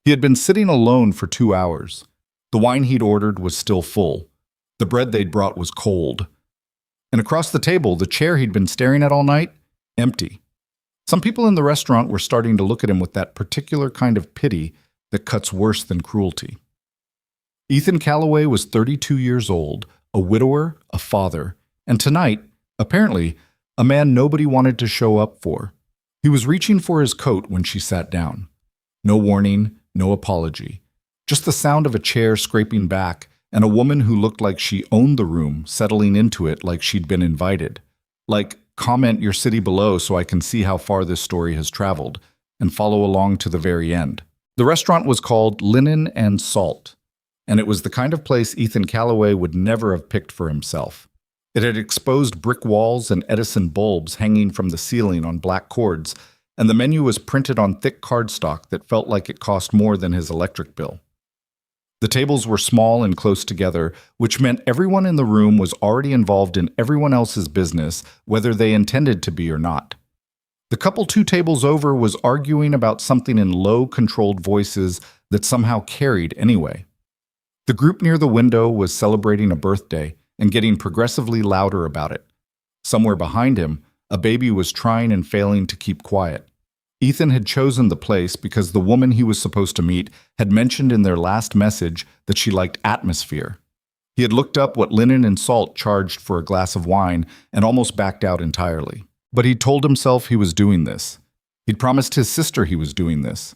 He had been sitting alone for 2 hours. The wine he'd ordered was still full. The bread they'd brought was cold. And across the table, the chair he'd been staring at all night, empty. Some people in the restaurant were starting to look at him with that particular kind of pity that cuts worse than cruelty. Ethan Calloway was 32 years old, a widower, a father, and tonight, apparently, a man nobody wanted to show up for. He was reaching for his coat when she sat down. No warning, no apology. Just the sound of a chair scraping back and a woman who looked like she owned the room settling into it like she'd been invited. Like, comment your city below so I can see how far this story has traveled, and follow along to the very end. The restaurant was called Linen and Salt, and it was the kind of place Ethan Calloway would never have picked for himself. It had exposed brick walls and Edison bulbs hanging from the ceiling on black cords, and the menu was printed on thick cardstock that felt like it cost more than his electric bill. The tables were small and close together, which meant everyone in the room was already involved in everyone else's business, whether they intended to be or not. The couple 2 tables over was arguing about something in low, controlled voices that somehow carried anyway. The group near the window was celebrating a birthday and getting progressively louder about it. Somewhere behind him, a baby was trying and failing to keep quiet. Ethan had chosen the place because the woman he was supposed to meet had mentioned in their last message that she liked atmosphere. He had looked up what Linen and Salt charged for a glass of wine and almost backed out entirely. But he'd told himself he was doing this. He'd promised his sister he was doing this.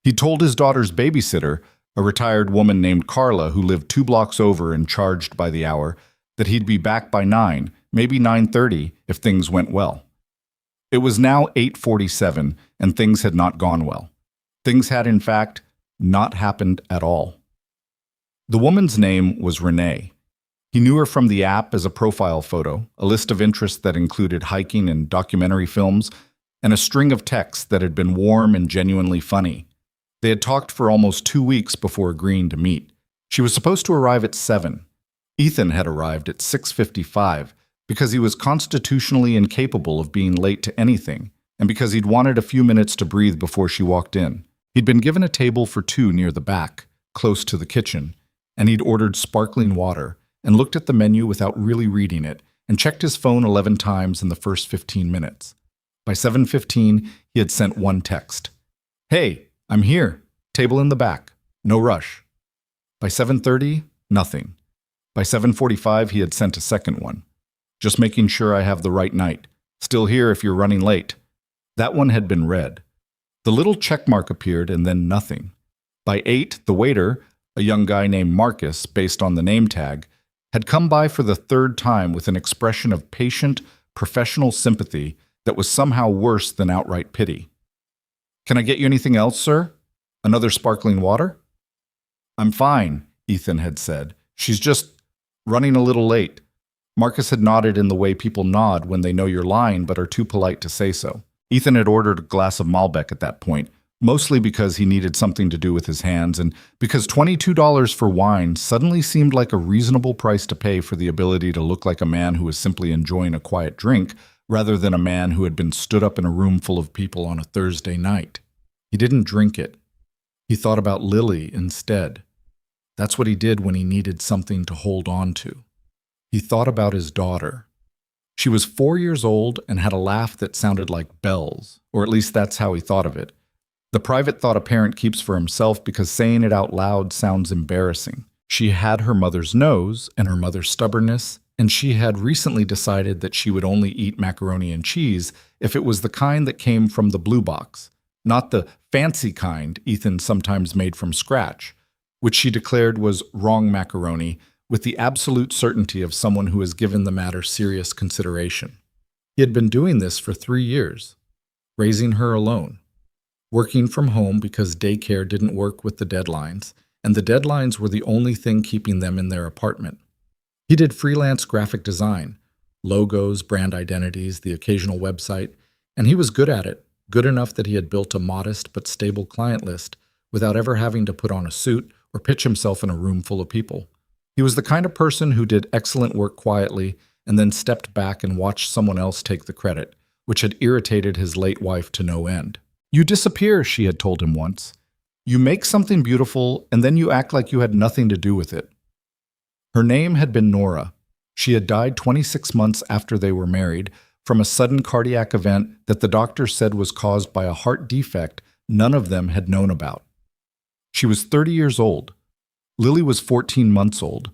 He'd told his daughter's babysitter, a retired woman named Carla who lived 2 blocks over and charged by the hour, that he'd be back by 9, maybe 9:30 if things went well. It was now 8:47, and things had not gone well. Things had, in fact, not happened at all. The woman's name was Renee. He knew her from the app as a profile photo, a list of interests that included hiking and documentary films, and a string of texts that had been warm and genuinely funny. They had talked for almost 2 weeks before agreeing to meet. She was supposed to arrive at 7. Ethan had arrived at 6:55 because he was constitutionally incapable of being late to anything, and because he'd wanted a few minutes to breathe before she walked in. He'd been given a table for 2 near the back, close to the kitchen, and he'd ordered sparkling water and looked at the menu without really reading it and checked his phone 11 times in the first 15 minutes. By 7:15, he had sent 1 text. "Hey, I'm here. Table in the back. No rush." By 7:30, nothing. By 7:45, he had sent a second one. "Just making sure I have the right night. Still here if you're running late." That one had been read. The little checkmark appeared and then nothing. By 8, the waiter, a young guy named Marcus, based on the name tag, had come by for the 3rd time with an expression of patient, professional sympathy that was somehow worse than outright pity. "Can I get you anything else, sir? Another sparkling water?" "I'm fine," Ethan had said. "She's just running a little late." Marcus had nodded in the way people nod when they know you're lying but are too polite to say so. Ethan had ordered a glass of Malbec at that point, mostly because he needed something to do with his hands and because $22 for wine suddenly seemed like a reasonable price to pay for the ability to look like a man who was simply enjoying a quiet drink rather than a man who had been stood up in a room full of people on a Thursday night. He didn't drink it. He thought about Lily instead. That's what he did when he needed something to hold on to. He thought about his daughter. She was 4 years old and had a laugh that sounded like bells, or at least that's how he thought of it. The private thought a parent keeps for himself because saying it out loud sounds embarrassing. She had her mother's nose and her mother's stubbornness, and she had recently decided that she would only eat macaroni and cheese if it was the kind that came from the blue box, not the fancy kind Ethan sometimes made from scratch, which she declared was wrong macaroni, with the absolute certainty of someone who has given the matter serious consideration. He had been doing this for 3 years, raising her alone, working from home because daycare didn't work with the deadlines, and the deadlines were the only thing keeping them in their apartment. He did freelance graphic design, logos, brand identities, the occasional website, and he was good at it, good enough that he had built a modest but stable client list without ever having to put on a suit or pitch himself in a room full of people. He was the kind of person who did excellent work quietly and then stepped back and watched someone else take the credit, which had irritated his late wife to no end. "You disappear," she had told him once. You make something beautiful and then you act like you had nothing to do with it. Her name had been Nora. She had died 26 months after they were married from a sudden cardiac event that the doctor said was caused by a heart defect none of them had known about. She was 30 years old. Lily was 14 months old.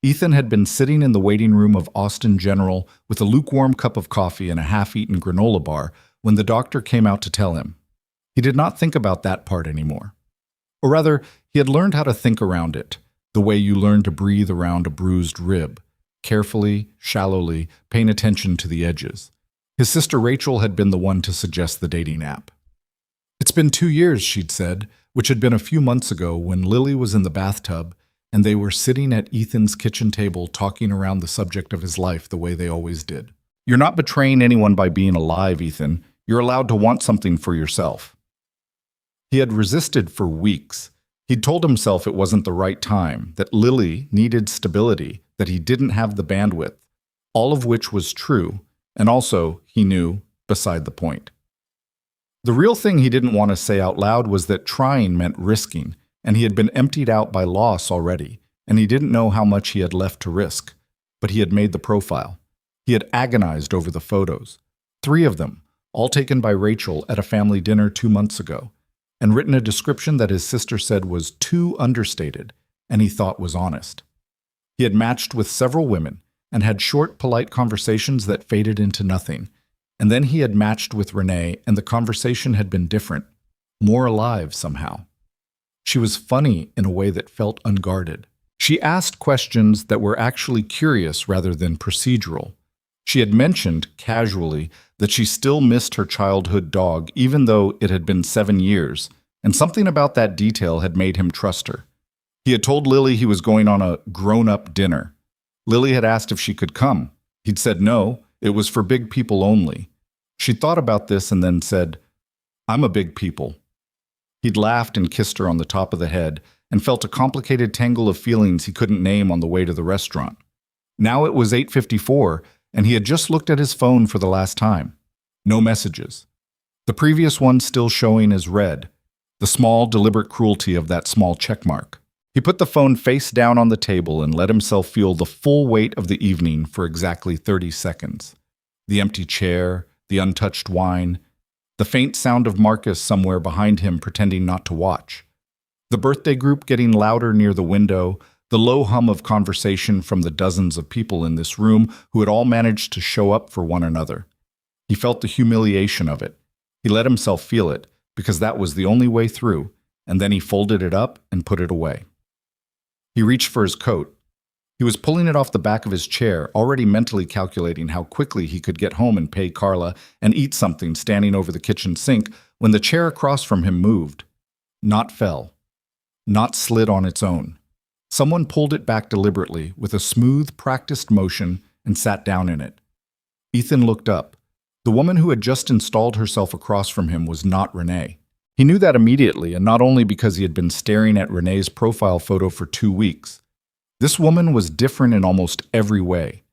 Ethan had been sitting in the waiting room of Austin General with a lukewarm cup of coffee and a half-eaten granola bar when the doctor came out to tell him. He did not think about that part anymore. Or rather, he had learned how to think around it, the way you learn to breathe around a bruised rib, carefully, shallowly, paying attention to the edges. His sister Rachel had been the one to suggest the dating app. "It's been 2 years," she'd said, which had been a few months ago when Lily was in the bathtub and they were sitting at Ethan's kitchen table talking around the subject of his life the way they always did. "You're not betraying anyone by being alive, Ethan. You're allowed to want something for yourself." He had resisted for weeks. He'd told himself it wasn't the right time, that Lily needed stability, that he didn't have the bandwidth, all of which was true, and also, he knew, beside the point. The real thing he didn't want to say out loud was that trying meant risking, and he had been emptied out by loss already, and he didn't know how much he had left to risk. But he had made the profile. He had agonized over the photos. 3 of them, all taken by Rachel at a family dinner 2 months ago, and written a description that his sister said was too understated, and he thought was honest. He had matched with several women, and had short, polite conversations that faded into nothing, and then he had matched with Renee, and the conversation had been different, more alive somehow. She was funny in a way that felt unguarded. She asked questions that were actually curious rather than procedural. She had mentioned, casually, that she still missed her childhood dog even though it had been 7 years, and something about that detail had made him trust her. He had told Lily he was going on a grown-up dinner. Lily had asked if she could come. He'd said no, it was for big people only. She thought about this and then said, "I'm a big people." He'd laughed and kissed her on the top of the head and felt a complicated tangle of feelings he couldn't name on the way to the restaurant. Now it was 8:54, and he had just looked at his phone for the last time. No messages. The previous one still showing as read, the small, deliberate cruelty of that small checkmark. He put the phone face down on the table and let himself feel the full weight of the evening for exactly 30 seconds. The empty chair, the untouched wine, the faint sound of Marcus somewhere behind him pretending not to watch. The birthday group getting louder near the window, the low hum of conversation from the dozens of people in this room who had all managed to show up for one another. He felt the humiliation of it. He let himself feel it, because that was the only way through, and then he folded it up and put it away. He reached for his coat. He was pulling it off the back of his chair, already mentally calculating how quickly he could get home and pay Carla and eat something standing over the kitchen sink when the chair across from him moved. Not fell. Not slid on its own. Someone pulled it back deliberately with a smooth, practiced motion and sat down in it. Ethan looked up. The woman who had just installed herself across from him was not Renee. He knew that immediately, and not only because he had been staring at Renee's profile photo for 2 weeks. This woman was different in almost every way.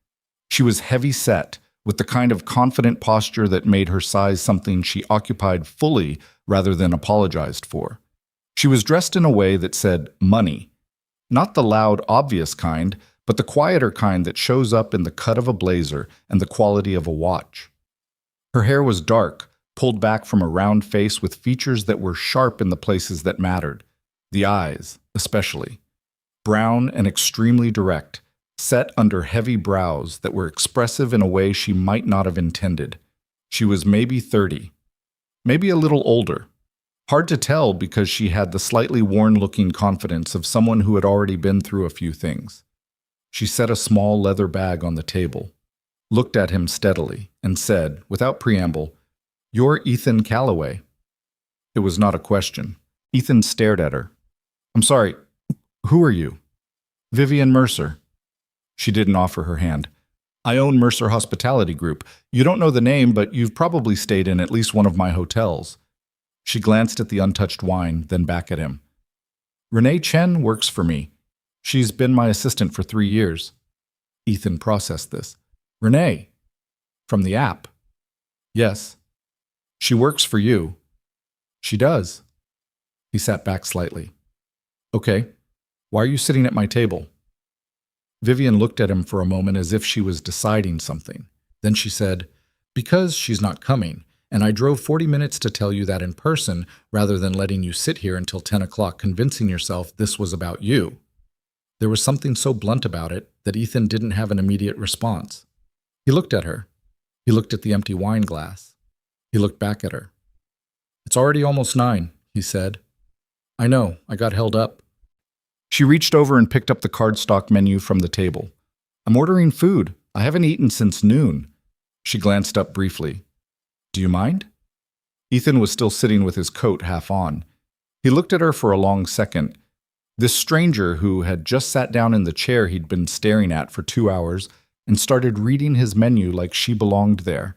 She was heavy-set, with the kind of confident posture that made her size something she occupied fully rather than apologized for. She was dressed in a way that said money. Not the loud, obvious kind, but the quieter kind that shows up in the cut of a blazer and the quality of a watch. Her hair was dark, pulled back from a round face with features that were sharp in the places that mattered, the eyes, especially. Brown and extremely direct, set under heavy brows that were expressive in a way she might not have intended. She was maybe 30, maybe a little older. Hard to tell because she had the slightly worn-looking confidence of someone who had already been through a few things. She set a small leather bag on the table, looked at him steadily, and said, without preamble, "You're Ethan Calloway." It was not a question. Ethan stared at her. "I'm sorry, who are you?" "Vivian Mercer." She didn't offer her hand. "I own Mercer Hospitality Group. You don't know the name, but you've probably stayed in at least one of my hotels." She glanced at the untouched wine, then back at him. "Renee Chen works for me. She's been my assistant for 3 years." Ethan processed this. "Renee? From the app?" "Yes." "She works for you." "She does." He sat back slightly. Okay, why are you sitting at my table? Vivian looked at him for a moment as if she was deciding something. Then she said, because she's not coming, and I drove 40 minutes to tell you that in person rather than letting you sit here until 10 o'clock convincing yourself this was about you. There was something so blunt about it that Ethan didn't have an immediate response. He looked at her. He looked at the empty wine glass. He looked back at her. It's already almost 9, he said. I know, I got held up. She reached over and picked up the cardstock menu from the table. I'm ordering food. I haven't eaten since noon. She glanced up briefly. Do you mind? Ethan was still sitting with his coat half on. He looked at her for a long second. This stranger who had just sat down in the chair he'd been staring at for 2 hours and started reading his menu like she belonged there.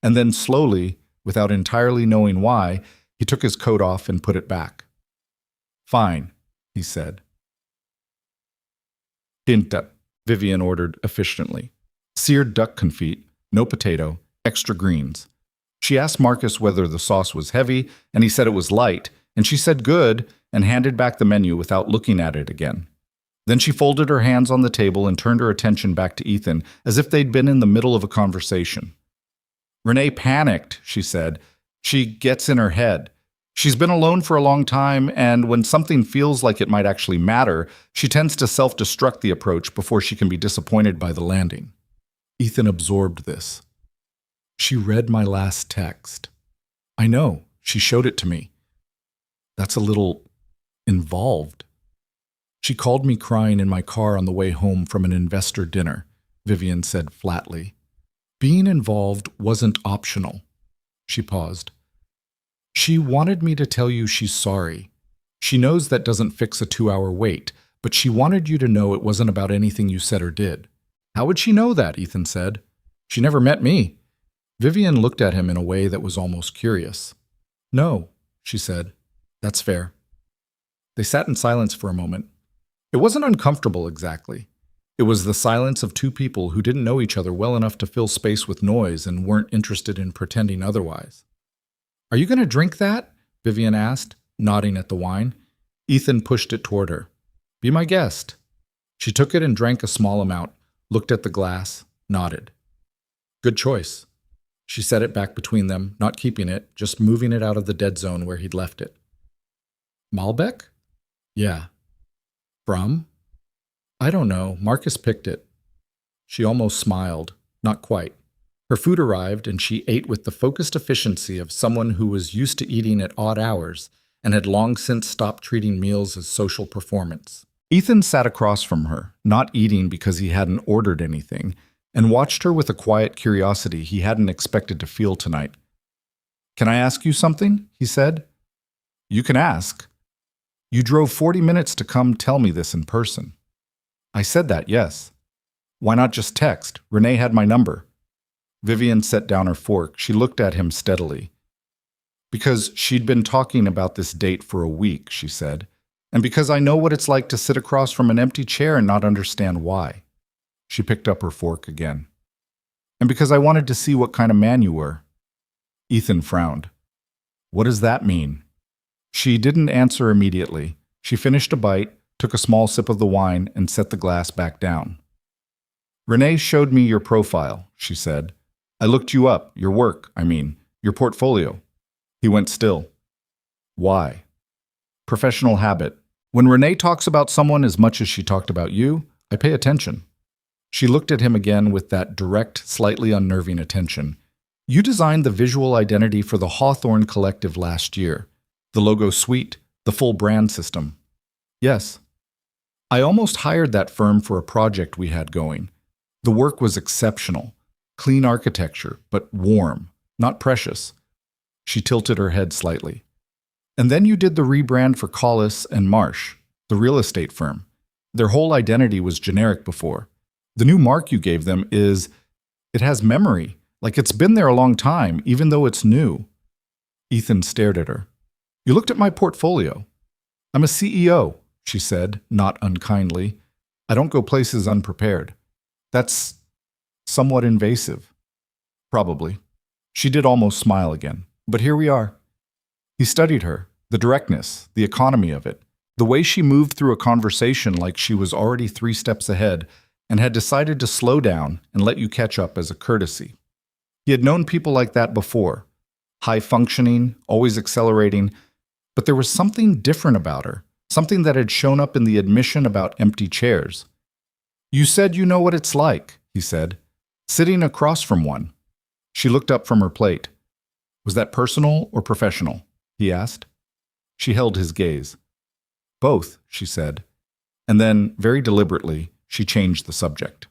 And then slowly, without entirely knowing why, he took his coat off and put it back. Fine, he said. Tinta, Vivian ordered efficiently. Seared duck confit, no potato, extra greens. She asked Marcus whether the sauce was heavy, and he said it was light, and she said good, and handed back the menu without looking at it again. Then she folded her hands on the table and turned her attention back to Ethan, as if they'd been in the middle of a conversation. Renee panicked, she said. She gets in her head. She's been alone for a long time, and when something feels like it might actually matter, she tends to self-destruct the approach before she can be disappointed by the landing. Ethan absorbed this. She read my last text. I know, she showed it to me. That's a little involved. She called me crying in my car on the way home from an investor dinner, Vivian said flatly. Being involved wasn't optional. She paused. She wanted me to tell you she's sorry. She knows that doesn't fix a 2-hour wait, but she wanted you to know it wasn't about anything you said or did. How would she know that? Ethan said. She never met me. Vivian looked at him in a way that was almost curious. No, she said. That's fair. They sat in silence for a moment. It wasn't uncomfortable exactly. It was the silence of two people who didn't know each other well enough to fill space with noise and weren't interested in pretending otherwise. Are you going to drink that? Vivian asked, nodding at the wine. Ethan pushed it toward her. Be my guest. She took it and drank a small amount, looked at the glass, nodded. Good choice. She set it back between them, not keeping it, just moving it out of the dead zone where he'd left it. Malbec? Yeah. From? I don't know. Marcus picked it. She almost smiled. Not quite. Her food arrived, and she ate with the focused efficiency of someone who was used to eating at odd hours and had long since stopped treating meals as social performance. Ethan sat across from her, not eating because he hadn't ordered anything, and watched her with a quiet curiosity he hadn't expected to feel tonight. Can I ask you something? He said. You can ask. You drove 40 minutes to come tell me this in person. I said that, yes. Why not just text? Renee had my number. Vivian set down her fork. She looked at him steadily. Because she'd been talking about this date for a week, she said, and because I know what it's like to sit across from an empty chair and not understand why. She picked up her fork again. And because I wanted to see what kind of man you were. Ethan frowned. What does that mean? She didn't answer immediately. She finished a bite, took a small sip of the wine, and set the glass back down. Renee showed me your profile, she said. I looked you up, your work, your portfolio. He went still. Why? Professional habit. When Renee talks about someone as much as she talked about you, I pay attention. She looked at him again with that direct, slightly unnerving attention. You designed the visual identity for the Hawthorne Collective last year. The logo suite, the full brand system. Yes. I almost hired that firm for a project we had going. The work was exceptional. Clean architecture, but warm, not precious. She tilted her head slightly. And then you did the rebrand for Collis and Marsh, the real estate firm. Their whole identity was generic before. The new mark you gave them it has memory, like it's been there a long time, even though it's new. Ethan stared at her. You looked at my portfolio. I'm a CEO, she said, not unkindly. I don't go places unprepared. That's somewhat invasive. Probably. She did almost smile again. But here we are. He studied her, The directness, the economy of it, the way she moved through a conversation like she was already 3 steps ahead and had decided to slow down and let you catch up as a courtesy. He had known people like that before, high functioning, always accelerating, but there was something different about her, something that had shown up in the admission about empty chairs. "You said you know what it's like," he said, "sitting across from one." She looked up from her plate. "Was that personal or professional?" he asked. She held his gaze. "Both," she said, and then, very deliberately, she changed the subject.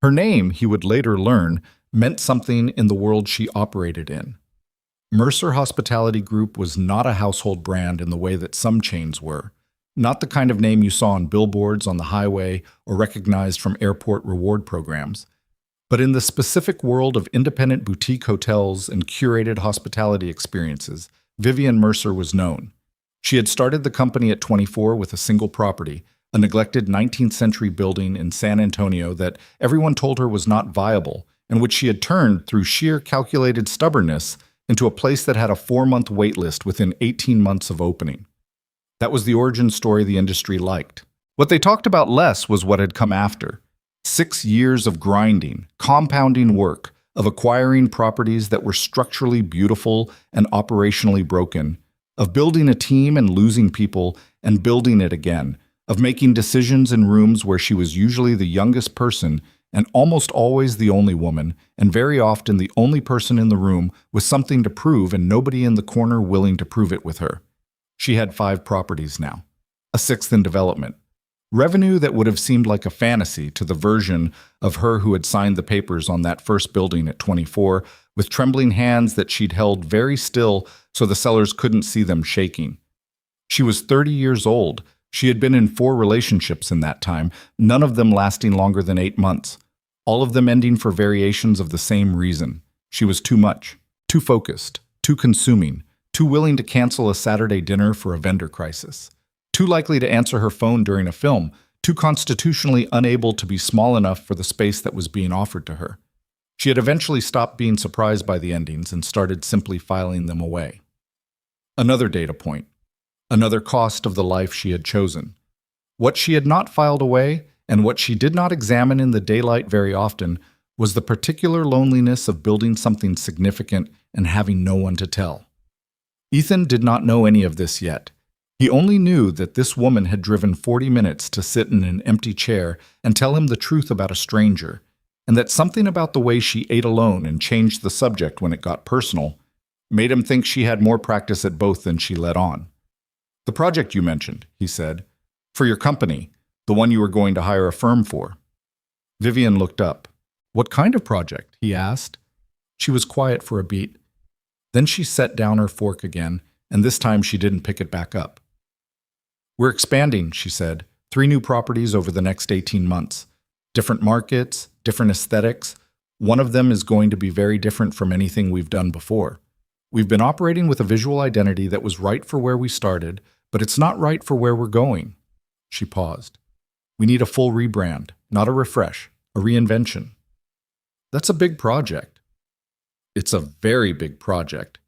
Her name, he would later learn, meant something in the world she operated in. Mercer Hospitality Group was not a household brand in the way that some chains were, not the kind of name you saw on billboards on the highway or recognized from airport reward programs. But in the specific world of independent boutique hotels and curated hospitality experiences, Vivian Mercer was known. She had started the company at 24 with a single property, a neglected 19th century building in San Antonio that everyone told her was not viable, and which she had turned, through sheer calculated stubbornness, into a place that had a 4-month wait list within 18 months of opening. That was the origin story the industry liked. What they talked about less was what had come after. 6 years of grinding, compounding work, of acquiring properties that were structurally beautiful and operationally broken, of building a team and losing people and building it again, of making decisions in rooms where she was usually the youngest person and almost always the only woman, and very often the only person in the room with something to prove and nobody in the corner willing to prove it with her. She had 5 properties now, a 6th in development. Revenue that would have seemed like a fantasy to the version of her who had signed the papers on that first building at 24, with trembling hands that she'd held very still so the sellers couldn't see them shaking. She was 30 years old. She had been in 4 relationships in that time, none of them lasting longer than 8 months. All of them ending for variations of the same reason. She was too much, too focused, too consuming, too willing to cancel a Saturday dinner for a vendor crisis, too likely to answer her phone during a film, too constitutionally unable to be small enough for the space that was being offered to her. She had eventually stopped being surprised by the endings and started simply filing them away. Another data point, another cost of the life she had chosen. What she had not filed away, and what she did not examine in the daylight very often, was the particular loneliness of building something significant and having no one to tell. Ethan did not know any of this yet. He only knew that this woman had driven 40 minutes to sit in an empty chair and tell him the truth about a stranger, and that something about the way she ate alone and changed the subject when it got personal made him think she had more practice at both than she let on. "The project you mentioned," he said, "for your company, the one you were going to hire a firm for." Vivian looked up. "What kind of project?" he asked. She was quiet for a beat. Then she set down her fork again, and this time she didn't pick it back up. "We're expanding," she said. 3 new properties over the next 18 months. Different markets, different aesthetics. One of them is going to be very different from anything we've done before. We've been operating with a visual identity that was right for where we started, but it's not right for where we're going." She paused. "We need a full rebrand, not a refresh, a reinvention." "That's a big project." "It's a very big project."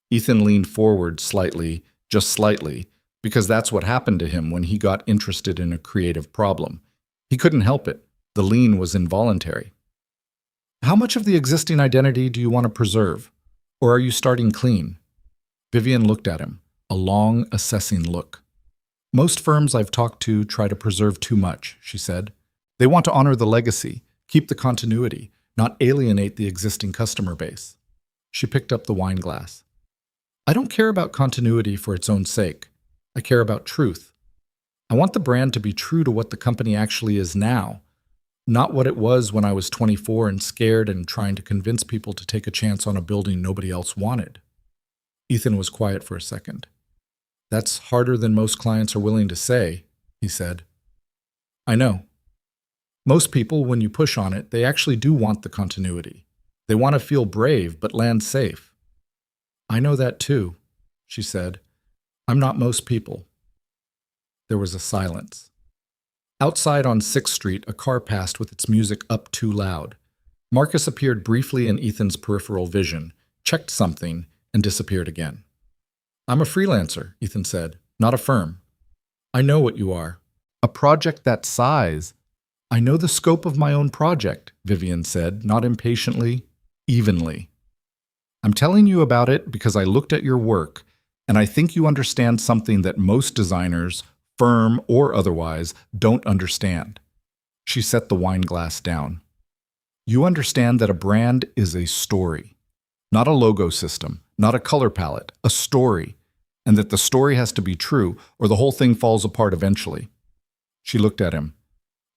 Ethan leaned forward slightly, just slightly, because that's what happened to him when he got interested in a creative problem. He couldn't help it. The lean was involuntary. "How much of the existing identity do you want to preserve? Or are you starting clean?" Vivian looked at him, a long, assessing look. "Most firms I've talked to try to preserve too much," she said. "They want to honor the legacy, keep the continuity, not alienate the existing customer base." She picked up the wine glass. "I don't care about continuity for its own sake. I care about truth. I want the brand to be true to what the company actually is now, not what it was when I was 24 and scared and trying to convince people to take a chance on a building nobody else wanted." Ethan was quiet for a second. "That's harder than most clients are willing to say," he said. "I know. Most people, when you push on it, they actually do want the continuity. They want to feel brave, but land safe." "I know that too," she said. "I'm not most people." There was a silence. Outside on 6th Street, a car passed with its music up too loud. Marcus appeared briefly in Ethan's peripheral vision, checked something, and disappeared again. I'm a freelancer, Ethan said, not a firm. I know what you are. A project that size. I know the scope of my own project, Vivian said, not impatiently, evenly. I'm telling you about it because I looked at your work, and I think you understand something that most designers, firm or otherwise, don't understand. She set the wine glass down. You understand that a brand is a story, not a logo system, not a color palette, a story, and that the story has to be true or the whole thing falls apart eventually. She looked at him.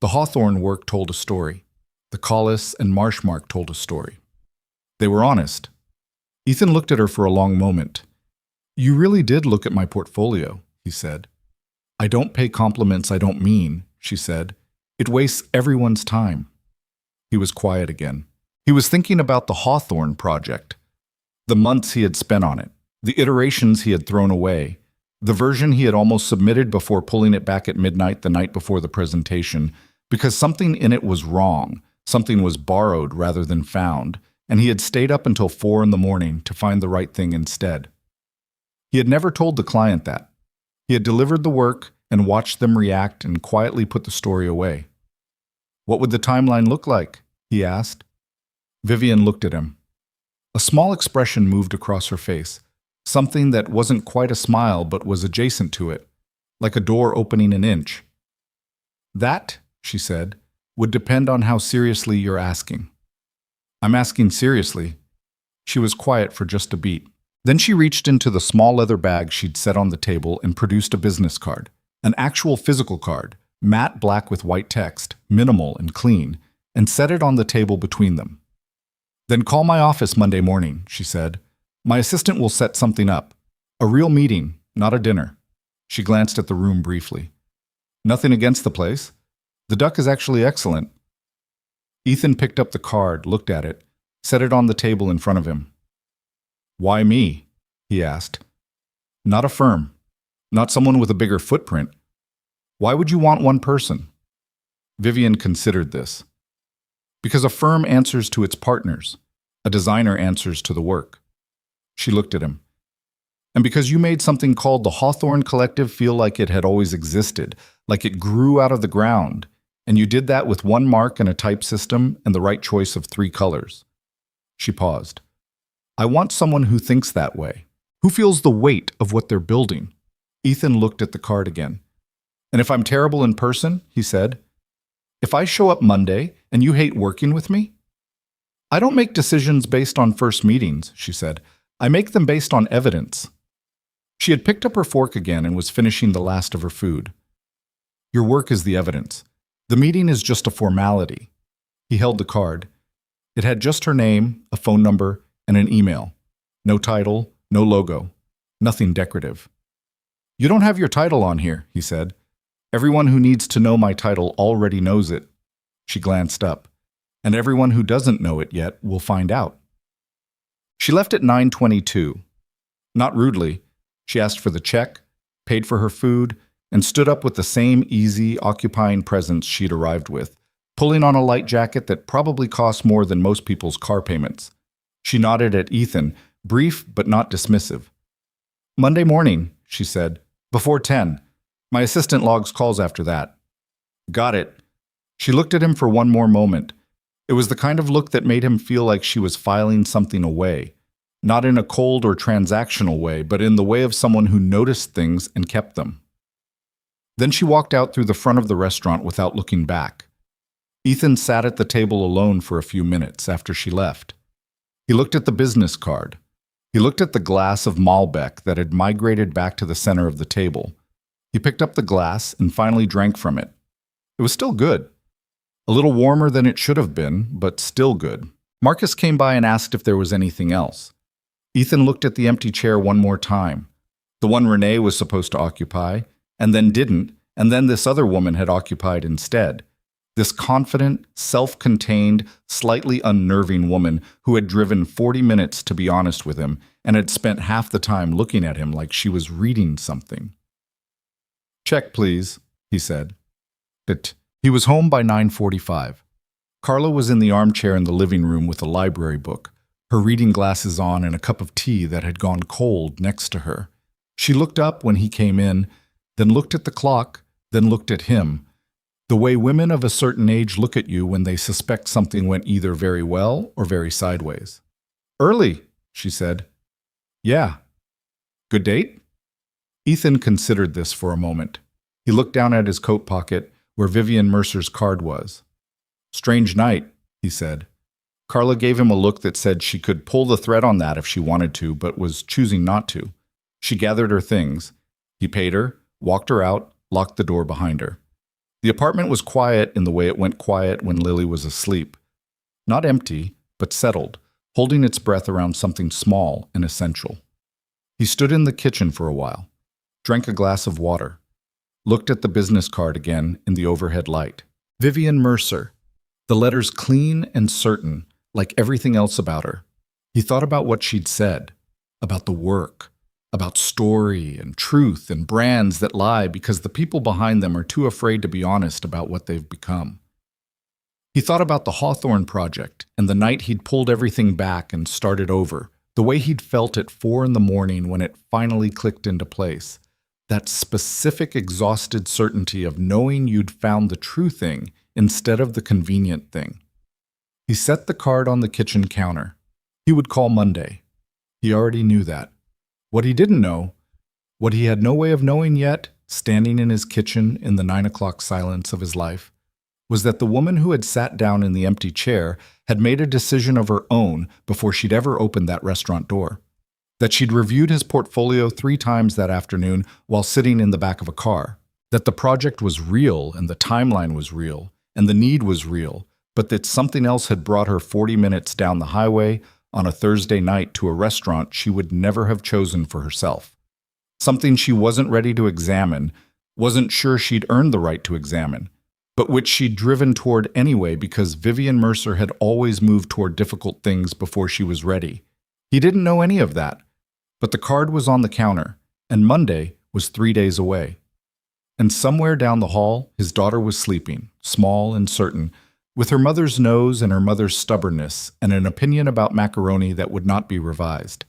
The Hawthorne work told a story. The Collis and Marshmark told a story. They were honest. Ethan looked at her for a long moment. You really did look at my portfolio, he said. I don't pay compliments I don't mean, she said. It wastes everyone's time. He was quiet again. He was thinking about the Hawthorne project, the months he had spent on it, the iterations he had thrown away, the version he had almost submitted before pulling it back at midnight the night before the presentation, because something in it was wrong, something was borrowed rather than found, and he had stayed up until 4 a.m. to find the right thing instead. He had never told the client that. He had delivered the work and watched them react and quietly put the story away. What would the timeline look like? He asked. Vivian looked at him. A small expression moved across her face, something that wasn't quite a smile but was adjacent to it, like a door opening an inch. That, she said, would depend on how seriously you're asking. I'm asking seriously. She was quiet for just a beat. Then she reached into the small leather bag she'd set on the table and produced a business card, an actual physical card, matte black with white text, minimal and clean, and set it on the table between them. Then call my office Monday morning, she said. My assistant will set something up. A real meeting, not a dinner. She glanced at the room briefly. Nothing against the place. The duck is actually excellent. Ethan picked up the card, looked at it, set it on the table in front of him. Why me? He asked. Not a firm. Not someone with a bigger footprint. Why would you want one person? Vivian considered this. Because a firm answers to its partners. A designer answers to the work. She looked at him. And because you made something called the Hawthorne Collective feel like it had always existed, like it grew out of the ground, and you did that with one mark and a type system and the right choice of 3 colors. She paused. I want someone who thinks that way, who feels the weight of what they're building. Ethan looked at the card again. And if I'm terrible in person, he said, if I show up Monday and you hate working with me? I don't make decisions based on first meetings, she said. I make them based on evidence. She had picked up her fork again and was finishing the last of her food. Your work is the evidence. The meeting is just a formality. He held the card. It had just her name, a phone number, and an email. No title, no logo, nothing decorative. You don't have your title on here, he said. Everyone who needs to know my title already knows it. She glanced up. And everyone who doesn't know it yet will find out. She left at 9:22. Not rudely, she asked for the check, paid for her food, and stood up with the same easy, occupying presence she'd arrived with, pulling on a light jacket that probably cost more than most people's car payments. She nodded at Ethan, brief but not dismissive. Monday morning, she said, before 10. My assistant logs calls after that. Got it. She looked at him for one more moment. It was the kind of look that made him feel like she was filing something away, not in a cold or transactional way, but in the way of someone who noticed things and kept them. Then she walked out through the front of the restaurant without looking back. Ethan sat at the table alone for a few minutes after she left. He looked at the business card. He looked at the glass of Malbec that had migrated back to the center of the table. He picked up the glass and finally drank from it. It was still good. A little warmer than it should have been, but still good. Marcus came by and asked if there was anything else. Ethan looked at the empty chair one more time. The one Renee was supposed to occupy, and then didn't, and then this other woman had occupied instead. This confident, self-contained, slightly unnerving woman who had driven 40 minutes to be honest with him and had spent half the time looking at him like she was reading something. Check, please, he said. He was home by 9:45. Carla was in the armchair in the living room with a library book, her reading glasses on and a cup of tea that had gone cold next to her. She looked up when he came in, then looked at the clock, then looked at him, the way women of a certain age look at you when they suspect something went either very well or very sideways. "Early," she said. "Yeah." "Good date?" Ethan considered this for a moment. He looked down at his coat pocket where Vivian Mercer's card was. "Strange night," he said. Carla gave him a look that said she could pull the thread on that if she wanted to, but was choosing not to. She gathered her things. He paid her, walked her out, locked the door behind her. The apartment was quiet in the way it went quiet when Lily was asleep. Not empty, but settled, holding its breath around something small and essential. He stood in the kitchen for a while, drank a glass of water, looked at the business card again in the overhead light. Vivian Mercer. The letters clean and certain, like everything else about her. He thought about what she'd said, about the work, about story and truth and brands that lie because the people behind them are too afraid to be honest about what they've become. He thought about the Hawthorne Project and the night he'd pulled everything back and started over, the way he'd felt at 4 a.m. when it finally clicked into place. That specific exhausted certainty of knowing you'd found the true thing instead of the convenient thing. He set the card on the kitchen counter. He would call Monday. He already knew that. What he didn't know, what he had no way of knowing yet, standing in his kitchen in the 9 o'clock silence of his life, was that the woman who had sat down in the empty chair had made a decision of her own before she'd ever opened that restaurant door. That she'd reviewed his portfolio 3 times that afternoon while sitting in the back of a car. That the project was real and the timeline was real and the need was real, but that something else had brought her 40 minutes down the highway on a Thursday night to a restaurant she would never have chosen for herself. Something she wasn't ready to examine, wasn't sure she'd earned the right to examine, but which she'd driven toward anyway because Vivian Mercer had always moved toward difficult things before she was ready. He didn't know any of that, but the card was on the counter, and Monday was 3 days away. And somewhere down the hall, his daughter was sleeping, small and certain, with her mother's nose and her mother's stubbornness and an opinion about macaroni that would not be revised.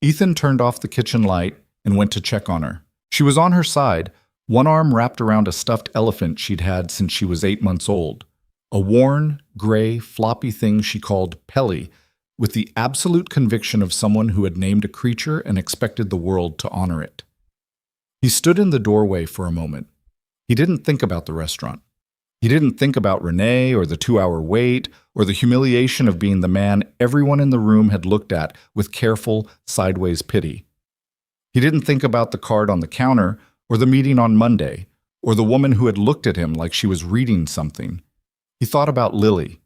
Ethan turned off the kitchen light and went to check on her. She was on her side, one arm wrapped around a stuffed elephant she'd had since she was 8 months old. A worn, gray, floppy thing she called Pelly, with the absolute conviction of someone who had named a creature and expected the world to honor it. He stood in the doorway for a moment. He didn't think about the restaurant. He didn't think about Renee or the 2-hour wait or the humiliation of being the man everyone in the room had looked at with careful, sideways pity. He didn't think about the card on the counter or the meeting on Monday or the woman who had looked at him like she was reading something. He thought about Lily.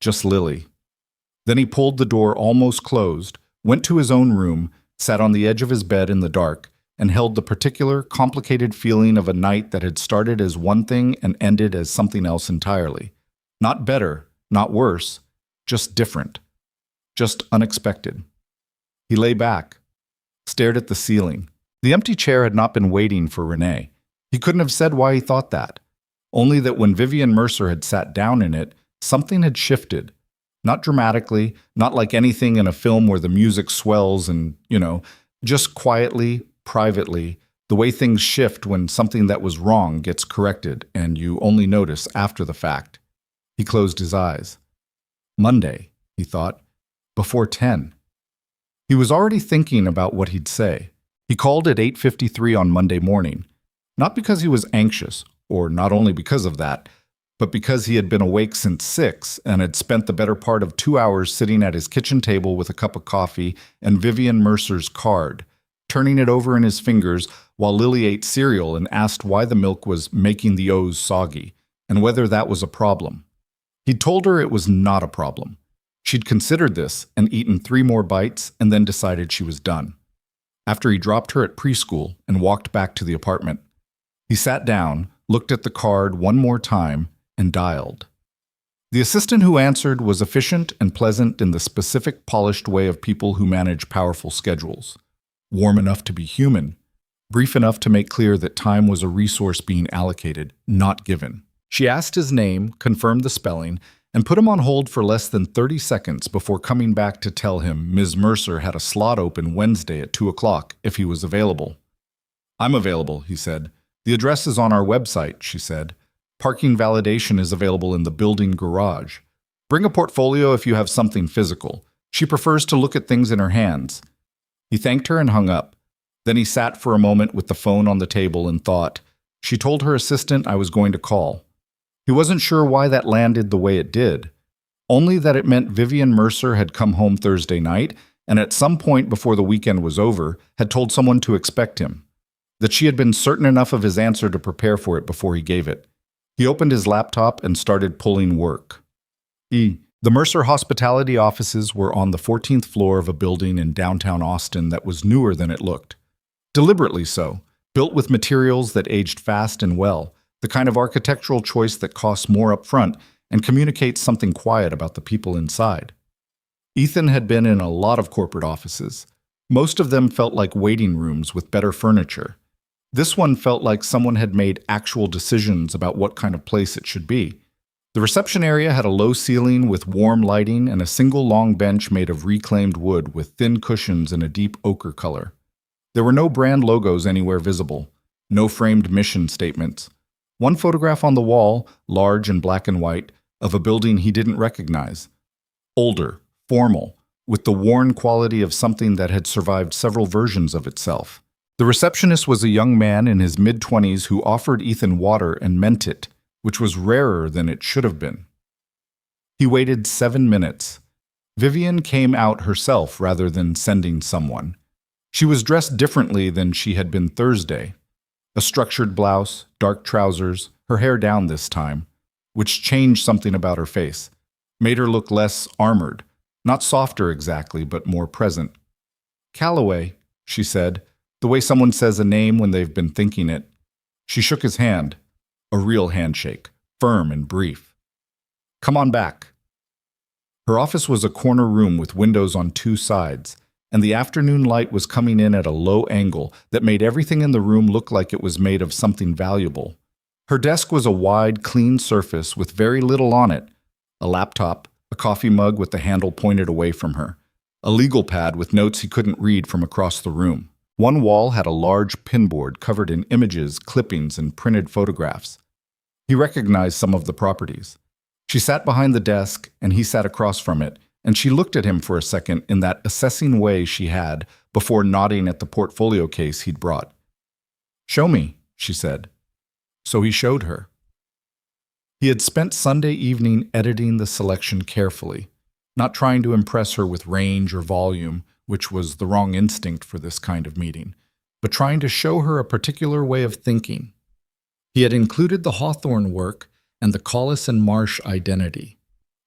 Just Lily. Then he pulled the door almost closed, went to his own room, sat on the edge of his bed in the dark, and held the particular, complicated feeling of a night that had started as one thing and ended as something else entirely. Not better, not worse, just different, just unexpected. He lay back, stared at the ceiling. The empty chair had not been waiting for Renee. He couldn't have said why he thought that, only that when Vivian Mercer had sat down in it, something had shifted. Not dramatically, not like anything in a film where the music swells and, just quietly, privately, the way things shift when something that was wrong gets corrected and you only notice after the fact. He closed his eyes. Monday, he thought, before 10. He was already thinking about what he'd say. He called at 8:53 on Monday morning, not because he was anxious, or not only because of that, but because he had been awake since 6 and had spent the better part of 2 hours sitting at his kitchen table with a cup of coffee and Vivian Mercer's card, turning it over in his fingers while Lily ate cereal and asked why the milk was making the O's soggy, and whether that was a problem. He'd told her it was not a problem. She'd considered this and eaten 3 more bites and then decided she was done. After he dropped her at preschool and walked back to the apartment, he sat down, looked at the card one more time, and dialed. The assistant who answered was efficient and pleasant in the specific, polished way of people who manage powerful schedules. Warm enough to be human, brief enough to make clear that time was a resource being allocated, not given. She asked his name, confirmed the spelling, and put him on hold for less than 30 seconds before coming back to tell him Ms. Mercer had a slot open Wednesday at 2 o'clock if he was available. I'm available, he said. The address is on our website, she said. Parking validation is available in the building garage. Bring a portfolio if you have something physical. She prefers to look at things in her hands. He thanked her and hung up. Then he sat for a moment with the phone on the table and thought. She told her assistant I was going to call. He wasn't sure why that landed the way it did. Only that it meant Vivian Mercer had come home Thursday night and at some point before the weekend was over had told someone to expect him. That she had been certain enough of his answer to prepare for it before he gave it. He opened his laptop and started pulling work. The Mercer hospitality offices were on the 14th floor of a building in downtown Austin that was newer than it looked. Deliberately so, built with materials that aged fast and well, the kind of architectural choice that costs more up front and communicates something quiet about the people inside. Ethan had been in a lot of corporate offices. Most of them felt like waiting rooms with better furniture. This one felt like someone had made actual decisions about what kind of place it should be. The reception area had a low ceiling with warm lighting and a single long bench made of reclaimed wood with thin cushions in a deep ochre color. There were no brand logos anywhere visible, no framed mission statements. One photograph on the wall, large and black and white, of a building he didn't recognize. Older, formal, with the worn quality of something that had survived several versions of itself. The receptionist was a young man in his mid-20s who offered Ethan water and meant it, which was rarer than it should have been. He waited 7 minutes. Vivian came out herself rather than sending someone. She was dressed differently than she had been Thursday. A structured blouse, dark trousers, her hair down this time, which changed something about her face, made her look less armored, not softer exactly, but more present. "Calloway," she said, the way someone says a name when they've been thinking it. She shook his hand. A real handshake, firm and brief. "Come on back." Her office was a corner room with windows on two sides, and the afternoon light was coming in at a low angle that made everything in the room look like it was made of something valuable. Her desk was a wide, clean surface with very little on it. A laptop, a coffee mug with the handle pointed away from her, a legal pad with notes he couldn't read from across the room. One wall had a large pinboard covered in images, clippings, and printed photographs. He recognized some of the properties. She sat behind the desk, and he sat across from it, and she looked at him for a second in that assessing way she had before nodding at the portfolio case he'd brought. "Show me," she said. So he showed her. He had spent Sunday evening editing the selection carefully, not trying to impress her with range or volume, which was the wrong instinct for this kind of meeting, but trying to show her a particular way of thinking. He had included the Hawthorne work and the Collis and Marsh identity.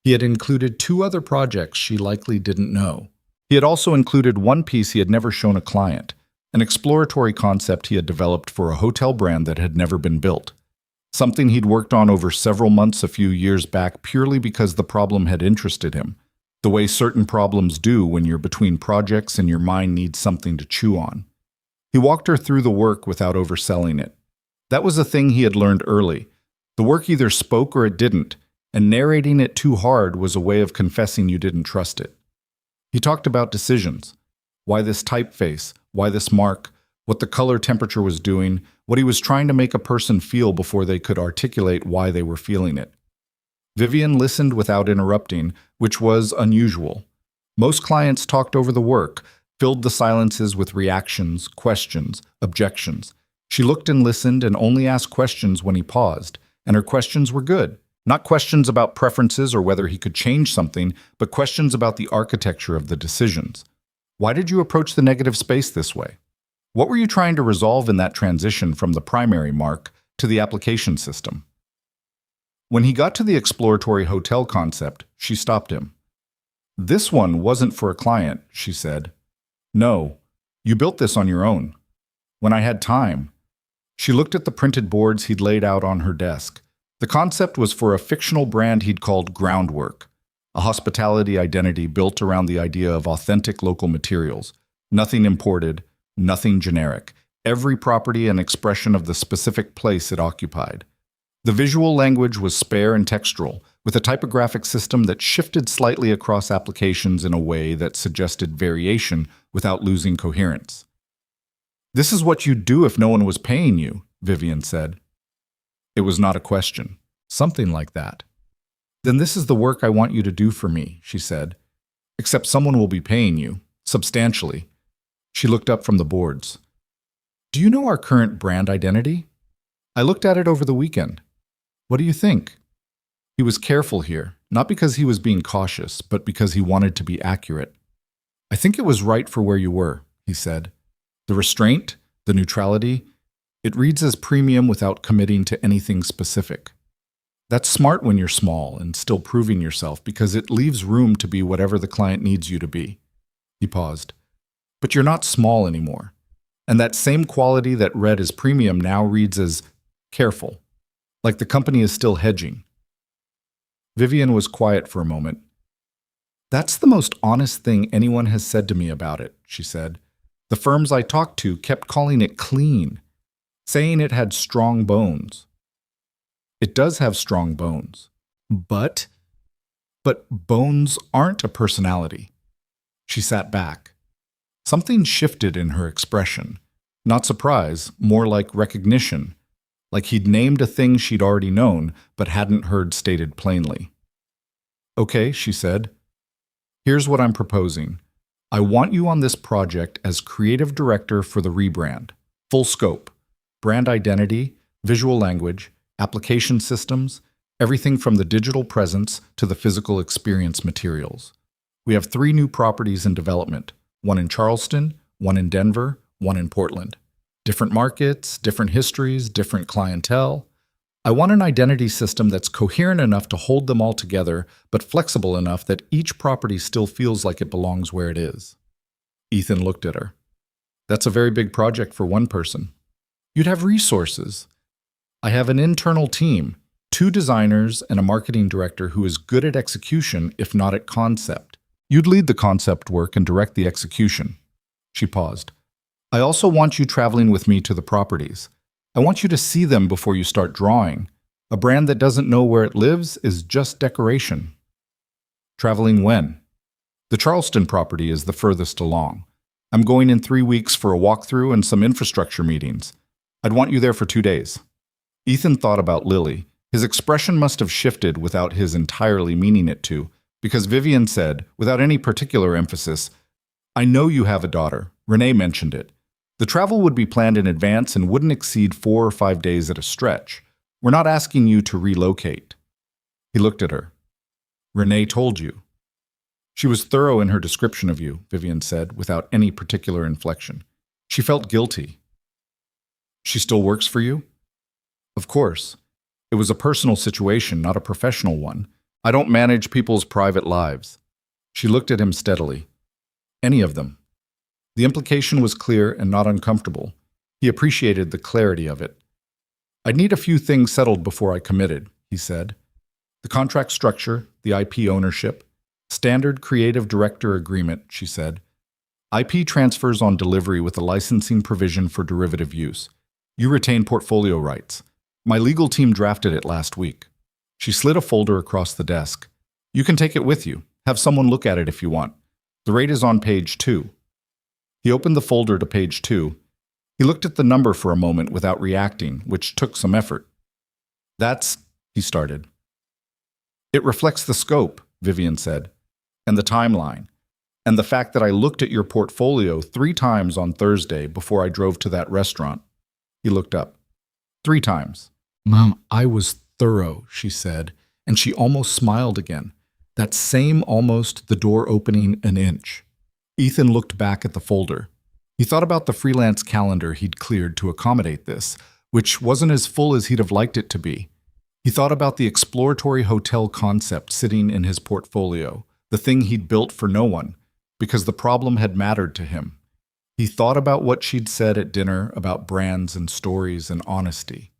He had included 2 other projects she likely didn't know. He had also included one piece he had never shown a client, an exploratory concept he had developed for a hotel brand that had never been built. Something he'd worked on over several months a few years back purely because the problem had interested him, the way certain problems do when you're between projects and your mind needs something to chew on. He walked her through the work without overselling it. That was a thing he had learned early. The work either spoke or it didn't, and narrating it too hard was a way of confessing you didn't trust it. He talked about decisions. Why this typeface? Why this mark? What the color temperature was doing? What he was trying to make a person feel before they could articulate why they were feeling it. Vivian listened without interrupting, which was unusual. Most clients talked over the work, filled the silences with reactions, questions, objections. She looked and listened and only asked questions when he paused, and her questions were good. Not questions about preferences or whether he could change something, but questions about the architecture of the decisions. Why did you approach the negative space this way? What were you trying to resolve in that transition from the primary mark to the application system? When he got to the exploratory hotel concept, she stopped him. "This one wasn't for a client," she said. "No, you built this on your own." "When I had time." She looked at the printed boards he'd laid out on her desk. The concept was for a fictional brand he'd called Groundwork, a hospitality identity built around the idea of authentic local materials, nothing imported, nothing generic, every property an expression of the specific place it occupied. The visual language was spare and textural, with a typographic system that shifted slightly across applications in a way that suggested variation without losing coherence. This is what you'd do if no one was paying you, Vivian said. It was not a question. Something like that. Then this is the work I want you to do for me, she said. Except someone will be paying you, substantially. She looked up from the boards. Do you know our current brand identity? I looked at it over the weekend. What do you think? He was careful here, not because he was being cautious, but because he wanted to be accurate. I think it was right for where you were, he said. The restraint, the neutrality, it reads as premium without committing to anything specific. That's smart when you're small and still proving yourself because it leaves room to be whatever the client needs you to be. He paused. But you're not small anymore. And that same quality that read as premium now reads as careful, like the company is still hedging. Vivian was quiet for a moment. That's the most honest thing anyone has said to me about it, she said. The firms I talked to kept calling it clean, saying it had strong bones. It does have strong bones, but bones aren't a personality. She sat back. Something shifted in her expression. Not surprise, more like recognition, like he'd named a thing she'd already known but hadn't heard stated plainly. Okay, she said. Here's what I'm proposing. I want you on this project as creative director for the rebrand. Full scope. Brand identity, visual language, application systems, everything from the digital presence to the physical experience materials. We have 3 new properties in development, one in Charleston, one in Denver, one in Portland. Different markets, different histories, different clientele. I want an identity system that's coherent enough to hold them all together, but flexible enough that each property still feels like it belongs where it is. Ethan looked at her. That's a very big project for one person. You'd have resources. I have an internal team, 2 designers and a marketing director who is good at execution, if not at concept. You'd lead the concept work and direct the execution. She paused. I also want you traveling with me to the properties. I want you to see them before you start drawing. A brand that doesn't know where it lives is just decoration. Traveling when? The Charleston property is the furthest along. I'm going in 3 weeks for a walkthrough and some infrastructure meetings. I'd want you there for 2 days. Ethan thought about Lily. His expression must have shifted without his entirely meaning it to, because Vivian said, without any particular emphasis, I know you have a daughter. Renee mentioned it. The travel would be planned in advance and wouldn't exceed 4 or 5 days at a stretch. We're not asking you to relocate. He looked at her. Renee told you. She was thorough in her description of you, Vivian said, without any particular inflection. She felt guilty. She still works for you? Of course. It was a personal situation, not a professional one. I don't manage people's private lives. She looked at him steadily. Any of them. The implication was clear and not uncomfortable. He appreciated the clarity of it. I'd need a few things settled before I committed, he said. The contract structure, the IP ownership, standard creative director agreement, she said. IP transfers on delivery with a licensing provision for derivative use. You retain portfolio rights. My legal team drafted it last week. She slid a folder across the desk. You can take it with you. Have someone look at it if you want. The rate is on page 2. He opened the folder to page 2. He looked at the number for a moment without reacting, which took some effort. That's, he started. It reflects the scope, Vivian said, and the timeline, and the fact that I looked at your portfolio 3 times on Thursday before I drove to that restaurant. He looked up. 3 times. Mom, I was thorough, she said, and she almost smiled again. That same almost, the door opening an inch. Ethan looked back at the folder. He thought about the freelance calendar he'd cleared to accommodate this, which wasn't as full as he'd have liked it to be. He thought about the exploratory hotel concept sitting in his portfolio, the thing he'd built for no one, because the problem had mattered to him. He thought about what she'd said at dinner about brands and stories and honesty.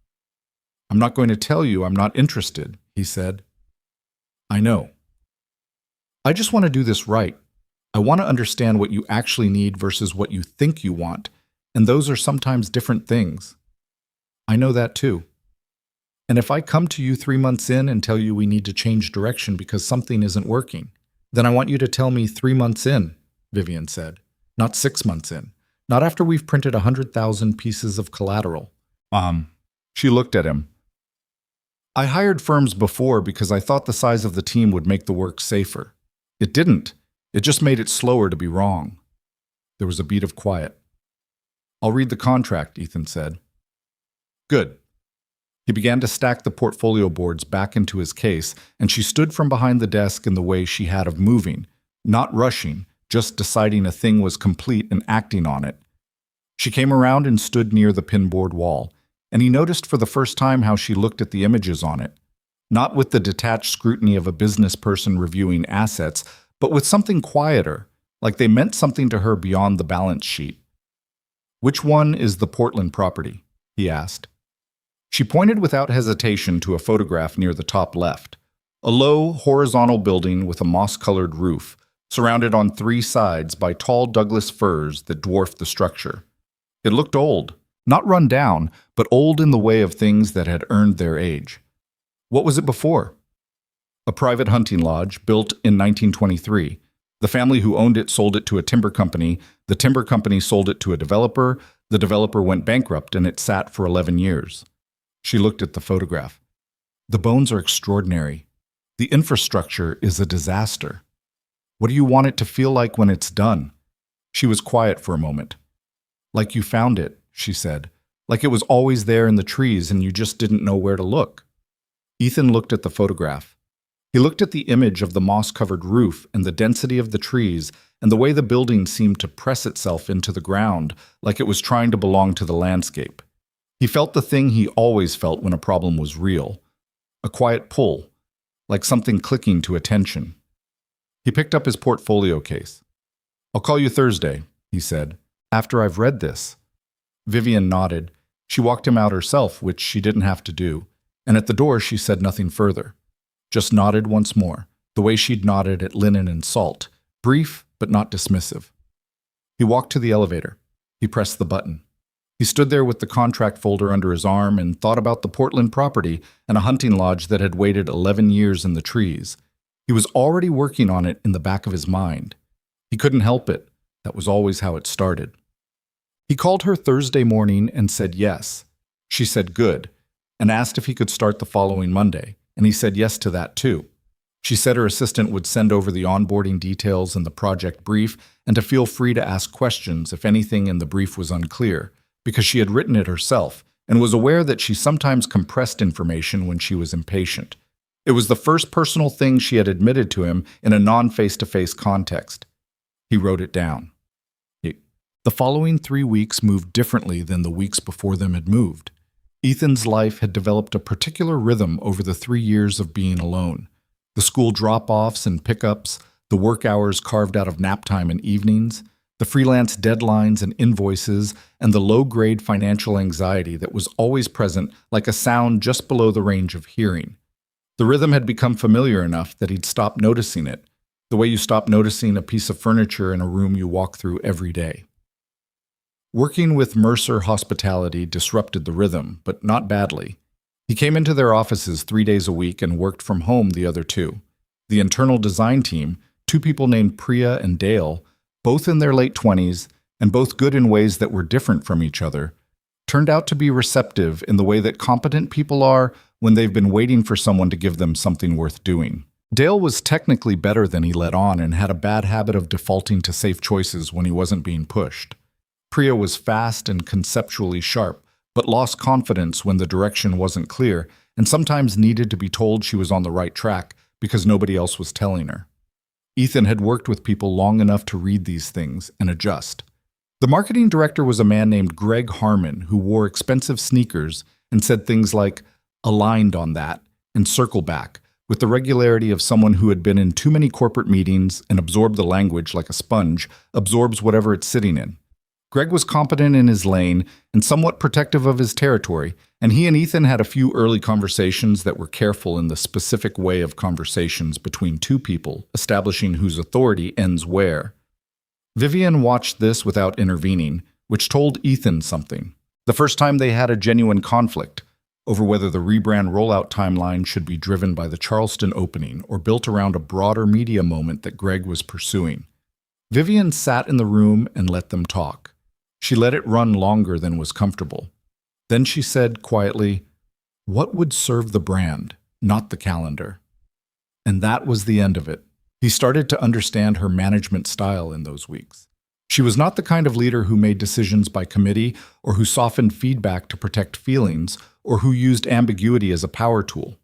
I'm not going to tell you I'm not interested, he said. I know. I just want to do this right. I want to understand what you actually need versus what you think you want, and those are sometimes different things. I know that too. And if I come to you 3 months in and tell you we need to change direction because something isn't working, then I want you to tell me 3 months in, Vivian said, not 6 months in. Not after we've printed 100,000 pieces of collateral. She looked at him. I hired firms before because I thought the size of the team would make the work safer. It didn't. It just made it slower to be wrong. There was a beat of quiet. I'll read the contract, Ethan said. Good. He began to stack the portfolio boards back into his case, and she stood from behind the desk in the way she had of moving, not rushing, just deciding a thing was complete and acting on it. She came around and stood near the pinboard wall, and he noticed for the first time how she looked at the images on it, not with the detached scrutiny of a business person reviewing assets, but with something quieter, like they meant something to her beyond the balance sheet. Which one is the Portland property? He asked. She pointed without hesitation to a photograph near the top left, a low, horizontal building with a moss-colored roof, surrounded on three sides by tall Douglas firs that dwarfed the structure. It looked old, not run down, but old in the way of things that had earned their age. What was it before? A private hunting lodge built in 1923. The family who owned it sold it to a timber company. The timber company sold it to a developer. The developer went bankrupt and it sat for 11 years. She looked at the photograph. The bones are extraordinary. The infrastructure is a disaster. What do you want it to feel like when it's done? She was quiet for a moment. Like you found it, she said. Like it was always there in the trees and you just didn't know where to look. Ethan looked at the photograph. He looked at the image of the moss-covered roof and the density of the trees and the way the building seemed to press itself into the ground like it was trying to belong to the landscape. He felt the thing he always felt when a problem was real, a quiet pull, like something clicking to attention. He picked up his portfolio case. I'll call you Thursday, he said, after I've read this. Vivian nodded. She walked him out herself, which she didn't have to do, and at the door she said nothing further. Just nodded once more, the way she'd nodded at Linen and Salt, brief but not dismissive. He walked to the elevator. He pressed the button. He stood there with the contract folder under his arm and thought about the Portland property and a hunting lodge that had waited 11 years in the trees. He was already working on it in the back of his mind. He couldn't help it. That was always how it started. He called her Thursday morning and said yes. She said good, and asked if he could start the following Monday, and he said yes to that too. She said her assistant would send over the onboarding details and the project brief, and to feel free to ask questions if anything in the brief was unclear, because she had written it herself and was aware that she sometimes compressed information when she was impatient. It was the first personal thing she had admitted to him in a non-face-to-face context. He wrote it down. The following 3 weeks moved differently than the weeks before them had moved. Ethan's life had developed a particular rhythm over the 3 years of being alone. The school drop-offs and pickups, the work hours carved out of nap time and evenings, the freelance deadlines and invoices, and the low-grade financial anxiety that was always present like a sound just below the range of hearing. The rhythm had become familiar enough that he'd stopped noticing it, the way you stop noticing a piece of furniture in a room you walk through every day. Working with Mercer Hospitality disrupted the rhythm, but not badly. He came into their offices 3 days a week and worked from home the other 2. The internal design team, 2 people named Priya and Dale, both in their late 20s, and both good in ways that were different from each other, turned out to be receptive in the way that competent people are when they've been waiting for someone to give them something worth doing. Dale was technically better than he let on and had a bad habit of defaulting to safe choices when he wasn't being pushed. Priya was fast and conceptually sharp, but lost confidence when the direction wasn't clear and sometimes needed to be told she was on the right track because nobody else was telling her. Ethan had worked with people long enough to read these things and adjust. The marketing director was a man named Greg Harmon who wore expensive sneakers and said things like, aligned on that, and circle back, with the regularity of someone who had been in too many corporate meetings and absorbed the language like a sponge absorbs whatever it's sitting in. Greg was competent in his lane and somewhat protective of his territory, and he and Ethan had a few early conversations that were careful in the specific way of conversations between 2 people, establishing whose authority ends where. Vivian watched this without intervening, which told Ethan something. The first time they had a genuine conflict over whether the rebrand rollout timeline should be driven by the Charleston opening or built around a broader media moment that Greg was pursuing. Vivian sat in the room and let them talk. She let it run longer than was comfortable. Then she said quietly, "What would serve the brand, not the calendar?" And that was the end of it. He started to understand her management style in those weeks. She was not the kind of leader who made decisions by committee or who softened feedback to protect feelings or who used ambiguity as a power tool.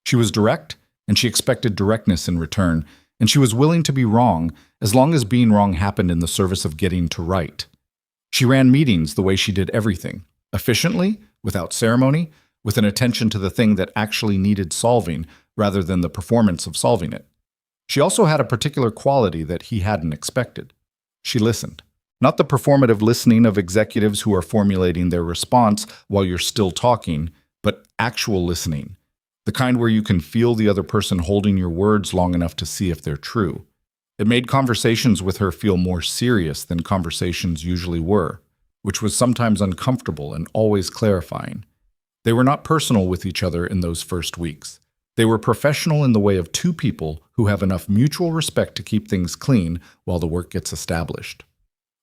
She was direct, and she expected directness in return, and she was willing to be wrong as long as being wrong happened in the service of getting to right. She ran meetings the way she did everything, efficiently, without ceremony, with an attention to the thing that actually needed solving rather than the performance of solving it. She also had a particular quality that he hadn't expected. She listened. Not the performative listening of executives who are formulating their response while you're still talking, but actual listening. The kind where you can feel the other person holding your words long enough to see if they're true. It made conversations with her feel more serious than conversations usually were, which was sometimes uncomfortable and always clarifying. They were not personal with each other in those first weeks. They were professional in the way of two people who have enough mutual respect to keep things clean while the work gets established.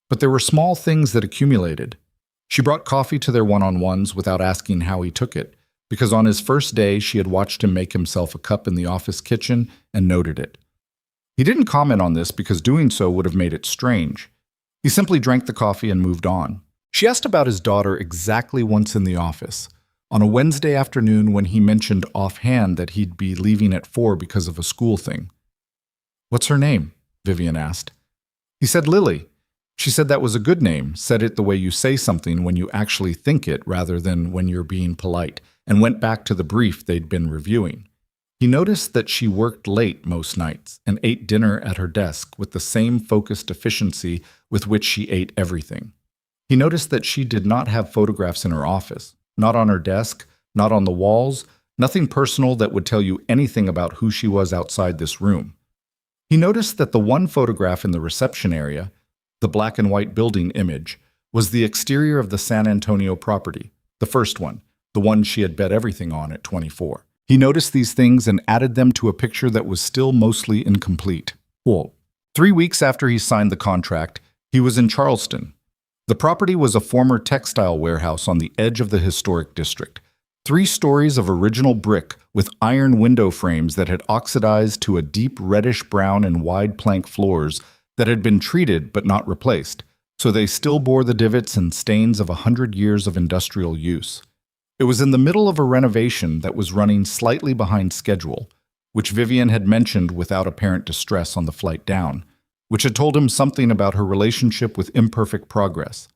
But there were small things that accumulated. She brought coffee to their one-on-ones without asking how he took it, because on his first day she had watched him make himself a cup in the office kitchen and noted it. He didn't comment on this because doing so would have made it strange. He simply drank the coffee and moved on. She asked about his daughter exactly once in the office, on a Wednesday afternoon when he mentioned offhand that he'd be leaving at 4 because of a school thing. "What's her name?" Vivian asked. He said Lily. She said that was a good name, said it the way you say something when you actually think it rather than when you're being polite, and went back to the brief they'd been reviewing. He noticed that she worked late most nights and ate dinner at her desk with the same focused efficiency with which she ate everything. He noticed that she did not have photographs in her office, not on her desk, not on the walls, nothing personal that would tell you anything about who she was outside this room. He noticed that the one photograph in the reception area, the black and white building image, was the exterior of the San Antonio property, the first one, the one she had bet everything on at 24. He noticed these things and added them to a picture that was still mostly incomplete. Quote, 3 weeks after he signed the contract, he was in Charleston. The property was a former textile warehouse on the edge of the historic district. 3 stories of original brick with iron window frames that had oxidized to a deep reddish-brown and wide plank floors that had been treated but not replaced, so they still bore the divots and stains of 100 years of industrial use. It was in the middle of a renovation that was running slightly behind schedule, which Vivian had mentioned without apparent distress on the flight down, which had told him something about her relationship with imperfect progress.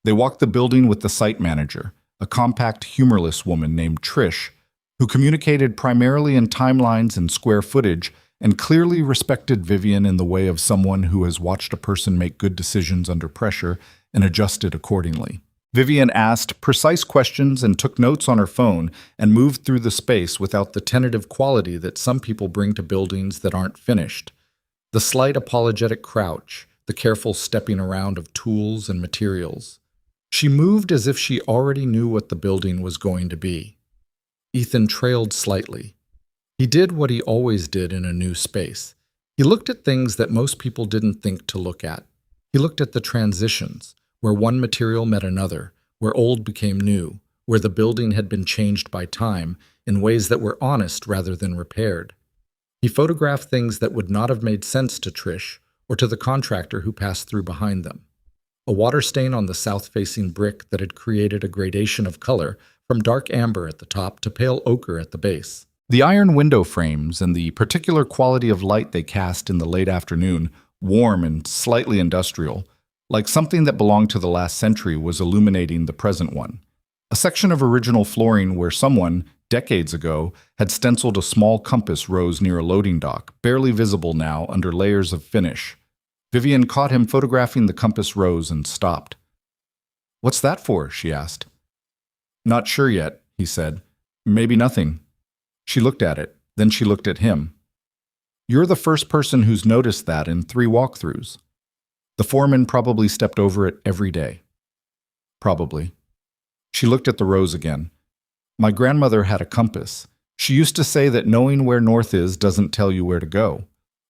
They walked the building with the site manager, a compact, humorless woman named Trish, who communicated primarily in timelines and square footage and clearly respected Vivian in the way of someone who has watched a person make good decisions under pressure and adjusted accordingly. Vivian asked precise questions and took notes on her phone and moved through the space without the tentative quality that some people bring to buildings that aren't finished. The slight apologetic crouch, the careful stepping around of tools and materials. She moved as if she already knew what the building was going to be. Ethan trailed slightly. He did what he always did in a new space. He looked at things that most people didn't think to look at. He looked at the transitions, where one material met another, where old became new, where the building had been changed by time in ways that were honest rather than repaired. He photographed things that would not have made sense to Trish or to the contractor who passed through behind them. A water stain on the south-facing brick that had created a gradation of color from dark amber at the top to pale ochre at the base. The iron window frames and the particular quality of light they cast in the late afternoon, warm and slightly industrial, like something that belonged to the last century, was illuminating the present one. A section of original flooring where someone, decades ago, had stenciled a small compass rose near a loading dock, barely visible now under layers of finish. Vivian caught him photographing the compass rose and stopped. "What's that for?" she asked. "Not sure yet," he said. "Maybe nothing." She looked at it, then she looked at him. "You're the first person who's noticed that in 3 walkthroughs. The foreman probably stepped over it every day." "Probably." She looked at the rose again. "My grandmother had a compass. She used to say that knowing where north is doesn't tell you where to go.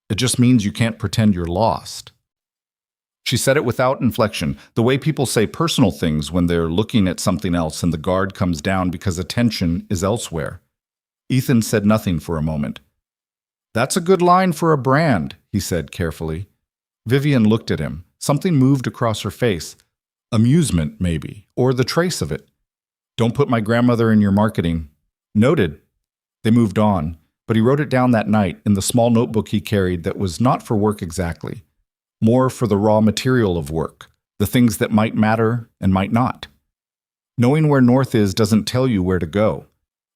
It just means you can't pretend you're lost." She said it without inflection, the way people say personal things when they're looking at something else and the guard comes down because attention is elsewhere. Ethan said nothing for a moment. "That's a good line for a brand," he said carefully. Vivian looked at him. Something moved across her face. Amusement, maybe, or the trace of it. "Don't put my grandmother in your marketing." "Noted." They moved on, but he wrote it down that night in the small notebook he carried that was not for work exactly. More for the raw material of work, the things that might matter and might not. Knowing where north is doesn't tell you where to go.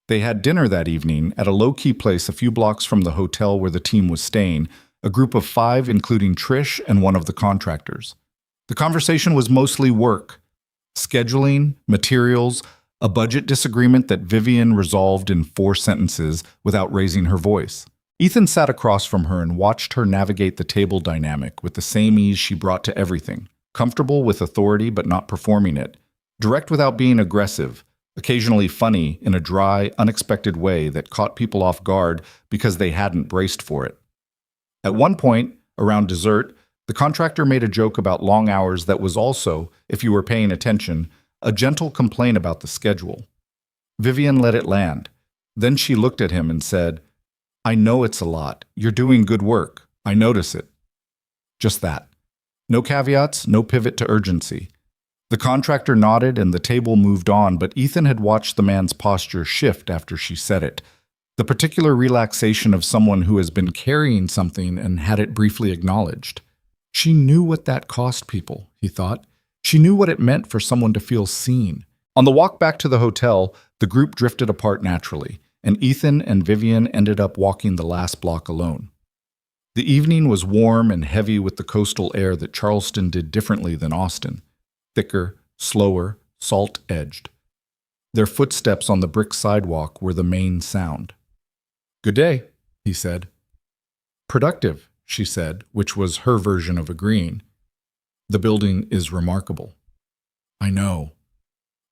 They had dinner that evening at a low-key place a few blocks from the hotel where the team was staying, a group of 5 including Trish and one of the contractors. The conversation was mostly work, scheduling, materials, a budget disagreement that Vivian resolved in 4 sentences without raising her voice. Ethan sat across from her and watched her navigate the table dynamic with the same ease she brought to everything, comfortable with authority but not performing it, direct without being aggressive, occasionally funny in a dry, unexpected way that caught people off guard because they hadn't braced for it. At one point, around dessert, the contractor made a joke about long hours that was also, if you were paying attention, a gentle complaint about the schedule. Vivian let it land. Then she looked at him and said, "I know it's a lot. You're doing good work. I notice it." Just that. No caveats, no pivot to urgency. The contractor nodded and the table moved on, but Ethan had watched the man's posture shift after she said it. The particular relaxation of someone who has been carrying something and had it briefly acknowledged. She knew what that cost people, he thought. She knew what it meant for someone to feel seen. On the walk back to the hotel, the group drifted apart naturally, and Ethan and Vivian ended up walking the last block alone. The evening was warm and heavy with the coastal air that Charleston did differently than Austin. Thicker, slower, salt-edged. Their footsteps on the brick sidewalk were the main sound. "Good day," he said. "Productive," she said, which was her version of agreeing. "The building is remarkable." "I know."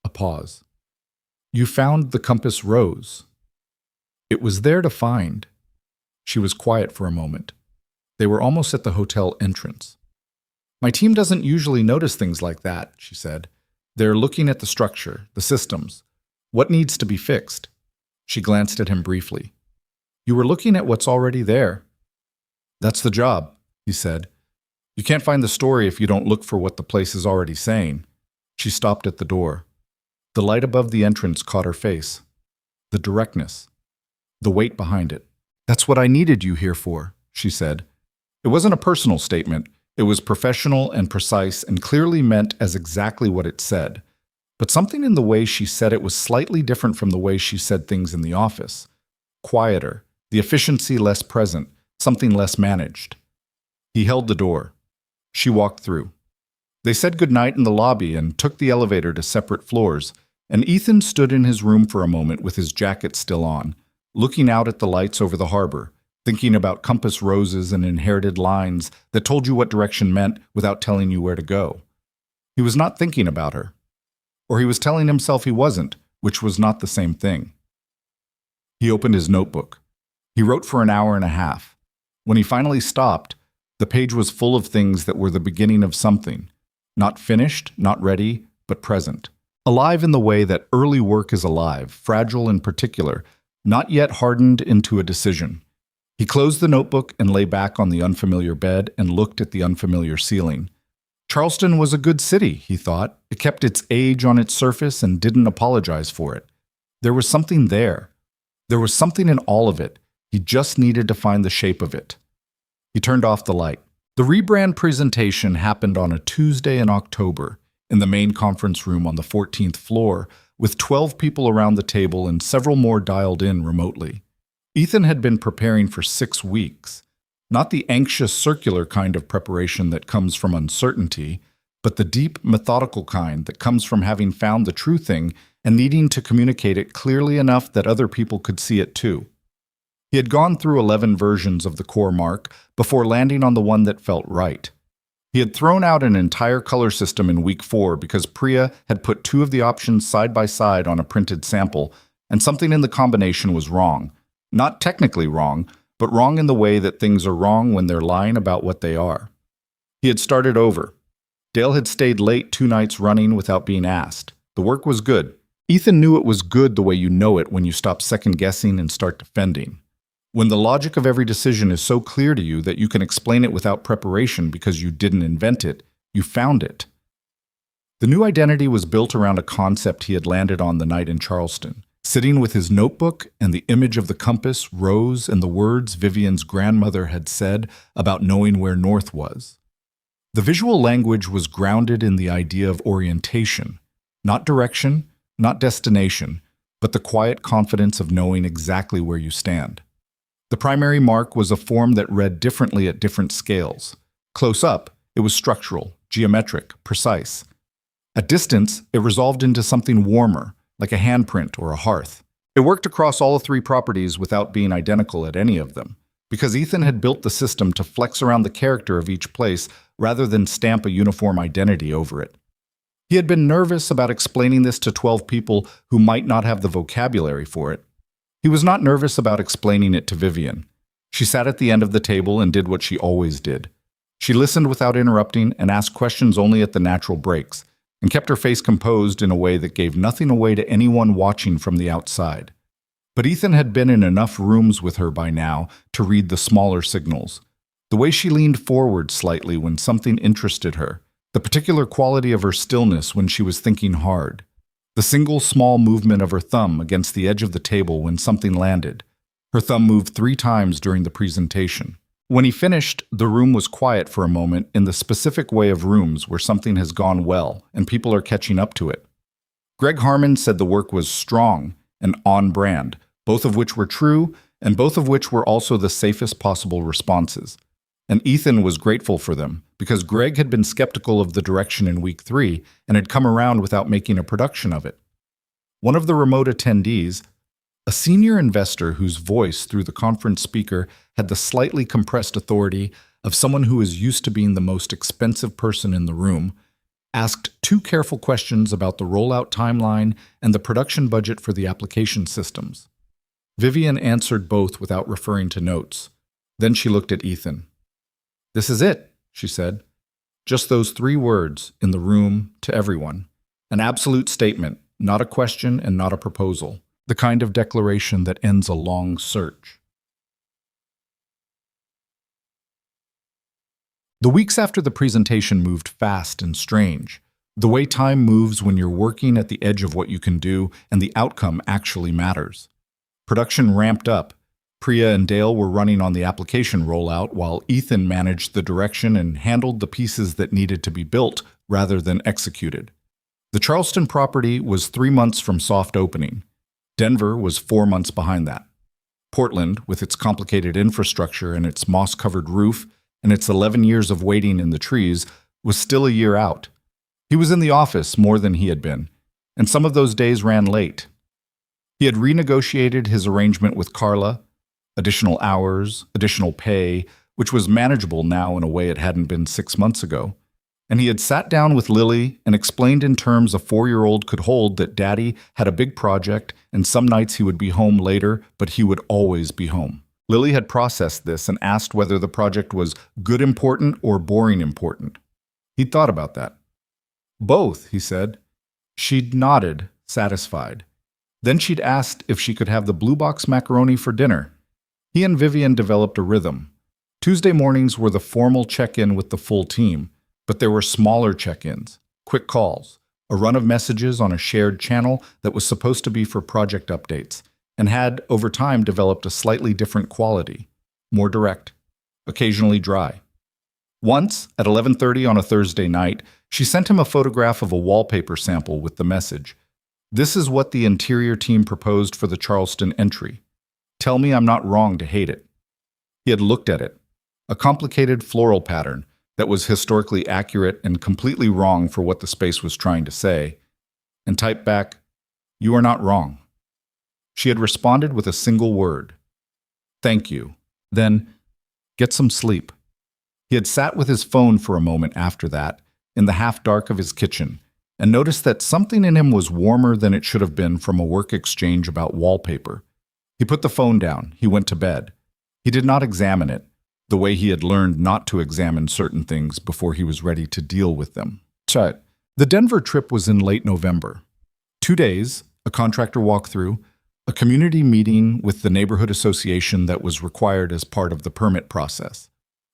A pause. "You found the compass rose." "It was there to find." She was quiet for a moment. They were almost at the hotel entrance. "My team doesn't usually notice things like that," she said. "They're looking at the structure, the systems. What needs to be fixed?" She glanced at him briefly. "You were looking at what's already there." "That's the job," he said. "You can't find the story if you don't look for what the place is already saying." She stopped at the door. The light above the entrance caught her face. The directness. The weight behind it. "That's what I needed you here for," she said. It wasn't a personal statement. It was professional and precise and clearly meant as exactly what it said. But something in the way she said it was slightly different from the way she said things in the office. Quieter, the efficiency less present, something less managed. He held the door. She walked through. They said goodnight in the lobby and took the elevator to separate floors, and Ethan stood in his room for a moment with his jacket still on, looking out at the lights over the harbor, thinking about compass roses and inherited lines that told you what direction meant without telling you where to go. He was not thinking about her. Or he was telling himself he wasn't, which was not the same thing. He opened his notebook. He wrote for an hour and a half. When he finally stopped, the page was full of things that were the beginning of something. Not finished, not ready, but present. Alive in the way that early work is alive, fragile in particular, not yet hardened into a decision. He closed the notebook and lay back on the unfamiliar bed and looked at the unfamiliar ceiling. Charleston was a good city, he thought. It kept its age on its surface and didn't apologize for it. There was something there. There was something in all of it. He just needed to find the shape of it. He turned off the light. The rebrand presentation happened on a Tuesday in October in the main conference room on the 14th floor, with 12 people around the table and several more dialed in remotely. Ethan had been preparing for 6 weeks. Not the anxious circular kind of preparation that comes from uncertainty, but the deep, methodical kind that comes from having found the true thing and needing to communicate it clearly enough that other people could see it too. He had gone through 11 versions of the core mark before landing on the one that felt right. He had thrown out an entire color system in week 4 because Priya had put 2 of the options side by side on a printed sample, and something in the combination was wrong. Not technically wrong, but wrong in the way that things are wrong when they're lying about what they are. He had started over, Dale had stayed late 2 nights running without being asked. The work was good. Ethan knew it was good the way you know it when you stop second-guessing and start defending. When the logic of every decision is so clear to you that you can explain it without preparation because you didn't invent it, you found it. The new identity was built around a concept he had landed on the night in Charleston. Sitting with his notebook and the image of the compass, rose, and the words Vivian's grandmother had said about knowing where north was. The visual language was grounded in the idea of orientation, not direction, not destination, but the quiet confidence of knowing exactly where you stand. The primary mark was a form that read differently at different scales. Close up, it was structural, geometric, precise. At distance, it resolved into something warmer, like a handprint or a hearth. It worked across all 3 properties without being identical at any of them, because Ethan had built the system to flex around the character of each place rather than stamp a uniform identity over it. He had been nervous about explaining this to 12 people who might not have the vocabulary for it. He was not nervous about explaining it to Vivian. She sat at the end of the table and did what she always did. She listened without interrupting and asked questions only at the natural breaks, and kept her face composed in a way that gave nothing away to anyone watching from the outside. But Ethan had been in enough rooms with her by now to read the smaller signals. The way she leaned forward slightly when something interested her, the particular quality of her stillness when she was thinking hard, the single small movement of her thumb against the edge of the table when something landed. Her thumb moved 3 times during the presentation. When he finished, the room was quiet for a moment in the specific way of rooms where something has gone well and people are catching up to it. Greg Harmon said the work was strong and on brand, both of which were true and both of which were also the safest possible responses. And Ethan was grateful for them because Greg had been skeptical of the direction in week 3 and had come around without making a production of it. One of the remote attendees, a senior investor whose voice through the conference speaker had the slightly compressed authority of someone who is used to being the most expensive person in the room, asked 2 careful questions about the rollout timeline and the production budget for the application systems. Vivian answered both without referring to notes. Then she looked at Ethan. "This is it," she said. Just those 3 words in the room to everyone. An absolute statement, not a question and not a proposal. The kind of declaration that ends a long search. The weeks after the presentation moved fast and strange. The way time moves when you're working at the edge of what you can do and the outcome actually matters. Production ramped up. Priya and Dale were running on the application rollout while Ethan managed the direction and handled the pieces that needed to be built rather than executed. The Charleston property was 3 months from soft opening. Denver was 4 months behind that. Portland, with its complicated infrastructure and its moss-covered roof and its 11 years of waiting in the trees, was still a year out. He was in the office more than he had been, and some of those days ran late. He had renegotiated his arrangement with Carla, additional hours, additional pay, which was manageable now in a way it hadn't been 6 months ago. And he had sat down with Lily and explained in terms a 4-year-old could hold that Daddy had a big project and some nights he would be home later, but he would always be home. Lily had processed this and asked whether the project was good important or boring important. He'd thought about that. "Both," he said. She'd nodded, satisfied. Then she'd asked if she could have the blue box macaroni for dinner. He and Vivian developed a rhythm. Tuesday mornings were the formal check-in with the full team, but there were smaller check-ins, quick calls, a run of messages on a shared channel that was supposed to be for project updates, and had, over time, developed a slightly different quality, more direct, occasionally dry. Once, at 11:30 on a Thursday night, she sent him a photograph of a wallpaper sample with the message, "This is what the interior team proposed for the Charleston entry. Tell me I'm not wrong to hate it." He had looked at it, a complicated floral pattern that was historically accurate and completely wrong for what the space was trying to say, and typed back, "You are not wrong." She had responded with a single word, "Thank you." Then, "Get some sleep." He had sat with his phone for a moment after that, in the half-dark of his kitchen, and noticed that something in him was warmer than it should have been from a work exchange about wallpaper. He put the phone down. He went to bed. He did not examine it, the way he had learned not to examine certain things before he was ready to deal with them. Chet, the Denver trip was in late November. 2 days, a contractor walkthrough, a community meeting with the neighborhood association that was required as part of the permit process.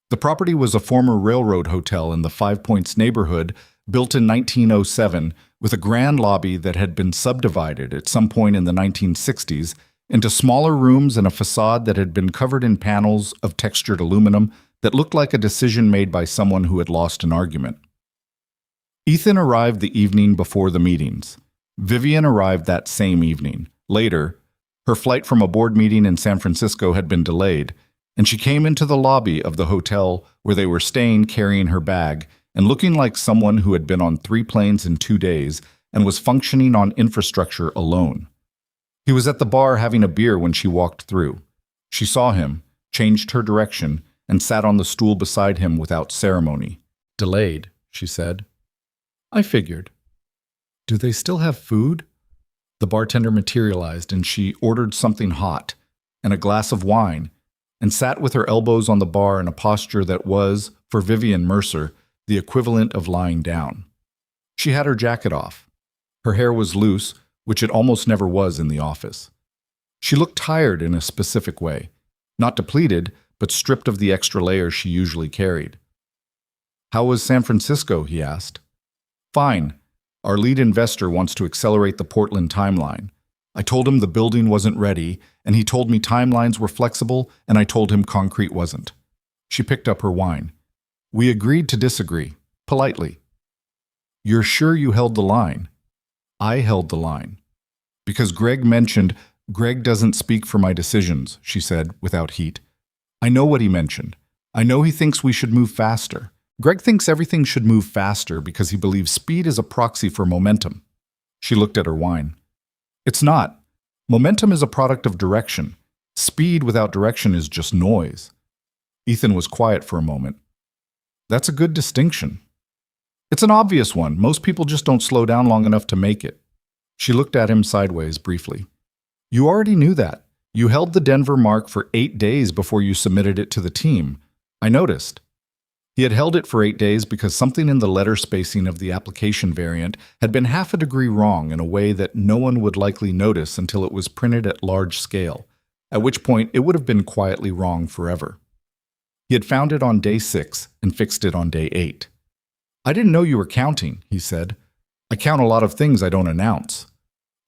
The property was a former railroad hotel in the Five Points neighborhood, built in 1907, with a grand lobby that had been subdivided at some point in the 1960s into smaller rooms and a facade that had been covered in panels of textured aluminum that looked like a decision made by someone who had lost an argument. Ethan arrived the evening before the meetings. Vivian arrived that same evening. Later, her flight from a board meeting in San Francisco had been delayed, and she came into the lobby of the hotel where they were staying carrying her bag and looking like someone who had been on 3 planes in 2 days and was functioning on infrastructure alone. He was at the bar having a beer when she walked through. She saw him, changed her direction, and sat on the stool beside him without ceremony. "Delayed," she said. "I figured." "Do they still have food?" The bartender materialized, and she ordered something hot and a glass of wine and sat with her elbows on the bar in a posture that was, for Vivian Mercer, the equivalent of lying down. She had her jacket off. Her hair was loose, which it almost never was in the office. She looked tired in a specific way, not depleted, but stripped of the extra layers she usually carried. "How was San Francisco?" he asked. "Fine. Our lead investor wants to accelerate the Portland timeline. I told him the building wasn't ready, and he told me timelines were flexible, and I told him concrete wasn't." She picked up her wine. "We agreed to disagree, politely." "You're sure you held the line?" "I held the line. Because Greg mentioned, Greg doesn't speak for my decisions," she said, without heat. "I know what he mentioned. I know he thinks we should move faster. Greg thinks everything should move faster because he believes speed is a proxy for momentum." She looked at her wine. "It's not. Momentum is a product of direction. Speed without direction is just noise." Ethan was quiet for a moment. "That's a good distinction." "It's an obvious one. Most people just don't slow down long enough to make it." She looked at him sideways briefly. "You already knew that. You held the Denver mark for 8 days before you submitted it to the team. I noticed." He had held it for 8 days because something in the letter spacing of the application variant had been half a degree wrong in a way that no one would likely notice until it was printed at large scale, at which point it would have been quietly wrong forever. He had found it on day 6 and fixed it on day 8. "I didn't know you were counting," he said. "I count a lot of things I don't announce."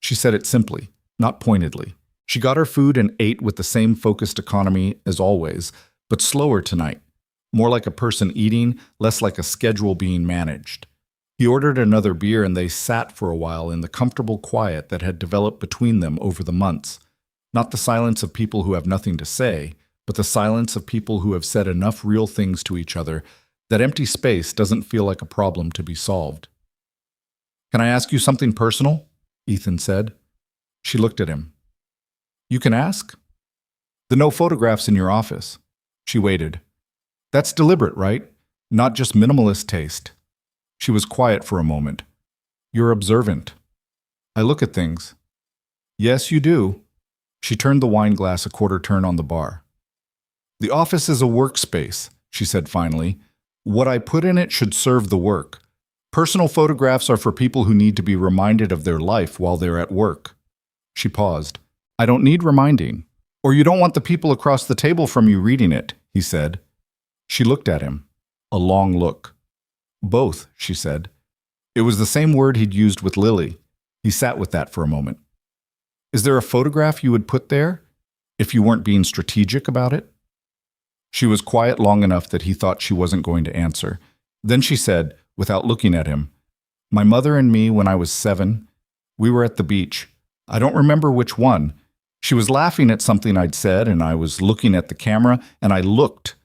She said it simply, not pointedly. She got her food and ate with the same focused economy as always, but slower tonight. More like a person eating, less like a schedule being managed. He ordered another beer and they sat for a while in the comfortable quiet that had developed between them over the months. Not the silence of people who have nothing to say, but the silence of people who have said enough real things to each other that empty space doesn't feel like a problem to be solved. "Can I ask you something personal?" Ethan said. She looked at him. "You can ask?" "The no photographs in your office." She waited. "That's deliberate, right? Not just minimalist taste." She was quiet for a moment. "You're observant." "I look at things." "Yes, you do." She turned the wine glass a quarter turn on the bar. "The office is a workspace," she said finally. "What I put in it should serve the work. Personal photographs are for people who need to be reminded of their life while they're at work." She paused. "I don't need reminding. Or you don't want the people across the table from you reading it," he said. She looked at him. A long look. "Both," she said. It was the same word he'd used with Lily. He sat with that for a moment. "Is there a photograph you would put there, if you weren't being strategic about it?" She was quiet long enough that he thought she wasn't going to answer. Then she said, without looking at him, "My mother and me when I was 7, we were at the beach. I don't remember which one. She was laughing at something I'd said, and I was looking at the camera, and I looked.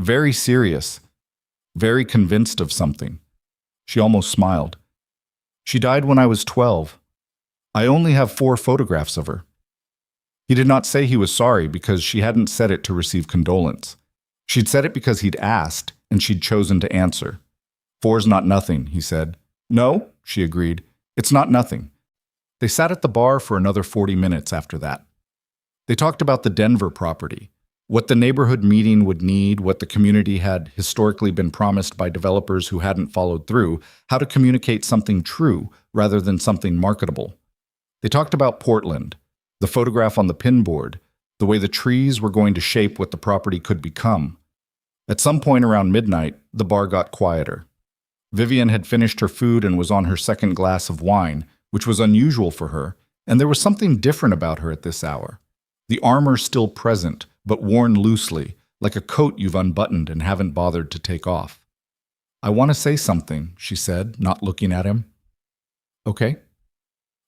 Very serious, very convinced of something." She almost smiled. "She died when I was 12. I only have 4 photographs of her." He did not say he was sorry because she hadn't said it to receive condolence. She'd said it because he'd asked, and she'd chosen to answer. "4's not nothing," he said. "No," she agreed. "It's not nothing." They sat at the bar for another 40 minutes after that. They talked about the Denver property, What the neighborhood meeting would need, what the community had historically been promised by developers who hadn't followed through, how to communicate something true rather than something marketable. They talked about Portland, the photograph on the pinboard, the way the trees were going to shape what the property could become. At some point around midnight, the bar got quieter. Vivian had finished her food and was on her second glass of wine, which was unusual for her, and there was something different about her at this hour. The armor still present, but worn loosely, like a coat you've unbuttoned and haven't bothered to take off. "I want to say something," she said, not looking at him. "Okay."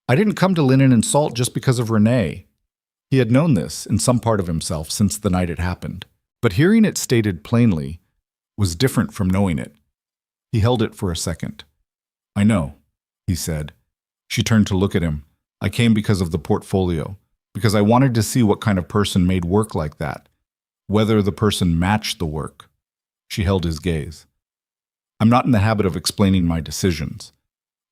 "I didn't come to Linen and Salt just because of Renee." He had known this in some part of himself since the night it happened, but hearing it stated plainly was different from knowing it. He held it for a second. "I know," he said. She turned to look at him. "I came because of the portfolio, because I wanted to see what kind of person made work like that, whether the person matched the work." She held his gaze. "I'm not in the habit of explaining my decisions,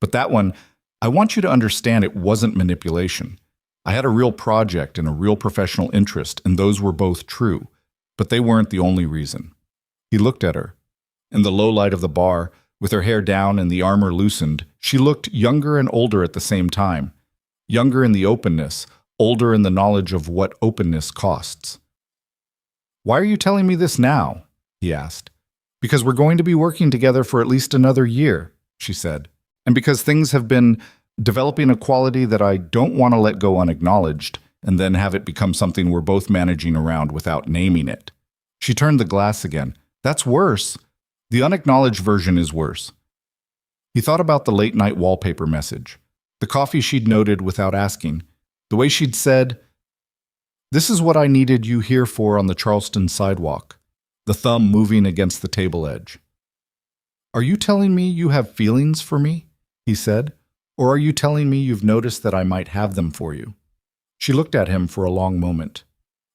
but that one, I want you to understand it wasn't manipulation. I had a real project and a real professional interest, and those were both true, but they weren't the only reason." He looked at her. In the low light of the bar, with her hair down and the armor loosened, she looked younger and older at the same time. Younger in the openness, older in the knowledge of what openness costs. "Why are you telling me this now?" he asked. "Because we're going to be working together for at least another year," she said. "And because things have been developing a quality that I don't want to let go unacknowledged and then have it become something we're both managing around without naming it." She turned the glass again. "That's worse. The unacknowledged version is worse." He thought about the late-night wallpaper message, the coffee she'd noted without asking, the way she'd said, "This is what I needed you here for on the Charleston sidewalk," the thumb moving against the table edge. "Are you telling me you have feelings for me?" he said. "Or are you telling me you've noticed that I might have them for you?" She looked at him for a long moment.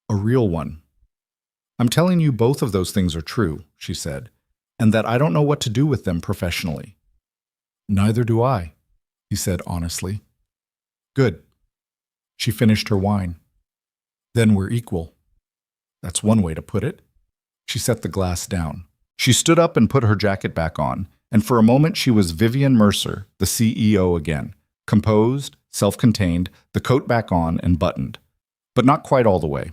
"A real one." "I'm telling you both of those things are true," she said, "and that I don't know what to do with them professionally." "Neither do I," he said honestly. "Good." She finished her wine. "Then we're equal." "That's one way to put it." She set the glass down. She stood up and put her jacket back on, and for a moment she was Vivian Mercer, the CEO again, composed, self-contained, the coat back on and buttoned. But not quite all the way.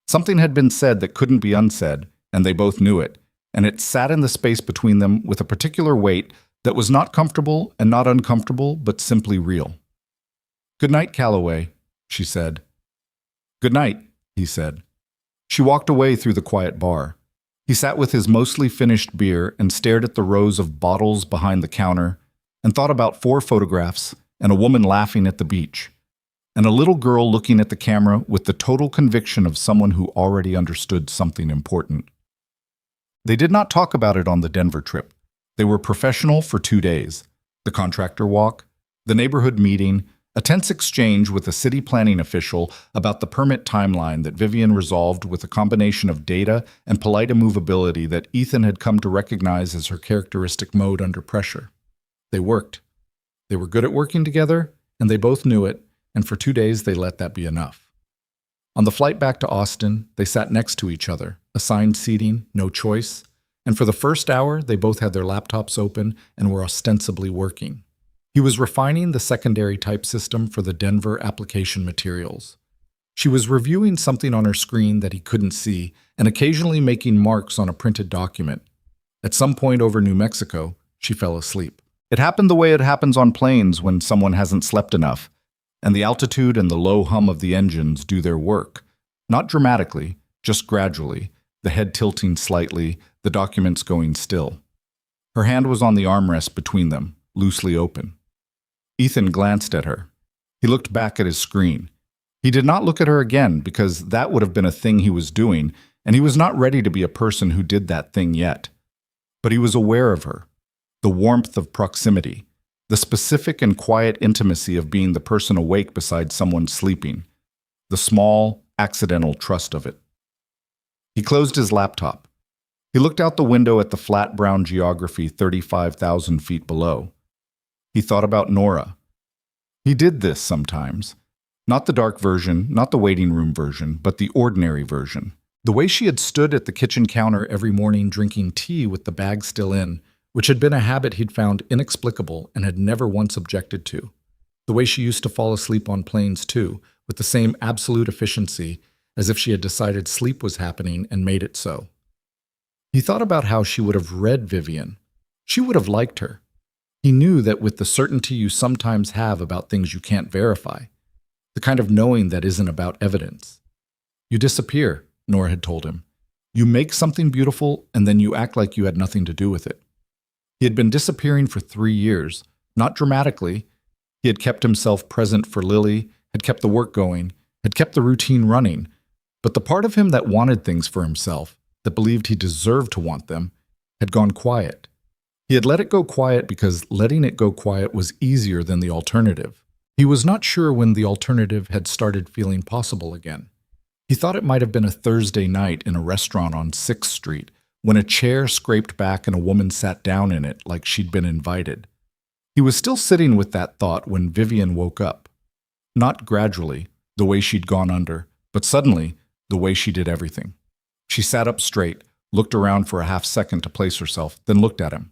Something had been said that couldn't be unsaid, and they both knew it, and it sat in the space between them with a particular weight that was not comfortable and not uncomfortable, but simply real. "Good night, Calloway," she said. "Good night," he said. She walked away through the quiet bar. He sat with his mostly finished beer and stared at the rows of bottles behind the counter and thought about 4 photographs and a woman laughing at the beach and a little girl looking at the camera with the total conviction of someone who already understood something important. They did not talk about it on the Denver trip. They were professional for 2 days. The contractor walk, the neighborhood meeting, a tense exchange with a city planning official about the permit timeline that Vivian resolved with a combination of data and polite immovability that Ethan had come to recognize as her characteristic mode under pressure. They worked. They were good at working together, and they both knew it, and for 2 days they let that be enough. On the flight back to Austin, they sat next to each other, assigned seating, no choice, and for the first hour they both had their laptops open and were ostensibly working. He was refining the secondary type system for the Denver application materials. She was reviewing something on her screen that he couldn't see and occasionally making marks on a printed document. At some point over New Mexico, she fell asleep. It happened the way it happens on planes when someone hasn't slept enough, and the altitude and the low hum of the engines do their work. Not dramatically, just gradually, the head tilting slightly, the documents going still. Her hand was on the armrest between them, loosely open. Ethan glanced at her. He looked back at his screen. He did not look at her again because that would have been a thing he was doing, and he was not ready to be a person who did that thing yet. But he was aware of her, the warmth of proximity, the specific and quiet intimacy of being the person awake beside someone sleeping, the small, accidental trust of it. He closed his laptop. He looked out the window at the flat brown geography 35,000 feet below. He thought about Nora. He did this sometimes. Not the dark version, not the waiting room version, but the ordinary version. The way she had stood at the kitchen counter every morning drinking tea with the bag still in, which had been a habit he'd found inexplicable and had never once objected to. The way she used to fall asleep on planes, too, with the same absolute efficiency, as if she had decided sleep was happening and made it so. He thought about how she would have read Vivian. She would have liked her. He knew that with the certainty you sometimes have about things you can't verify, the kind of knowing that isn't about evidence. You disappear, Nora had told him. You make something beautiful and then you act like you had nothing to do with it. He had been disappearing for 3 years, not dramatically. He had kept himself present for Lily, had kept the work going, had kept the routine running, but the part of him that wanted things for himself, that believed he deserved to want them, had gone quiet. He had let it go quiet because letting it go quiet was easier than the alternative. He was not sure when the alternative had started feeling possible again. He thought it might have been a Thursday night in a restaurant on 6th Street when a chair scraped back and a woman sat down in it like she'd been invited. He was still sitting with that thought when Vivian woke up. Not gradually, the way she'd gone under, but suddenly, the way she did everything. She sat up straight, looked around for a half second to place herself, then looked at him.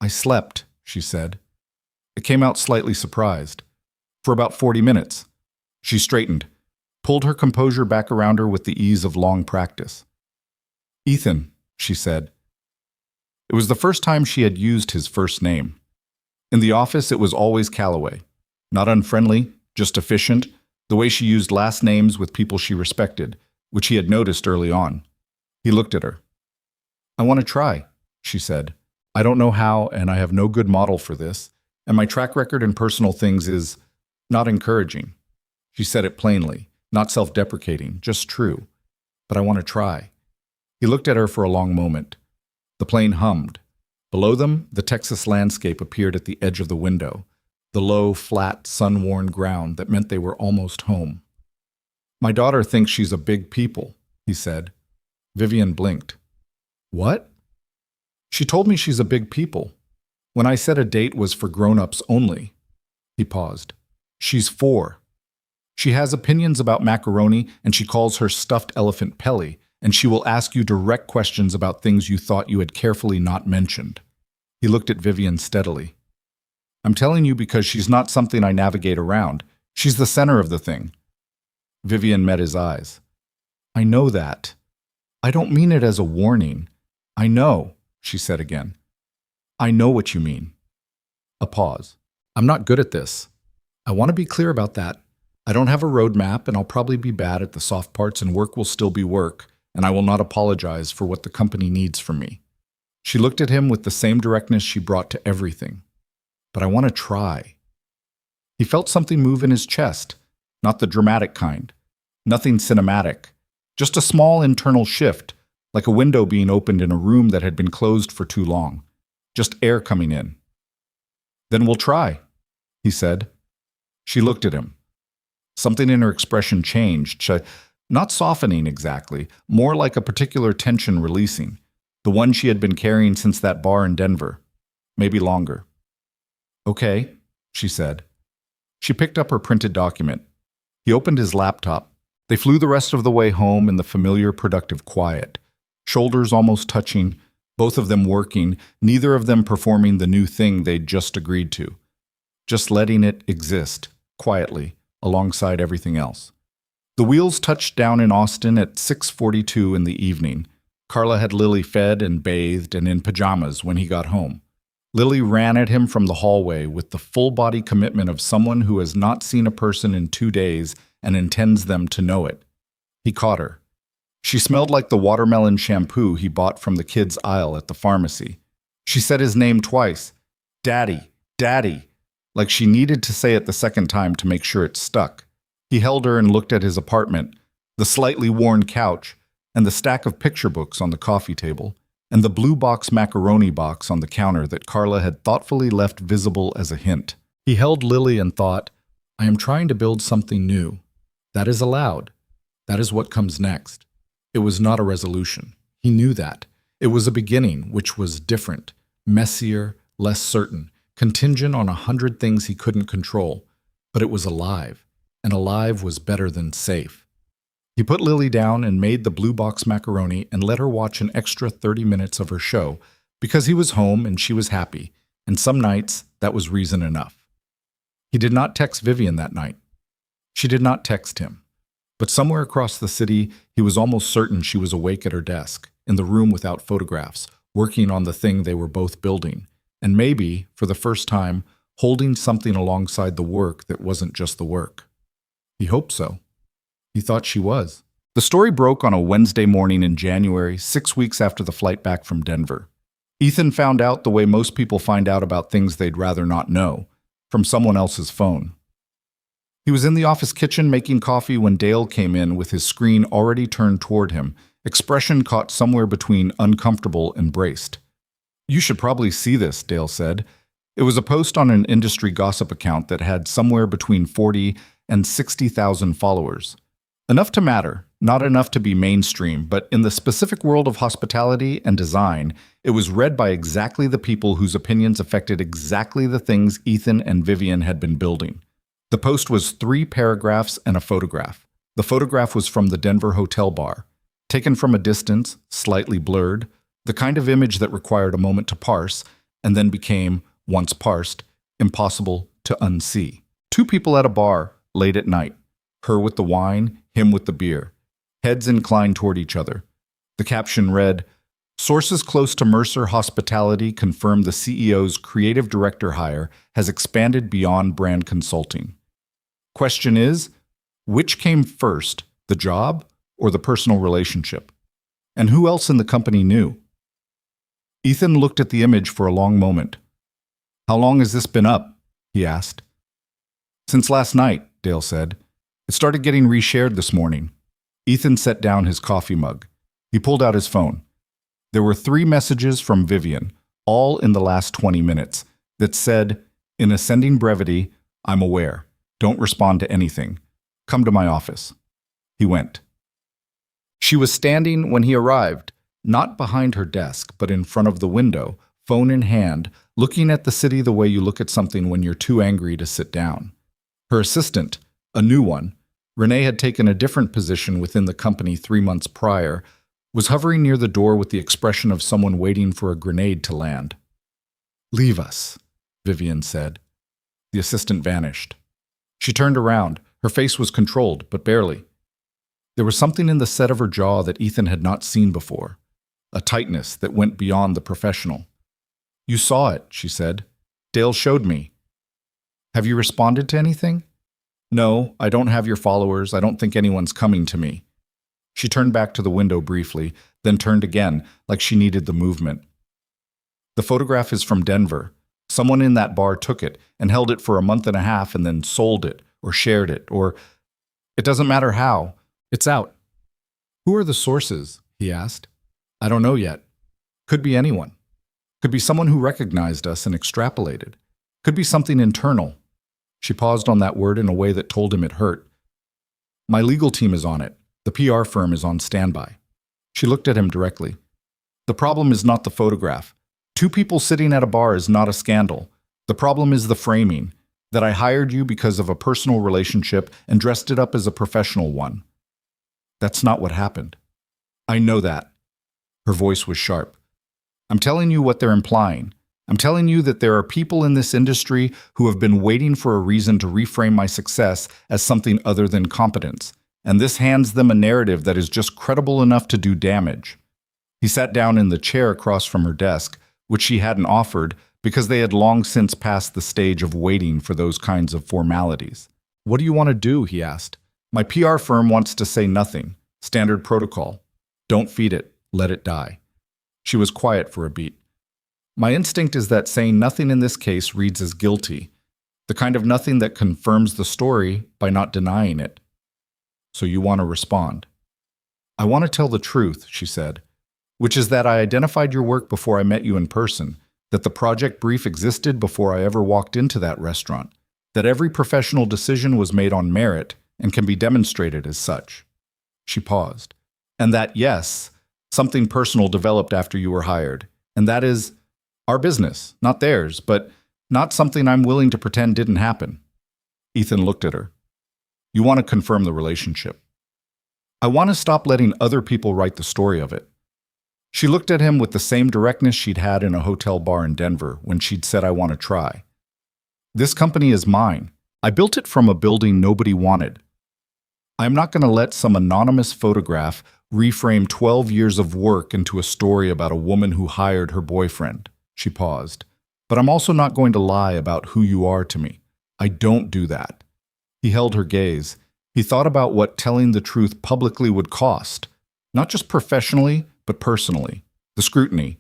I slept, she said. It came out slightly surprised. For about 40 minutes. She straightened, pulled her composure back around her with the ease of long practice. Ethan, she said. It was the first time she had used his first name. In the office, it was always Calloway. Not unfriendly, just efficient, the way she used last names with people she respected, which he had noticed early on. He looked at her. I want to try, she said. I don't know how, and I have no good model for this, and my track record in personal things is not encouraging. She said it plainly, not self-deprecating, just true. But I want to try. He looked at her for a long moment. The plane hummed. Below them, the Texas landscape appeared at the edge of the window, the low, flat, sun-worn ground that meant they were almost home. My daughter thinks she's a big people, he said. Vivian blinked. What? She told me she's a big people. When I said a date was for grown-ups only. He paused. She's 4. She has opinions about macaroni, and she calls her stuffed elephant Pelly, and she will ask you direct questions about things you thought you had carefully not mentioned. He looked at Vivian steadily. I'm telling you because she's not something I navigate around. She's the center of the thing. Vivian met his eyes. I know that. I don't mean it as a warning. I know, she said again. I know what you mean. A pause. I'm not good at this. I want to be clear about that. I don't have a roadmap, and I'll probably be bad at the soft parts, and work will still be work, and I will not apologize for what the company needs from me. She looked at him with the same directness she brought to everything. But I want to try. He felt something move in his chest, not the dramatic kind, nothing cinematic, just a small internal shift, like a window being opened in a room that had been closed for too long, just air coming in. Then we'll try, he said. She looked at him. Something in her expression changed, not softening exactly, more like a particular tension releasing, the one she had been carrying since that bar in Denver, maybe longer. Okay, she said. She picked up her printed document. He opened his laptop. They flew the rest of the way home in the familiar, productive quiet, shoulders almost touching, both of them working, neither of them performing the new thing they'd just agreed to, just letting it exist, quietly, alongside everything else. The wheels touched down in Austin at 6:42 in the evening. Carla had Lily fed and bathed and in pajamas when he got home. Lily ran at him from the hallway with the full-body commitment of someone who has not seen a person in 2 days and intends them to know it. He caught her. She smelled like the watermelon shampoo he bought from the kids' aisle at the pharmacy. She said his name twice. Daddy, Daddy, like she needed to say it the second time to make sure it stuck. He held her and looked at his apartment, the slightly worn couch, and the stack of picture books on the coffee table, and the blue box macaroni box on the counter that Carla had thoughtfully left visible as a hint. He held Lily and thought, I am trying to build something new. That is allowed. That is what comes next. It was not a resolution. He knew that. It was a beginning, which was different, messier, less certain, contingent on 100 things he couldn't control. But it was alive, and alive was better than safe. He put Lily down and made the blue box macaroni and let her watch an extra 30 minutes of her show because he was home and she was happy, and some nights that was reason enough. He did not text Vivian that night. She did not text him. But somewhere across the city, he was almost certain she was awake at her desk, in the room without photographs, working on the thing they were both building, and maybe, for the first time, holding something alongside the work that wasn't just the work. He hoped so. He thought she was. The story broke on a Wednesday morning in January, 6 weeks after the flight back from Denver. Ethan found out the way most people find out about things they'd rather not know, from someone else's phone. He was in the office kitchen making coffee when Dale came in with his screen already turned toward him, expression caught somewhere between uncomfortable and braced. "You should probably see this," Dale said. It was a post on an industry gossip account that had somewhere between 40 and 60,000 followers. Enough to matter, not enough to be mainstream, but in the specific world of hospitality and design, it was read by exactly the people whose opinions affected exactly the things Ethan and Vivian had been building. The post was 3 paragraphs and a photograph. The photograph was from the Denver hotel bar, taken from a distance, slightly blurred, the kind of image that required a moment to parse, and then became, once parsed, impossible to unsee. 2 people at a bar, late at night, her with the wine, him with the beer, heads inclined toward each other. The caption read, "Sources close to Mercer Hospitality confirm the CEO's creative director hire has expanded beyond brand consulting. Question is, which came first, the job or the personal relationship? And who else in the company knew?" Ethan looked at the image for a long moment. "How long has this been up?" he asked. "Since last night," Dale said. "It started getting reshared this morning." Ethan set down his coffee mug. He pulled out his phone. There were 3 messages from Vivian, all in the last 20 minutes, that said, in ascending brevity, "I'm aware. Don't respond to anything. Come to my office." He went. She was standing when he arrived, not behind her desk, but in front of the window, phone in hand, looking at the city the way you look at something when you're too angry to sit down. Her assistant, a new one, Renee had taken a different position within the company 3 months prior, was hovering near the door with the expression of someone waiting for a grenade to land. "Leave us," Vivian said. The assistant vanished. She turned around. Her face was controlled, but barely. There was something in the set of her jaw that Ethan had not seen before, a tightness that went beyond the professional. "You saw it," she said. "Dale showed me." "Have you responded to anything?" "No, I don't have your followers. I don't think anyone's coming to me." She turned back to the window briefly, then turned again, like she needed the movement. "The photograph is from Denver. Someone in that bar took it and held it for a month and a half and then sold it or shared it or... It doesn't matter how. It's out." "Who are the sources?" he asked. "I don't know yet. Could be anyone. Could be someone who recognized us and extrapolated. Could be something internal." She paused on that word in a way that told him it hurt. "My legal team is on it. The PR firm is on standby." She looked at him directly. "The problem is not the photograph. 2 people sitting at a bar is not a scandal. The problem is the framing, that I hired you because of a personal relationship and dressed it up as a professional one. That's not what happened." "I know that." Her voice was sharp. "I'm telling you what they're implying. I'm telling you that there are people in this industry who have been waiting for a reason to reframe my success as something other than competence, and this hands them a narrative that is just credible enough to do damage." He sat down in the chair across from her desk, which she hadn't offered because they had long since passed the stage of waiting for those kinds of formalities. "What do you want to do?" he asked. "My PR firm wants to say nothing. Standard protocol. Don't feed it. Let it die." She was quiet for a beat. "My instinct is that saying nothing in this case reads as guilty, the kind of nothing that confirms the story by not denying it. So you want to respond." "I want to tell the truth," she said, "which is that I identified your work before I met you in person, that the project brief existed before I ever walked into that restaurant, that every professional decision was made on merit and can be demonstrated as such." She paused. "And that, yes, something personal developed after you were hired, and that is our business, not theirs, but not something I'm willing to pretend didn't happen." Ethan looked at her. "You want to confirm the relationship." I want to stop letting other people write the story of it. She looked at him with the same directness she'd had in a hotel bar in Denver when she'd said, "I want to try. This company is mine. I built it from a building nobody wanted. I'm not going to let some anonymous photograph reframe 12 years of work into a story about a woman who hired her boyfriend." She paused. "But I'm also not going to lie about who you are to me. I don't do that." He held her gaze. He thought about what telling the truth publicly would cost, not just professionally, but personally. The scrutiny,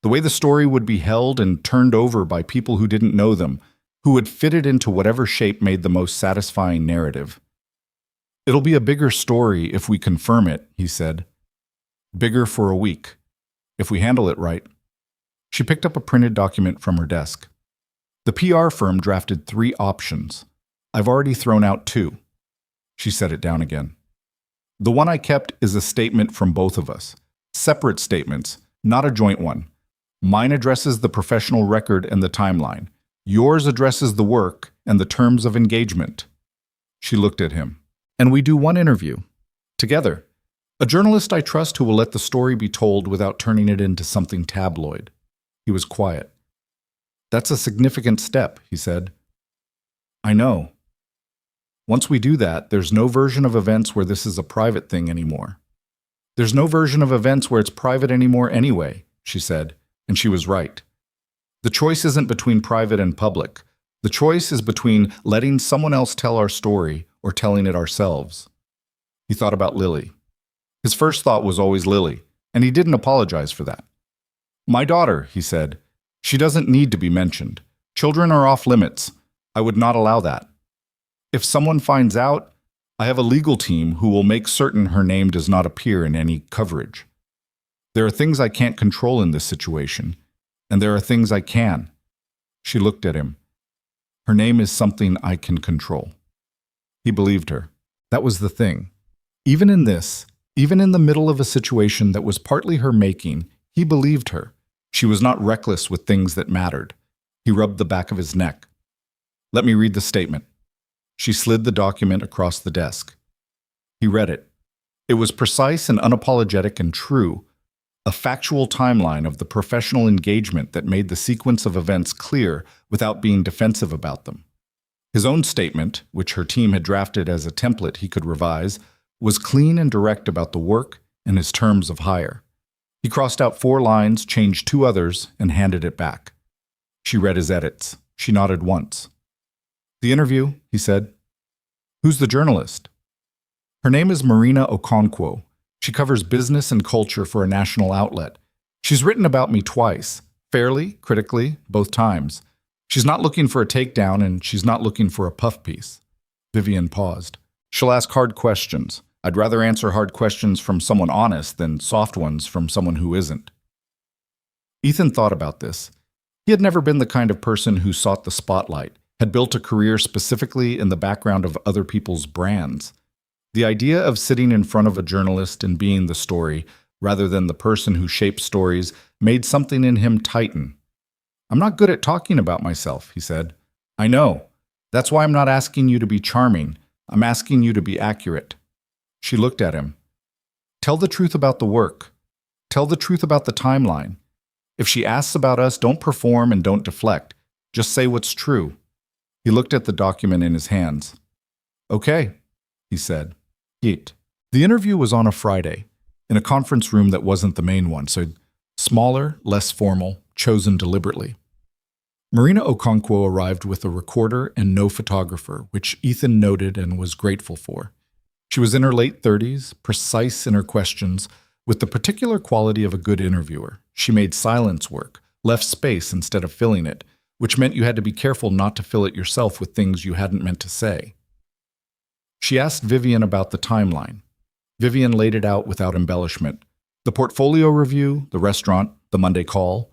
the way the story would be held and turned over by people who didn't know them, who would fit it into whatever shape made the most satisfying narrative. "It'll be a bigger story if we confirm it," he said. "Bigger for a week, if we handle it right." She picked up a printed document from her desk. "The PR firm drafted 3 options. I've already thrown out 2. She set it down again. "The one I kept is a statement from both of us. Separate statements, not a joint one. Mine addresses the professional record and the timeline. Yours addresses the work and the terms of engagement." She looked at him. "And we do one interview. Together. A journalist I trust who will let the story be told without turning it into something tabloid." He was quiet. "That's a significant step," he said. "I know. Once we do that, there's no version of events where this is a private thing anymore. There's no version of events where it's private anymore anyway," she said, and she was right. "The choice isn't between private and public. The choice is between letting someone else tell our story or telling it ourselves." He thought about Lily. His first thought was always Lily, and he didn't apologize for that. "My daughter," he said. "She doesn't need to be mentioned. Children are off limits. I would not allow that. If someone finds out, I have a legal team who will make certain her name does not appear in any coverage. There are things I can't control in this situation, and there are things I can." She looked at him. "Her name is something I can control." He believed her. That was the thing. Even in this, even in the middle of a situation that was partly her making, he believed her. She was not reckless with things that mattered. He rubbed the back of his neck. "Let me read the statement." She slid the document across the desk. He read it. It was precise and unapologetic and true, a factual timeline of the professional engagement that made the sequence of events clear without being defensive about them. His own statement, which her team had drafted as a template he could revise, was clean and direct about the work and his terms of hire. He crossed out 4 lines, changed 2 others, and handed it back. She read his edits. She nodded once. "The interview," he said. "Who's the journalist?" "Her name is Marina Okonkwo. She covers business and culture for a national outlet. She's written about me twice, fairly, critically, both times. She's not looking for a takedown, and she's not looking for a puff piece." Vivian paused. "She'll ask hard questions. I'd rather answer hard questions from someone honest than soft ones from someone who isn't." Ethan thought about this. He had never been the kind of person who sought the spotlight, had built a career specifically in the background of other people's brands. The idea of sitting in front of a journalist and being the story, rather than the person who shapes stories, made something in him tighten. "I'm not good at talking about myself," he said. "I know. That's why I'm not asking you to be charming. I'm asking you to be accurate." She looked at him. "Tell the truth about the work. Tell the truth about the timeline. If she asks about us, don't perform and don't deflect. Just say what's true." He looked at the document in his hands. "Okay," he said. Yeet. The interview was on a Friday, in a conference room that wasn't the main one, so smaller, less formal, chosen deliberately. Marina Okonkwo arrived with a recorder and no photographer, which Ethan noted and was grateful for. She was in her late 30s, precise in her questions, with the particular quality of a good interviewer. She made silence work, left space instead of filling it, which meant you had to be careful not to fill it yourself with things you hadn't meant to say. She asked Vivian about the timeline. Vivian laid it out without embellishment. The portfolio review, the restaurant, the Monday call.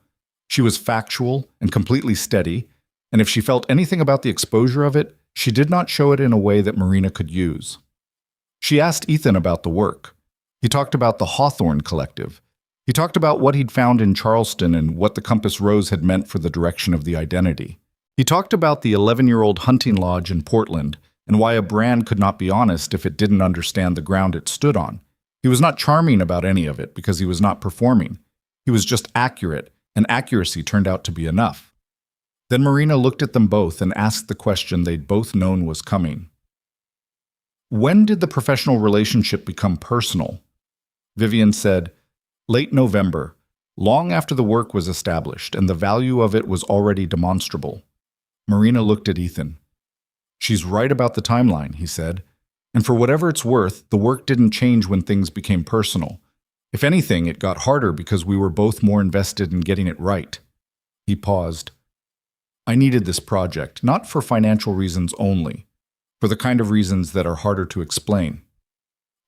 She was factual and completely steady, and if she felt anything about the exposure of it, she did not show it in a way that Marina could use. She asked Ethan about the work. He talked about the Hawthorne Collective. He talked about what he'd found in Charleston and what the Compass Rose had meant for the direction of the identity. He talked about the 11-year-old hunting lodge in Portland and why a brand could not be honest if it didn't understand the ground it stood on. He was not charming about any of it because he was not performing. He was just accurate, and accuracy turned out to be enough. Then Marina looked at them both and asked the question they'd both known was coming. When did the professional relationship become personal? Vivian said, late November, long after the work was established and the value of it was already demonstrable. Marina looked at Ethan. She's right about the timeline, he said. And for whatever it's worth, the work didn't change when things became personal. If anything, it got harder because we were both more invested in getting it right. He paused. I needed this project, not for financial reasons only, for the kind of reasons that are harder to explain.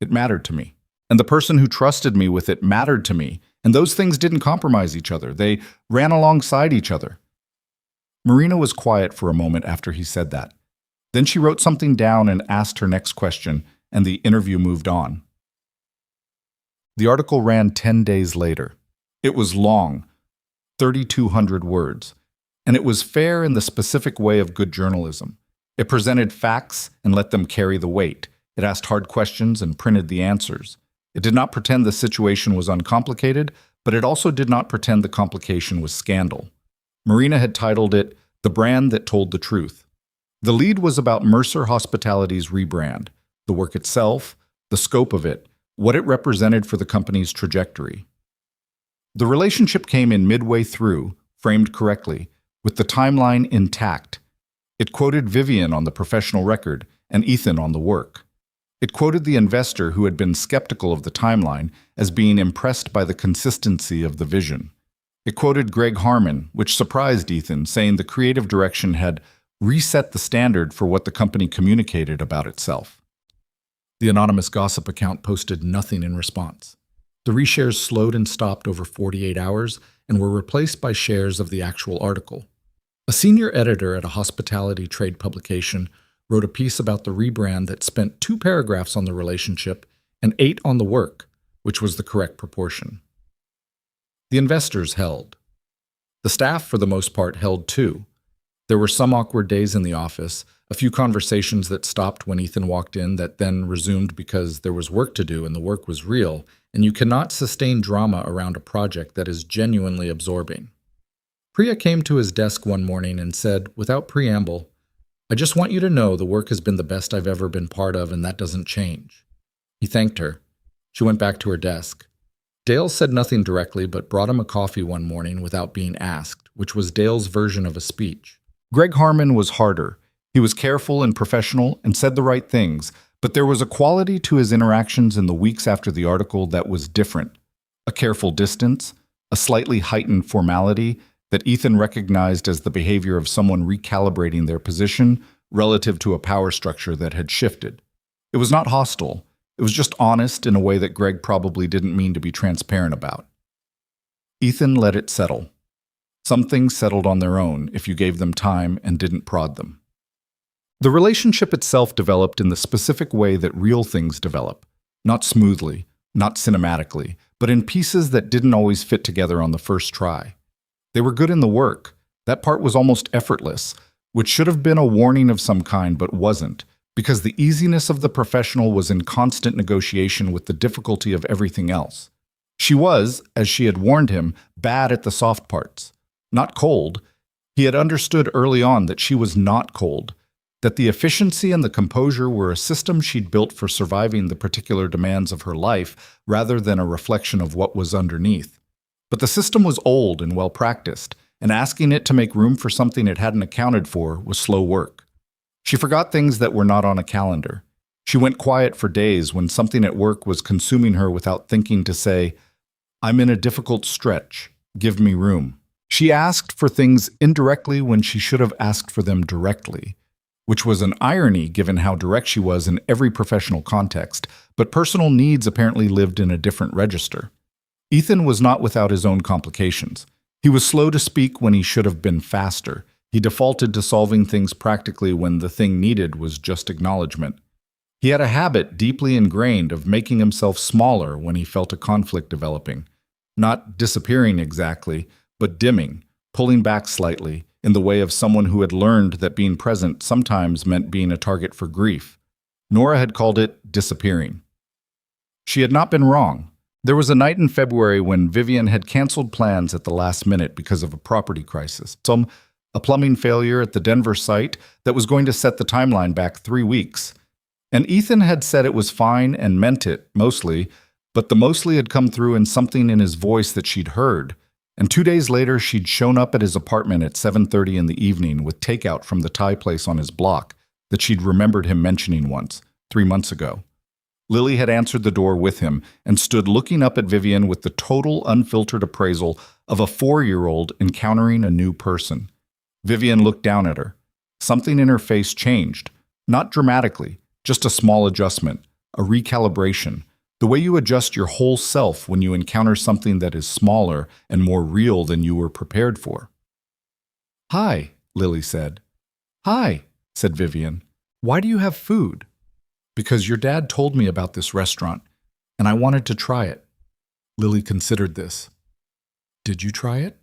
It mattered to me. And the person who trusted me with it mattered to me, and those things didn't compromise each other. They ran alongside each other. Marina was quiet for a moment after he said that. Then she wrote something down and asked her next question, and the interview moved on. The article ran 10 days later. It was long, 3,200 words, and it was fair in the specific way of good journalism. It presented facts and let them carry the weight. It asked hard questions and printed the answers. It did not pretend the situation was uncomplicated, but it also did not pretend the complication was scandal. Marina had titled it, The Brand That Told the Truth. The lead was about Mercer Hospitality's rebrand, the work itself, the scope of it, what it represented for the company's trajectory. The relationship came in midway through, framed correctly, with the timeline intact. It quoted Vivian on the professional record and Ethan on the work. It quoted the investor who had been skeptical of the timeline as being impressed by the consistency of the vision. It quoted Greg Harmon, which surprised Ethan, saying the creative direction had reset the standard for what the company communicated about itself. The anonymous gossip account posted nothing in response. The reshares slowed and stopped over 48 hours and were replaced by shares of the actual article. A senior editor at a hospitality trade publication wrote a piece about the rebrand that spent 2 paragraphs on the relationship and 8 on the work, which was the correct proportion. The investors held. The staff, for the most part, held too. There were some awkward days in the office, a few conversations that stopped when Ethan walked in that then resumed because there was work to do and the work was real, and you cannot sustain drama around a project that is genuinely absorbing. Priya came to his desk one morning and said, without preamble, I just want you to know the work has been the best I've ever been part of, and that doesn't change. He thanked her. She went back to her desk. Dale said nothing directly, but brought him a coffee one morning without being asked, which was Dale's version of a speech. Greg Harmon was harder. He was careful and professional and said the right things, but there was a quality to his interactions in the weeks after the article that was different. A careful distance, a slightly heightened formality that Ethan recognized as the behavior of someone recalibrating their position relative to a power structure that had shifted. It was not hostile. It was just honest in a way that Greg probably didn't mean to be transparent about. Ethan let it settle. Some things settled on their own if you gave them time and didn't prod them. The relationship itself developed in the specific way that real things develop, not smoothly, not cinematically, but in pieces that didn't always fit together on the first try. They were good in the work. That part was almost effortless, which should have been a warning of some kind but wasn't, because the easiness of the professional was in constant negotiation with the difficulty of everything else. She was, as she had warned him, bad at the soft parts. Not cold. He had understood early on that she was not cold, that the efficiency and the composure were a system she'd built for surviving the particular demands of her life rather than a reflection of what was underneath. But the system was old and well-practiced, and asking it to make room for something it hadn't accounted for was slow work. She forgot things that were not on a calendar. She went quiet for days when something at work was consuming her without thinking to say, I'm in a difficult stretch. Give me room. She asked for things indirectly when she should have asked for them directly, which was an irony given how direct she was in every professional context, but personal needs apparently lived in a different register. Ethan was not without his own complications. He was slow to speak when he should have been faster. He defaulted to solving things practically when the thing needed was just acknowledgement. He had a habit deeply ingrained of making himself smaller when he felt a conflict developing. Not disappearing exactly, but dimming, pulling back slightly, in the way of someone who had learned that being present sometimes meant being a target for grief. Nora had called it disappearing. She had not been wrong. There was a night in February when Vivian had canceled plans at the last minute because of a property crisis. A plumbing failure at the Denver site that was going to set the timeline back 3 weeks. And Ethan had said it was fine and meant it, mostly, but the mostly had come through in something in his voice that she'd heard. And 2 days later, she'd shown up at his apartment at 7:30 in the evening with takeout from the Thai place on his block that she'd remembered him mentioning once, 3 months ago. Lily had answered the door with him and stood looking up at Vivian with the total unfiltered appraisal of a 4-year-old encountering a new person. Vivian looked down at her. Something in her face changed, not dramatically, just a small adjustment, a recalibration, the way you adjust your whole self when you encounter something that is smaller and more real than you were prepared for. "Hi," Lily said. "Hi," said Vivian. "Why do you have food?" "Because your dad told me about this restaurant, and I wanted to try it." Lily considered this. "Did you try it?"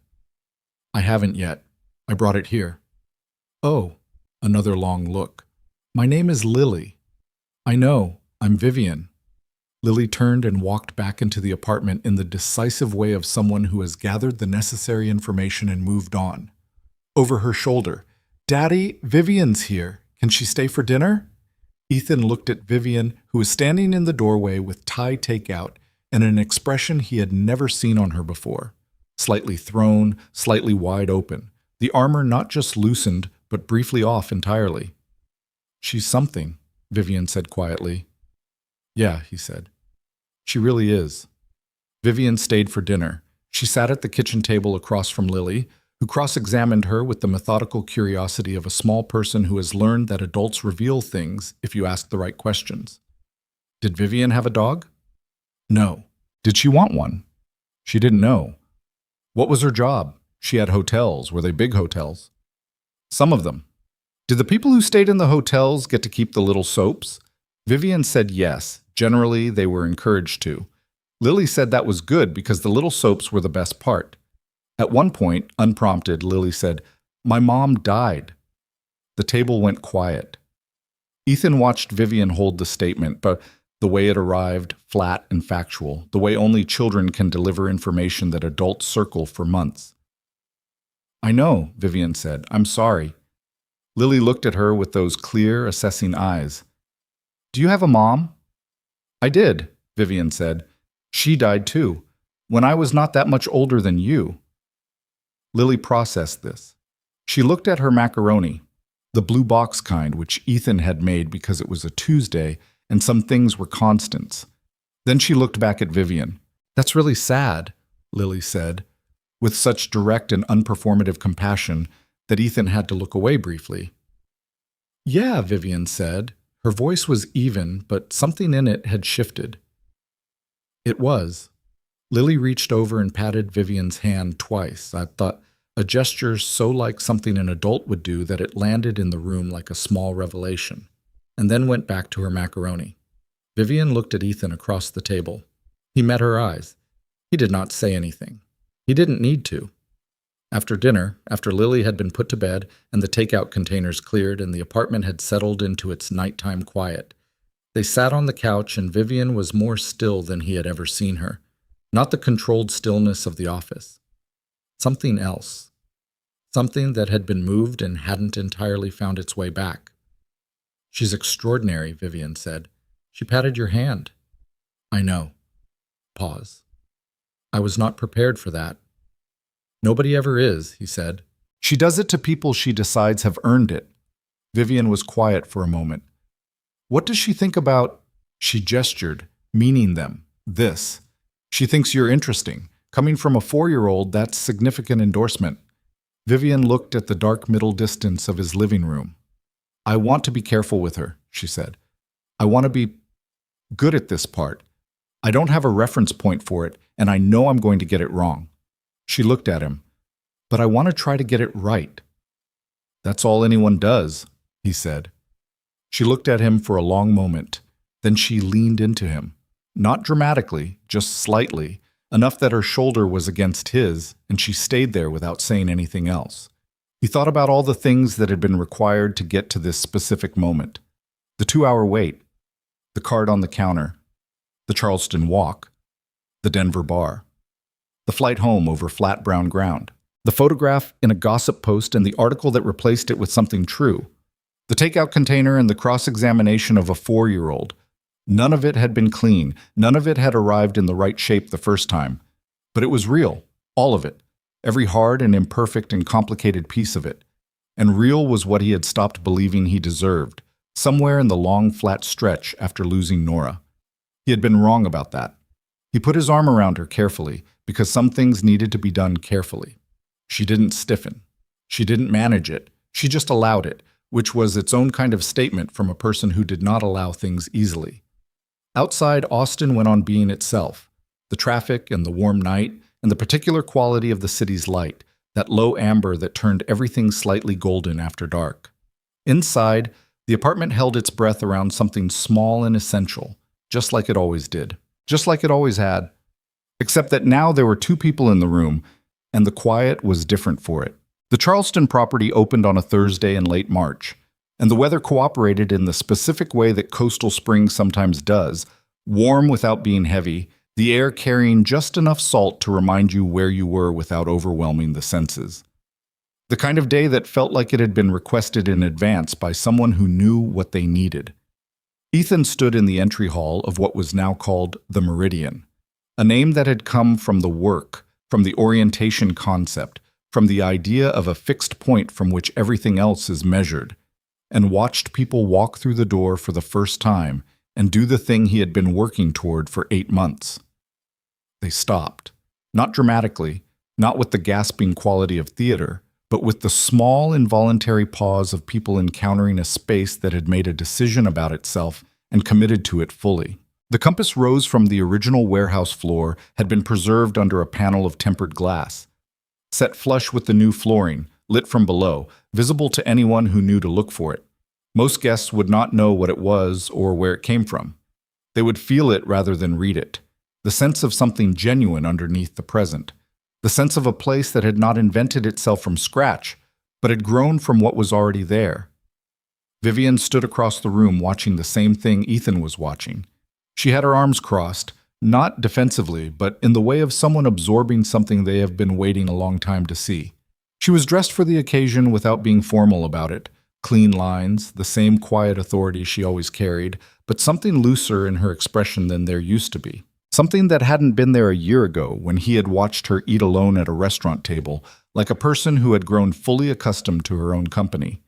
"I haven't yet. I brought it here." "Oh," another long look. "My name is Lily." "I know. I'm Vivian." Lily turned and walked back into the apartment in the decisive way of someone who has gathered the necessary information and moved on. Over her shoulder, "Daddy, Vivian's here. Can she stay for dinner?" Ethan looked at Vivian, who was standing in the doorway with Thai takeout and an expression he had never seen on her before. Slightly thrown, slightly wide open, the armor not just loosened, but briefly off entirely. "She's something," Vivian said quietly. "Yeah," he said. "She really is." Vivian stayed for dinner. She sat at the kitchen table across from Lily, who cross-examined her with the methodical curiosity of a small person who has learned that adults reveal things if you ask the right questions. Did Vivian have a dog? No. Did she want one? She didn't know. What was her job? She had hotels. Were they big hotels? Some of them. Did the people who stayed in the hotels get to keep the little soaps? Vivian said yes. Generally, they were encouraged to. Lily said that was good because the little soaps were the best part. At one point, unprompted, Lily said, "My mom died." The table went quiet. Ethan watched Vivian hold the statement, but the way it arrived, flat and factual, the way only children can deliver information that adults circle for months. "I know," Vivian said. "I'm sorry." Lily looked at her with those clear, assessing eyes. "Do you have a mom?" "I did," Vivian said. "She died too, when I was not that much older than you." Lily processed this. She looked at her macaroni, the blue box kind which Ethan had made because it was a Tuesday and some things were constants. Then she looked back at Vivian. "That's really sad," Lily said, with such direct and unperformative compassion that Ethan had to look away briefly. "Yeah," Vivian said. Her voice was even, but something in it had shifted. It was. Lily reached over and patted Vivian's hand twice. I thought a gesture so like something an adult would do that it landed in the room like a small revelation, and then went back to her macaroni. Vivian looked at Ethan across the table. He met her eyes. He did not say anything. He didn't need to. After dinner, after Lily had been put to bed and the takeout containers cleared and the apartment had settled into its nighttime quiet, they sat on the couch and Vivian was more still than he had ever seen her. Not the controlled stillness of the office. Something else. Something that had been moved and hadn't entirely found its way back. "She's extraordinary," Vivian said. "She patted your hand." "I know." Pause. "I was not prepared for that." "Nobody ever is," he said. "She does it to people she decides have earned it." Vivian was quiet for a moment. "What does she think about—" She gestured, meaning them. "This. She thinks you're interesting. Coming from a 4-year-old, that's significant endorsement." Vivian looked at the dark middle distance of his living room. "I want to be careful with her," she said. "I want to be good at this part. I don't have a reference point for it, and I know I'm going to get it wrong." She looked at him. "But I want to try to get it right." "That's all anyone does," he said. She looked at him for a long moment. Then she leaned into him. Not dramatically, just slightly, enough that her shoulder was against his, and she stayed there without saying anything else. He thought about all the things that had been required to get to this specific moment. The 2-hour wait, the card on the counter, the Charleston walk, the Denver bar, the flight home over flat brown ground, the photograph in a gossip post and the article that replaced it with something true, the takeout container and the cross-examination of a 4-year-old. None of it had been clean. None of it had arrived in the right shape the first time. But it was real, all of it, every hard and imperfect and complicated piece of it. And real was what he had stopped believing he deserved, somewhere in the long, flat stretch after losing Nora. He had been wrong about that. He put his arm around her carefully, because some things needed to be done carefully. She didn't stiffen. She didn't manage it. She just allowed it, which was its own kind of statement from a person who did not allow things easily. Outside, Austin went on being itself. The traffic and the warm night and the particular quality of the city's light, that low amber that turned everything slightly golden after dark. Inside, the apartment held its breath around something small and essential, just like it always did, just like it always had. Except that now there were 2 people in the room, and the quiet was different for it. The Charleston property opened on a Thursday in late March, and the weather cooperated in the specific way that coastal spring sometimes does, warm without being heavy, the air carrying just enough salt to remind you where you were without overwhelming the senses. The kind of day that felt like it had been requested in advance by someone who knew what they needed. Ethan stood in the entry hall of what was now called the Meridian, a name that had come from the work, from the orientation concept, from the idea of a fixed point from which everything else is measured, and watched people walk through the door for the first time and do the thing he had been working toward for 8 months. They stopped, not dramatically, not with the gasping quality of theater, but with the small involuntary pause of people encountering a space that had made a decision about itself and committed to it fully. The compass rose from the original warehouse floor had been preserved under a panel of tempered glass, set flush with the new flooring, lit from below, visible to anyone who knew to look for it. Most guests would not know what it was or where it came from. They would feel it rather than read it, the sense of something genuine underneath the present, the sense of a place that had not invented itself from scratch, but had grown from what was already there. Vivian stood across the room watching the same thing Ethan was watching. She had her arms crossed, not defensively, but in the way of someone absorbing something they have been waiting a long time to see. She was dressed for the occasion without being formal about it. Clean lines, the same quiet authority she always carried, but something looser in her expression than there used to be. Something that hadn't been there a year ago when he had watched her eat alone at a restaurant table, like a person who had grown fully accustomed to her own company.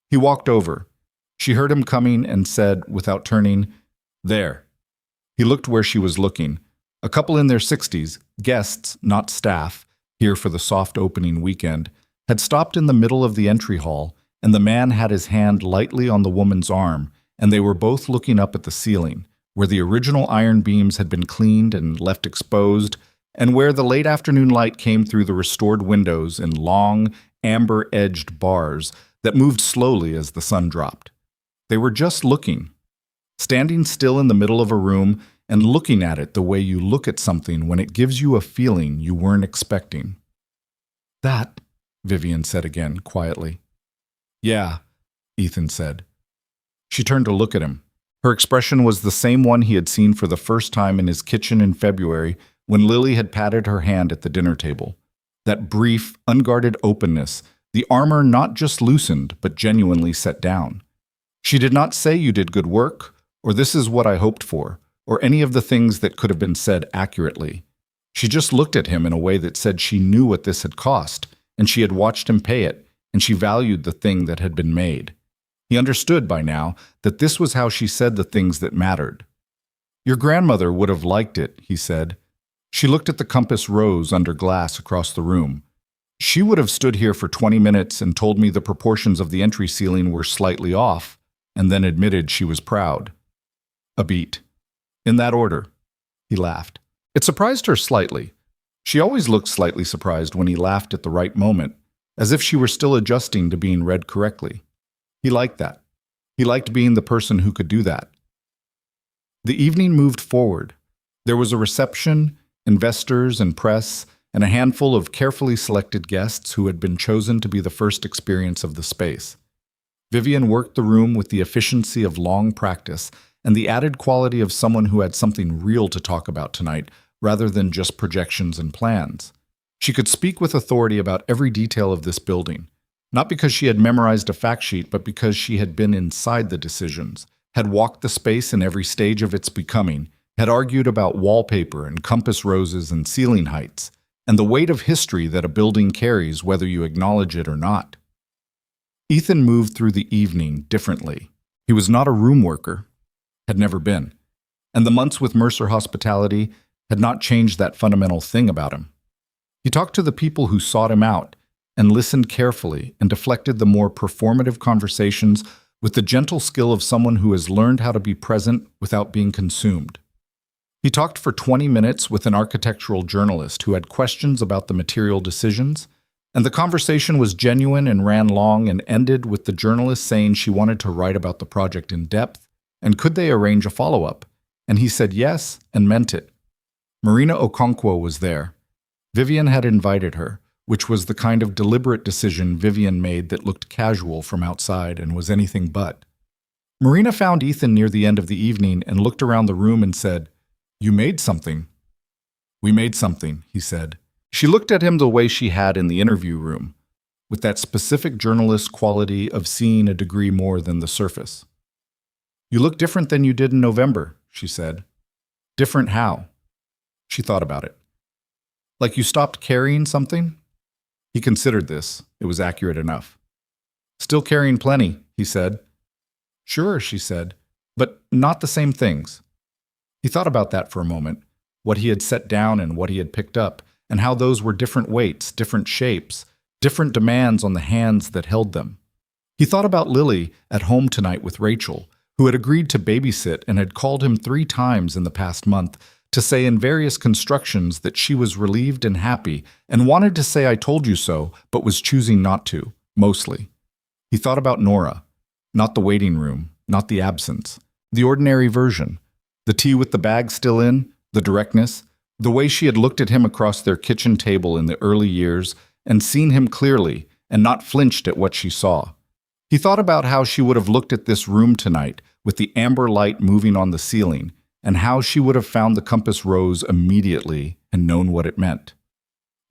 He walked over. She heard him coming and said, without turning, "There." He looked where she was looking. A couple in their 60s, guests, not staff, here for the soft opening weekend, had stopped in the middle of the entry hall, and the man had his hand lightly on the woman's arm, and they were both looking up at the ceiling, where the original iron beams had been cleaned and left exposed, and where the late afternoon light came through the restored windows in long, amber-edged bars that moved slowly as the sun dropped. They were just looking, standing still in the middle of a room and looking at it the way you look at something when it gives you a feeling you weren't expecting. "That," Vivian said again, quietly. "Yeah," Ethan said. She turned to look at him. Her expression was the same one he had seen for the first time in his kitchen in February when Lily had patted her hand at the dinner table. That brief, unguarded openness, the armor not just loosened, but genuinely set down. She did not say you did good work, or this is what I hoped for, or any of the things that could have been said accurately. She just looked at him in a way that said she knew what this had cost, and she had watched him pay it, and she valued the thing that had been made. He understood by now that this was how she said the things that mattered. "Your grandmother would have liked it," he said. She looked at the compass rose under glass across the room. "She would have stood here for 20 minutes and told me the proportions of the entry ceiling were slightly off, and then admitted she was proud." A beat. "In that order." He laughed. It surprised her slightly. She always looked slightly surprised when he laughed at the right moment, as if she were still adjusting to being read correctly. He liked that. He liked being the person who could do that. The evening moved forward. There was a reception, investors and press, and a handful of carefully selected guests who had been chosen to be the first experience of the space. Vivian worked the room with the efficiency of long practice and the added quality of someone who had something real to talk about tonight, rather than just projections and plans. She could speak with authority about every detail of this building, not because she had memorized a fact sheet, but because she had been inside the decisions, had walked the space in every stage of its becoming, had argued about wallpaper and compass roses and ceiling heights, and the weight of history that a building carries whether you acknowledge it or not. Ethan moved through the evening differently. He was not a room worker, had never been, and the months with Mercer Hospitality had not changed that fundamental thing about him. He talked to the people who sought him out and listened carefully and deflected the more performative conversations with the gentle skill of someone who has learned how to be present without being consumed. He talked for 20 minutes with an architectural journalist who had questions about the material decisions, and the conversation was genuine and ran long and ended with the journalist saying she wanted to write about the project in depth, and could they arrange a follow-up? And he said yes and meant it. Marina Okonkwo was there. Vivian had invited her, which was the kind of deliberate decision Vivian made that looked casual from outside and was anything but. Marina found Ethan near the end of the evening and looked around the room and said, "You made something." "We made something," he said. She looked at him the way she had in the interview room, with that specific journalist quality of seeing a degree more than the surface. "You look different than you did in November," she said. "Different how?" She thought about it. "Like you stopped carrying something?" He considered this. It was accurate enough. "Still carrying plenty," he said. "Sure," she said, "but not the same things." He thought about that for a moment, what he had set down and what he had picked up, and how those were different weights, different shapes, different demands on the hands that held them. He thought about Lily at home tonight with Rachel, who had agreed to babysit and had called him 3 times in the past month to say in various constructions that she was relieved and happy and wanted to say "I told you so," but was choosing not to, mostly. He thought about Nora, not the waiting room, not the absence, the ordinary version, the tea with the bag still in, the directness, the way she had looked at him across their kitchen table in the early years and seen him clearly and not flinched at what she saw. He thought about how she would have looked at this room tonight with the amber light moving on the ceiling, and how she would have found the compass rose immediately and known what it meant.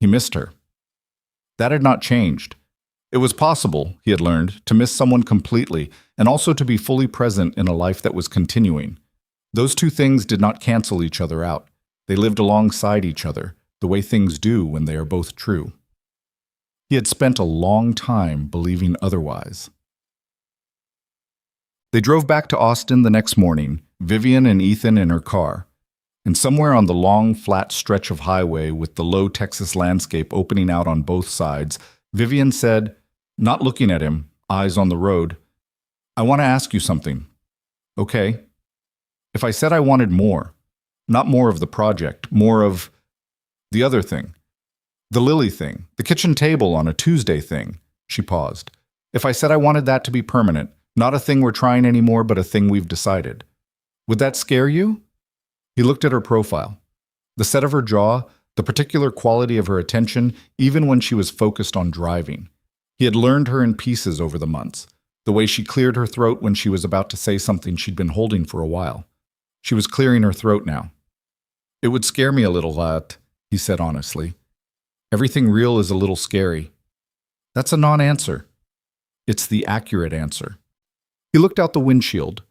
He missed her. That had not changed. It was possible, he had learned, to miss someone completely and also to be fully present in a life that was continuing. Those two things did not cancel each other out. They lived alongside each other, the way things do when they are both true. He had spent a long time believing otherwise. They drove back to Austin the next morning, Vivian and Ethan in her car, and somewhere on the long, flat stretch of highway with the low Texas landscape opening out on both sides, Vivian said, not looking at him, eyes on the road, "I want to ask you something." "Okay." "If I said I wanted more, not more of the project, more of the other thing, the Lily thing, the kitchen table on a Tuesday thing," she paused. "If I said I wanted that to be permanent, not a thing we're trying anymore, but a thing we've decided, would that scare you?" He looked at her profile. The set of her jaw, the particular quality of her attention, even when she was focused on driving. He had learned her in pieces over the months, the way she cleared her throat when she was about to say something she'd been holding for a while. She was clearing her throat now. "It would scare me a little lot," he said honestly. "Everything real is a little scary." That's a non-answer. It's the accurate answer. He looked out the windshield.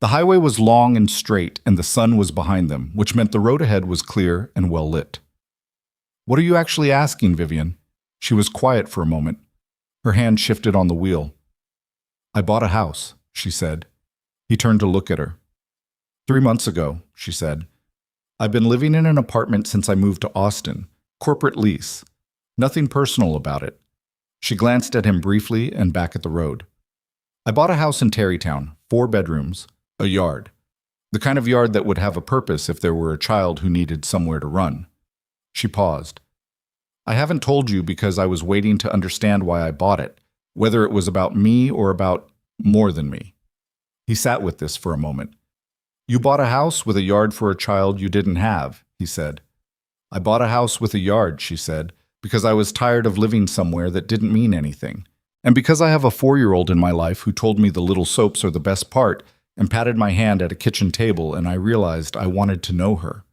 The highway was long and straight, and the sun was behind them, which meant the road ahead was clear and well lit. "What are you actually asking, Vivian?" She was quiet for a moment. Her hand shifted on the wheel. "I bought a house," she said. He turned to look at her. 3 months ago," she said. "I've been living in an apartment since I moved to Austin. Corporate lease. Nothing personal about it." She glanced at him briefly and back at the road. "I bought a house in Terrytown, 4 bedrooms, a yard. The kind of yard that would have a purpose if there were a child who needed somewhere to run." She paused. "I haven't told you because I was waiting to understand why I bought it, whether it was about me or about more than me." He sat with this for a moment. "You bought a house with a yard for a child you didn't have," he said. I bought a house with a yard, she said, because I was tired of living somewhere that didn't mean anything. And because I have a 4-year-old in my life who told me the little soaps are the best part and patted my hand at a kitchen table, and I realized I wanted to know her.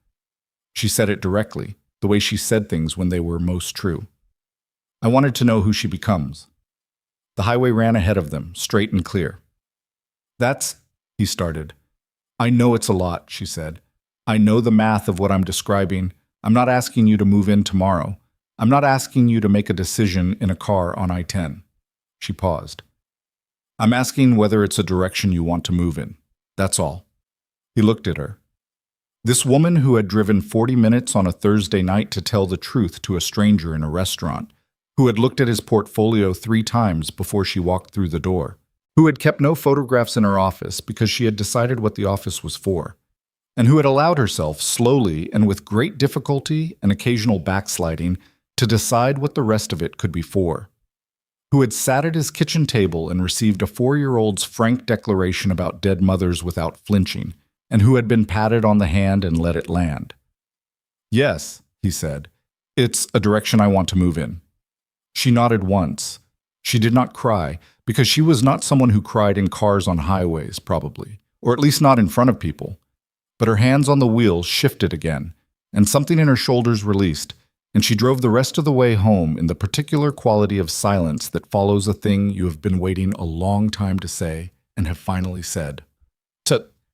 She said it directly, the way she said things when they were most true. I wanted to know who she becomes. The highway ran ahead of them, straight and clear. That's, he started. I know it's a lot, she said. I know the math of what I'm describing. I'm not asking you to move in tomorrow. I'm not asking you to make a decision in a car on I-10. She paused. I'm asking whether it's a direction you want to move in. That's all. He looked at her. This woman who had driven 40 minutes on a Thursday night to tell the truth to a stranger in a restaurant, who had looked at his portfolio 3 times before she walked through the door, who had kept no photographs in her office because she had decided what the office was for, and who had allowed herself slowly and with great difficulty and occasional backsliding to decide what the rest of it could be for, who had sat at his kitchen table and received a 4-year-old's frank declaration about dead mothers without flinching, and who had been patted on the hand and let it land. Yes, he said, it's a direction I want to move in. She nodded once. She did not cry, because she was not someone who cried in cars on highways, probably, or at least not in front of people. But her hands on the wheel shifted again, and something in her shoulders released, and she drove the rest of the way home in the particular quality of silence that follows a thing you have been waiting a long time to say and have finally said.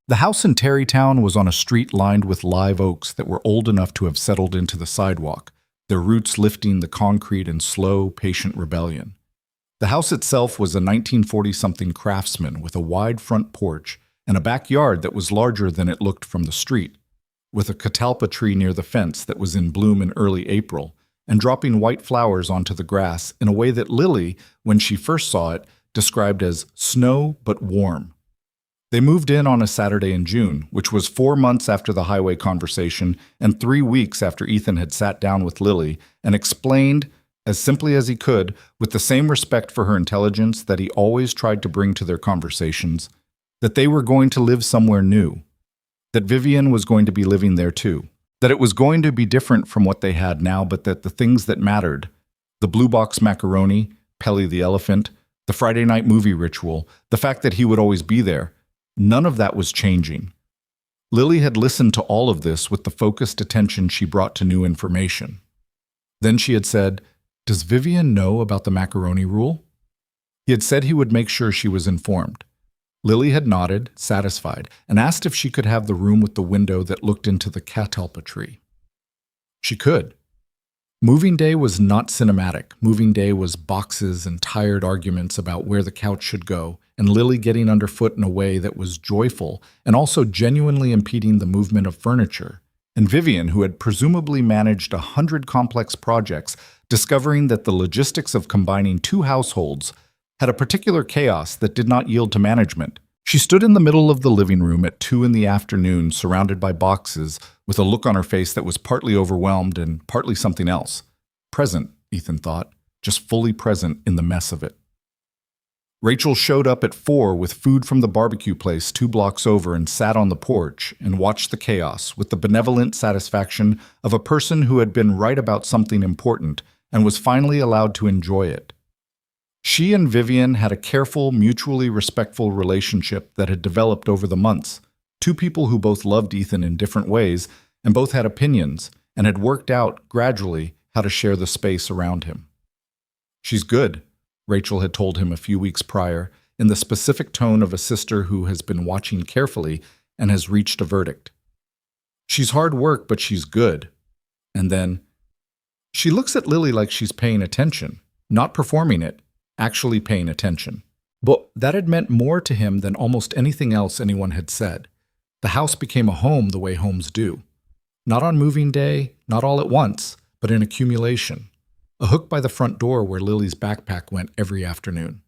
The house in Terrytown was on a street lined with live oaks that were old enough to have settled into the sidewalk, their roots lifting the concrete in slow, patient rebellion. The house itself was a 1940-something craftsman with a wide front porch and a backyard that was larger than it looked from the street, with a catalpa tree near the fence that was in bloom in early April and dropping white flowers onto the grass in a way that Lily, when she first saw it, described as snow but warm. They moved in on a Saturday in June, which was 4 months after the highway conversation and 3 weeks after Ethan had sat down with Lily and explained, as simply as he could, with the same respect for her intelligence that he always tried to bring to their conversations, that they were going to live somewhere new, that Vivian was going to be living there too, that it was going to be different from what they had now, but that the things that mattered, the blue box macaroni, Pelly the elephant, the Friday night movie ritual, the fact that he would always be there, none of that was changing. Lily had listened to all of this with the focused attention she brought to new information. Then she had said, "Does Vivian know about the macaroni rule?" He had said he would make sure she was informed. Lily had nodded, satisfied, and asked if she could have the room with the window that looked into the catalpa tree. She could. Moving day was not cinematic. Moving day was boxes and tired arguments about where the couch should go, and Lily getting underfoot in a way that was joyful and also genuinely impeding the movement of furniture, and Vivian, who had presumably managed 100 complex projects, discovering that the logistics of combining 2 households had a particular chaos that did not yield to management. She stood in the middle of the living room at 2 in the afternoon, surrounded by boxes, with a look on her face that was partly overwhelmed and partly something else. Present, Ethan thought, just fully present in the mess of it. Rachel showed up at 4 with food from the barbecue place 2 blocks over and sat on the porch and watched the chaos with the benevolent satisfaction of a person who had been right about something important and was finally allowed to enjoy it. She and Vivian had a careful, mutually respectful relationship that had developed over the months, 2 people who both loved Ethan in different ways and both had opinions and had worked out, gradually, how to share the space around him. "She's good," Rachel had told him a few weeks prior, in the specific tone of a sister who has been watching carefully and has reached a verdict. "She's hard work, but she's good." And then, "She looks at Lily like she's paying attention, not performing it, actually paying attention." But that had meant more to him than almost anything else anyone had said. The house became a home the way homes do. Not on moving day, not all at once, but in accumulation. A hook by the front door where Lily's backpack went every afternoon.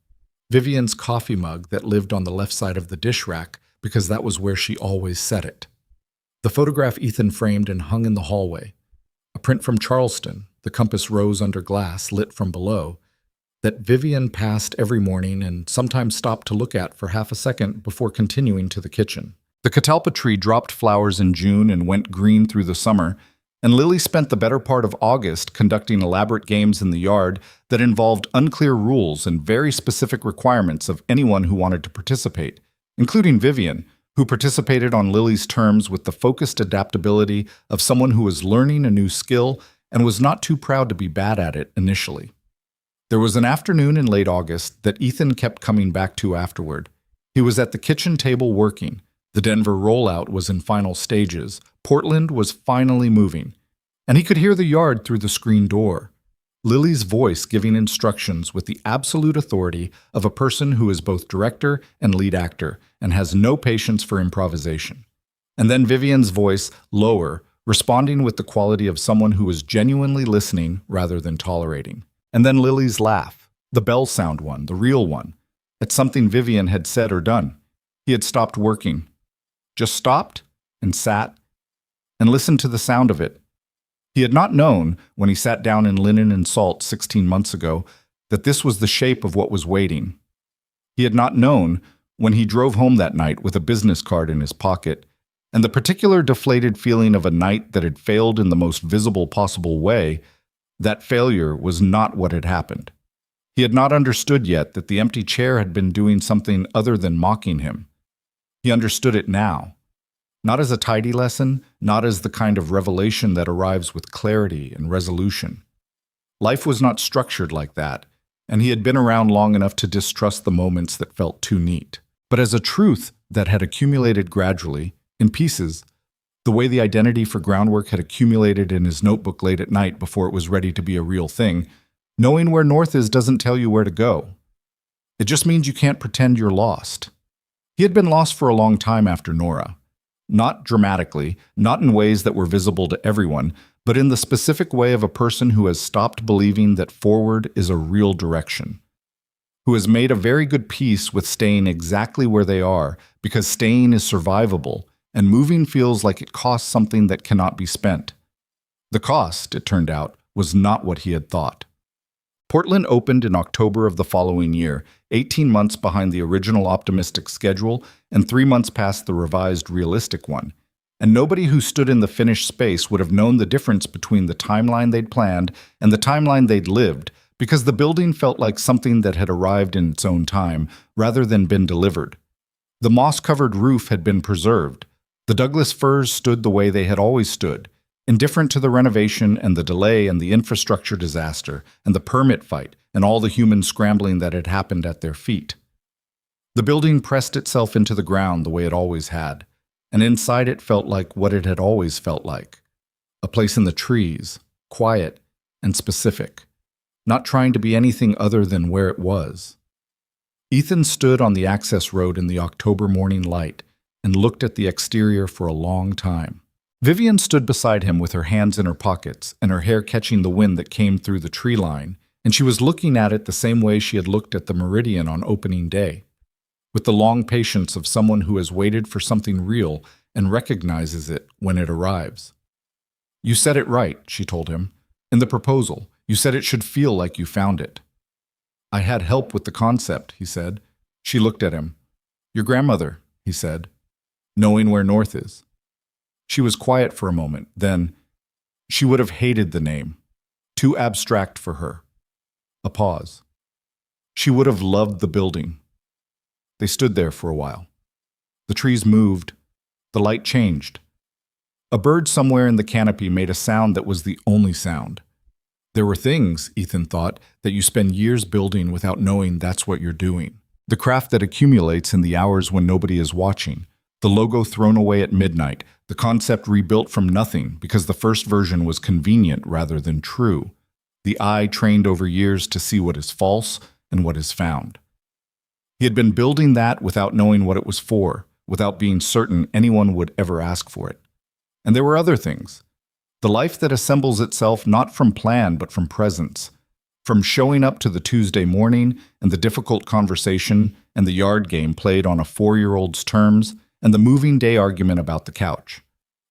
Vivian's coffee mug that lived on the left side of the dish rack because that was where she always set it. The photograph Ethan framed and hung in the hallway. A print from Charleston, the compass rose under glass lit from below, that Vivian passed every morning and sometimes stopped to look at for half a second before continuing to the kitchen. The catalpa tree dropped flowers in June and went green through the summer, and Lily spent the better part of August conducting elaborate games in the yard that involved unclear rules and very specific requirements of anyone who wanted to participate, including Vivian, who participated on Lily's terms with the focused adaptability of someone who was learning a new skill and was not too proud to be bad at it initially. There was an afternoon in late August that Ethan kept coming back to afterward. He was at the kitchen table working. The Denver rollout was in final stages. Portland was finally moving. And he could hear the yard through the screen door. Lily's voice giving instructions with the absolute authority of a person who is both director and lead actor and has no patience for improvisation. And then Vivian's voice, lower, responding with the quality of someone who was genuinely listening rather than tolerating. And then Lily's laugh, the bell sound one, the real one, at something Vivian had said or done. He had stopped working. Just stopped and sat and listened to the sound of it. He had not known, when he sat down in Linen and Salt 16 months ago, that this was the shape of what was waiting. He had not known, when he drove home that night with a business card in his pocket, and the particular deflated feeling of a night that had failed in the most visible possible way, that failure was not what had happened. He had not understood yet that the empty chair had been doing something other than mocking him. He understood it now. Not as a tidy lesson, not as the kind of revelation that arrives with clarity and resolution. Life was not structured like that, and he had been around long enough to distrust the moments that felt too neat. But as a truth that had accumulated gradually, in pieces, the way the identity for groundwork had accumulated in his notebook late at night before it was ready to be a real thing, knowing where north is doesn't tell you where to go. It just means you can't pretend you're lost. He had been lost for a long time after Nora. Not dramatically, not in ways that were visible to everyone, but in the specific way of a person who has stopped believing that forward is a real direction. Who has made a very good peace with staying exactly where they are, because staying is survivable, and moving feels like it costs something that cannot be spent. The cost, it turned out, was not what he had thought. Portland opened in October of the following year, 18 months behind the original optimistic schedule and 3 months past the revised realistic one. And nobody who stood in the finished space would have known the difference between the timeline they'd planned and the timeline they'd lived, because the building felt like something that had arrived in its own time, rather than been delivered. The moss-covered roof had been preserved. The Douglas firs stood the way they had always stood, indifferent to the renovation and the delay and the infrastructure disaster and the permit fight and all the human scrambling that had happened at their feet. The building pressed itself into the ground the way it always had, and inside it felt like what it had always felt like. A place in the trees, quiet and specific, not trying to be anything other than where it was. Ethan stood on the access road in the October morning light and looked at the exterior for a long time. Vivian stood beside him with her hands in her pockets and her hair catching the wind that came through the tree line, and she was looking at it the same way she had looked at the Meridian on opening day, with the long patience of someone who has waited for something real and recognizes it when it arrives. "You said it right," she told him. "In the proposal, you said it should feel like you found it." "I had help with the concept," he said. She looked at him. "Your grandmother," he said, "knowing where north is." She was quiet for a moment, then, she would have hated the name. Too abstract for her. A pause. She would have loved the building. They stood there for a while. The trees moved. The light changed. A bird somewhere in the canopy made a sound that was the only sound. There were things, Ethan thought, that you spend years building without knowing that's what you're doing. The craft that accumulates in the hours when nobody is watching. The logo thrown away at midnight. The concept rebuilt from nothing because the first version was convenient rather than true. The eye trained over years to see what is false and what is found. He had been building that without knowing what it was for, without being certain anyone would ever ask for it. And there were other things. The life that assembles itself not from plan but from presence. From showing up to the Tuesday morning and the difficult conversation and the yard game played on a 4-year-old's terms and the moving day argument about the couch.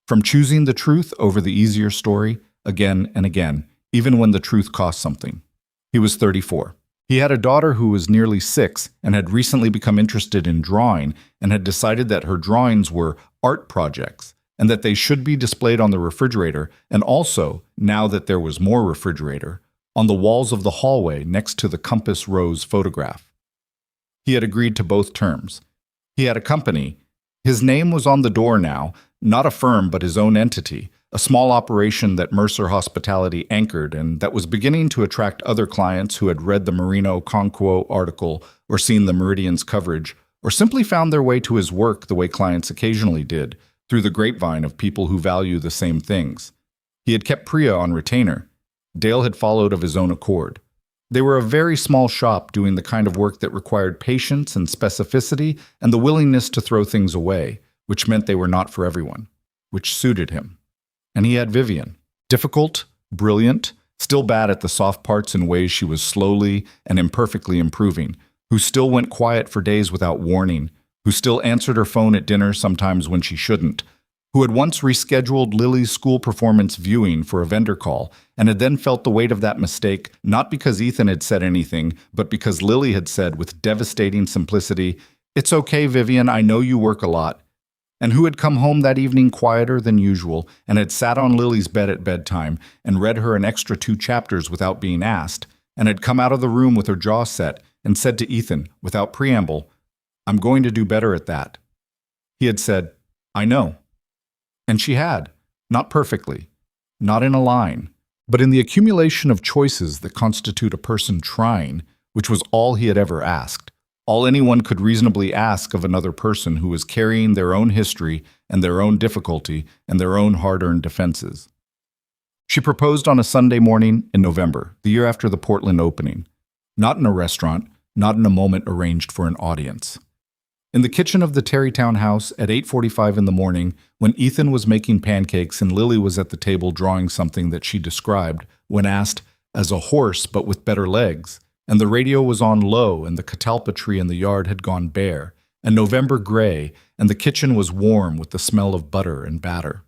From choosing the truth over the easier story again and again, even when the truth cost something. He was 34. He had a daughter who was nearly 6 and had recently become interested in drawing and had decided that her drawings were art projects and that they should be displayed on the refrigerator, and also, now that there was more refrigerator, on the walls of the hallway next to the Compass Rose photograph. He had agreed to both terms. He had a company. His name was on the door now, not a firm but his own entity, a small operation that Mercer Hospitality anchored and that was beginning to attract other clients who had read the Marino Conquo article or seen the Meridian's coverage, or simply found their way to his work the way clients occasionally did, through the grapevine of people who value the same things. He had kept Priya on retainer. Dale had followed of his own accord. They were a very small shop doing the kind of work that required patience and specificity and the willingness to throw things away, which meant they were not for everyone, which suited him. And he had Vivian, difficult, brilliant, still bad at the soft parts in ways she was slowly and imperfectly improving, who still went quiet for days without warning, who still answered her phone at dinner sometimes when she shouldn't, who had once rescheduled Lily's school performance viewing for a vendor call and had then felt the weight of that mistake, not because Ethan had said anything, but because Lily had said with devastating simplicity, "It's okay, Vivian, I know you work a lot," and who had come home that evening quieter than usual and had sat on Lily's bed at bedtime and read her an extra 2 chapters without being asked, and had come out of the room with her jaw set and said to Ethan, without preamble, "I'm going to do better at that." He had said, "I know." And she had, not perfectly, not in a line, but in the accumulation of choices that constitute a person trying, which was all he had ever asked, all anyone could reasonably ask of another person who was carrying their own history and their own difficulty and their own hard-earned defenses. She proposed on a Sunday morning in November, the year after the Portland opening, not in a restaurant, not in a moment arranged for an audience. In the kitchen of the Terrytown house at 8:45 in the morning, when Ethan was making pancakes and Lily was at the table drawing something that she described, when asked, as a horse but with better legs, and the radio was on low and the catalpa tree in the yard had gone bare, and November gray, and the kitchen was warm with the smell of butter and batter.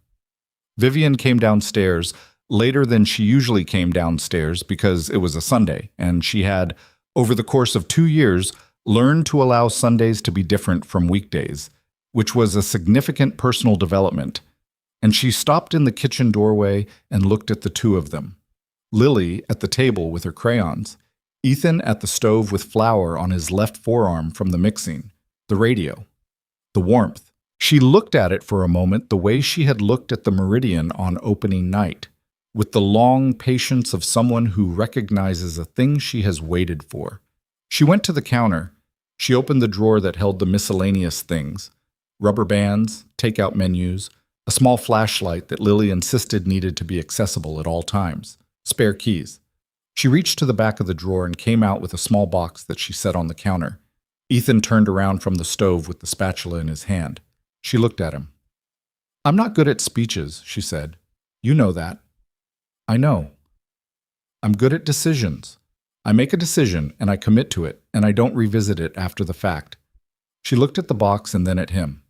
Vivian came downstairs later than she usually came downstairs because it was a Sunday, and she had, over the course of 2 years, learned to allow Sundays to be different from weekdays, which was a significant personal development, and she stopped in the kitchen doorway and looked at the two of them. Lily at the table with her crayons, Ethan at the stove with flour on his left forearm from the mixing, the radio, the warmth. She looked at it for a moment the way she had looked at the Meridian on opening night, with the long patience of someone who recognizes a thing she has waited for. She went to the counter. She opened the drawer that held the miscellaneous things, rubber bands, takeout menus, a small flashlight that Lily insisted needed to be accessible at all times, spare keys. She reached to the back of the drawer and came out with a small box that she set on the counter. Ethan turned around from the stove with the spatula in his hand. She looked at him. "I'm not good at speeches," she said. "You know that." "I know. I'm good at decisions. I make a decision, and I commit to it, and I don't revisit it after the fact." She looked at the box and then at him.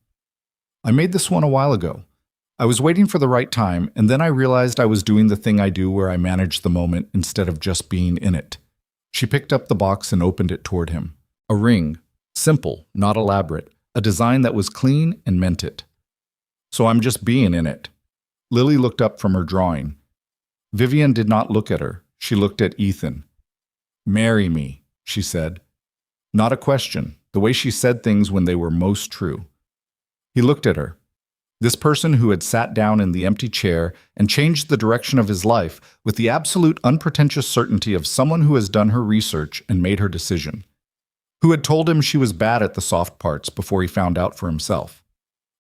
"I made this one a while ago. I was waiting for the right time, and then I realized I was doing the thing I do where I manage the moment instead of just being in it." She picked up the box and opened it toward him. A ring, simple, not elaborate, a design that was clean and meant it. "So I'm just being in it." Lily looked up from her drawing. Vivian did not look at her. She looked at Ethan. "Marry me," she said. Not a question, the way she said things when they were most true. He looked at her. This person who had sat down in the empty chair and changed the direction of his life with the absolute unpretentious certainty of someone who has done her research and made her decision. Who had told him she was bad at the soft parts before he found out for himself.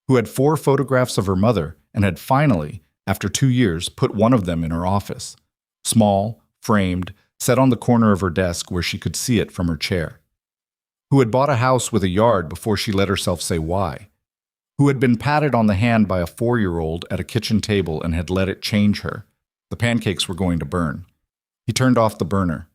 Who had 4 photographs of her mother and had finally, after 2 years, put one of them in her office. Small, framed, set on the corner of her desk where she could see it from her chair. Who had bought a house with a yard before she let herself say why. Who had been patted on the hand by a 4-year-old at a kitchen table and had let it change her. The pancakes were going to burn. He turned off the burner.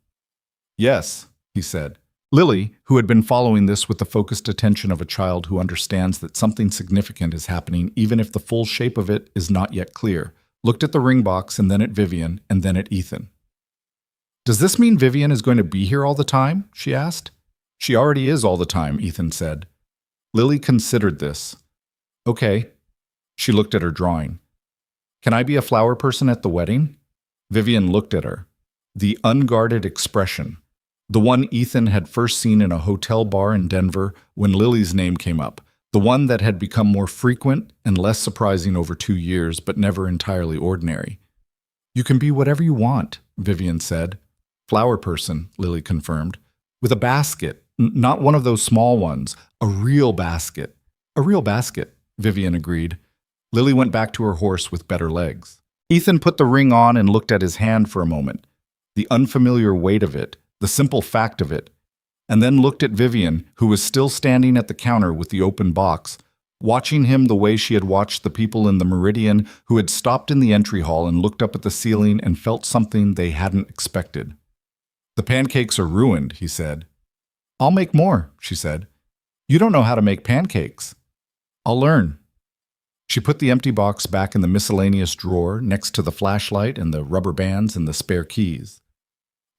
"Yes," he said. Lily, who had been following this with the focused attention of a child who understands that something significant is happening even if the full shape of it is not yet clear, looked at the ring box and then at Vivian and then at Ethan. "Does this mean Vivian is going to be here all the time?" she asked. "She already is all the time," Ethan said. Lily considered this. "Okay." She looked at her drawing. Can I be a flower person at the wedding? Vivian looked at her. The unguarded expression. The one Ethan had first seen in a hotel bar in Denver when Lily's name came up. The one that had become more frequent and less surprising over 2 years, but never entirely ordinary. You can be whatever you want, Vivian said. Flower person, Lily confirmed. With a basket, not one of those small ones. A real basket. A real basket, Vivian agreed. Lily went back to her horse with better legs. Ethan put the ring on and looked at his hand for a moment. The unfamiliar weight of it, the simple fact of it, and then looked at Vivian, who was still standing at the counter with the open box, watching him the way she had watched the people in the Meridian who had stopped in the entry hall and looked up at the ceiling and felt something they hadn't expected. The pancakes are ruined, he said. I'll make more, she said. You don't know how to make pancakes. I'll learn. She put the empty box back in the miscellaneous drawer next to the flashlight and the rubber bands and the spare keys.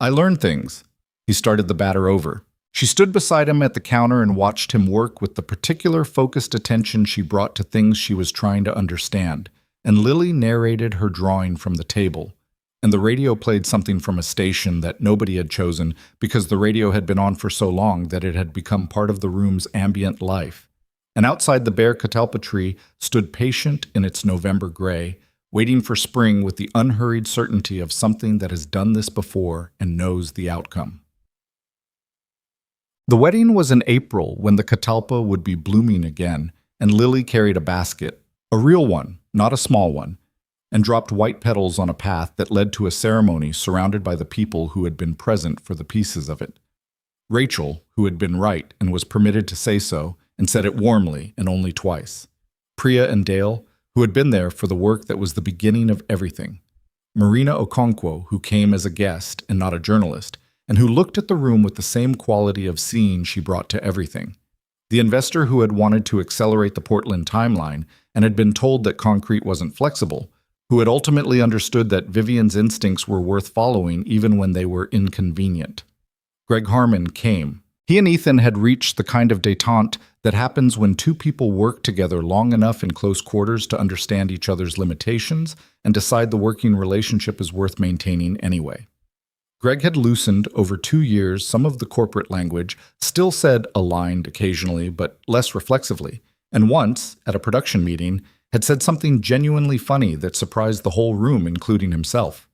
I learned things. He started the batter over. She stood beside him at the counter and watched him work with the particular focused attention she brought to things she was trying to understand, and Lily narrated her drawing from the table, and the radio played something from a station that nobody had chosen because the radio had been on for so long that it had become part of the room's ambient life. And outside the bare catalpa tree stood patient in its November gray, waiting for spring with the unhurried certainty of something that has done this before and knows the outcome. The wedding was in April when the catalpa would be blooming again, and Lily carried a basket, a real one, not a small one, and dropped white petals on a path that led to a ceremony surrounded by the people who had been present for the pieces of it. Rachel, who had been right and was permitted to say so, and said it warmly and only twice. Priya and Dale, who had been there for the work that was the beginning of everything. Marina Okonkwo, who came as a guest and not a journalist, and who looked at the room with the same quality of seeing she brought to everything. The investor who had wanted to accelerate the Portland timeline and had been told that concrete wasn't flexible, who had ultimately understood that Vivian's instincts were worth following even when they were inconvenient. Greg Harmon came. He and Ethan had reached the kind of détente that happens when two people work together long enough in close quarters to understand each other's limitations and decide the working relationship is worth maintaining anyway. Greg had loosened over 2 years some of the corporate language, still said aligned occasionally, but less reflexively, and once, at a production meeting, had said something genuinely funny that surprised the whole room, including himself.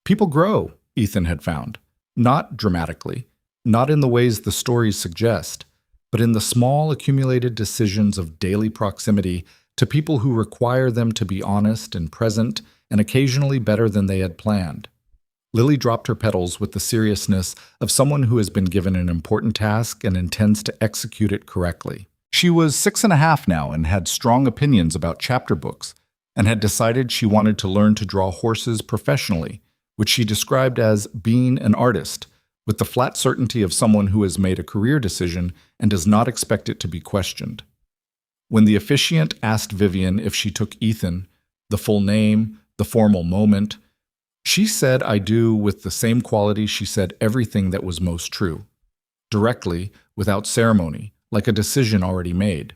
People grow, Ethan had found. Not dramatically, not in the ways the stories suggest, but in the small accumulated decisions of daily proximity to people who require them to be honest and present and occasionally better than they had planned. Lily dropped her petals with the seriousness of someone who has been given an important task and intends to execute it correctly. She was 6.5 now and had strong opinions about chapter books, and had decided she wanted to learn to draw horses professionally, which she described as being an artist, with the flat certainty of someone who has made a career decision and does not expect it to be questioned. When the officiant asked Vivian if she took Ethan, the full name, the formal moment, she said I do with the same quality she said everything that was most true, directly, without ceremony, like a decision already made.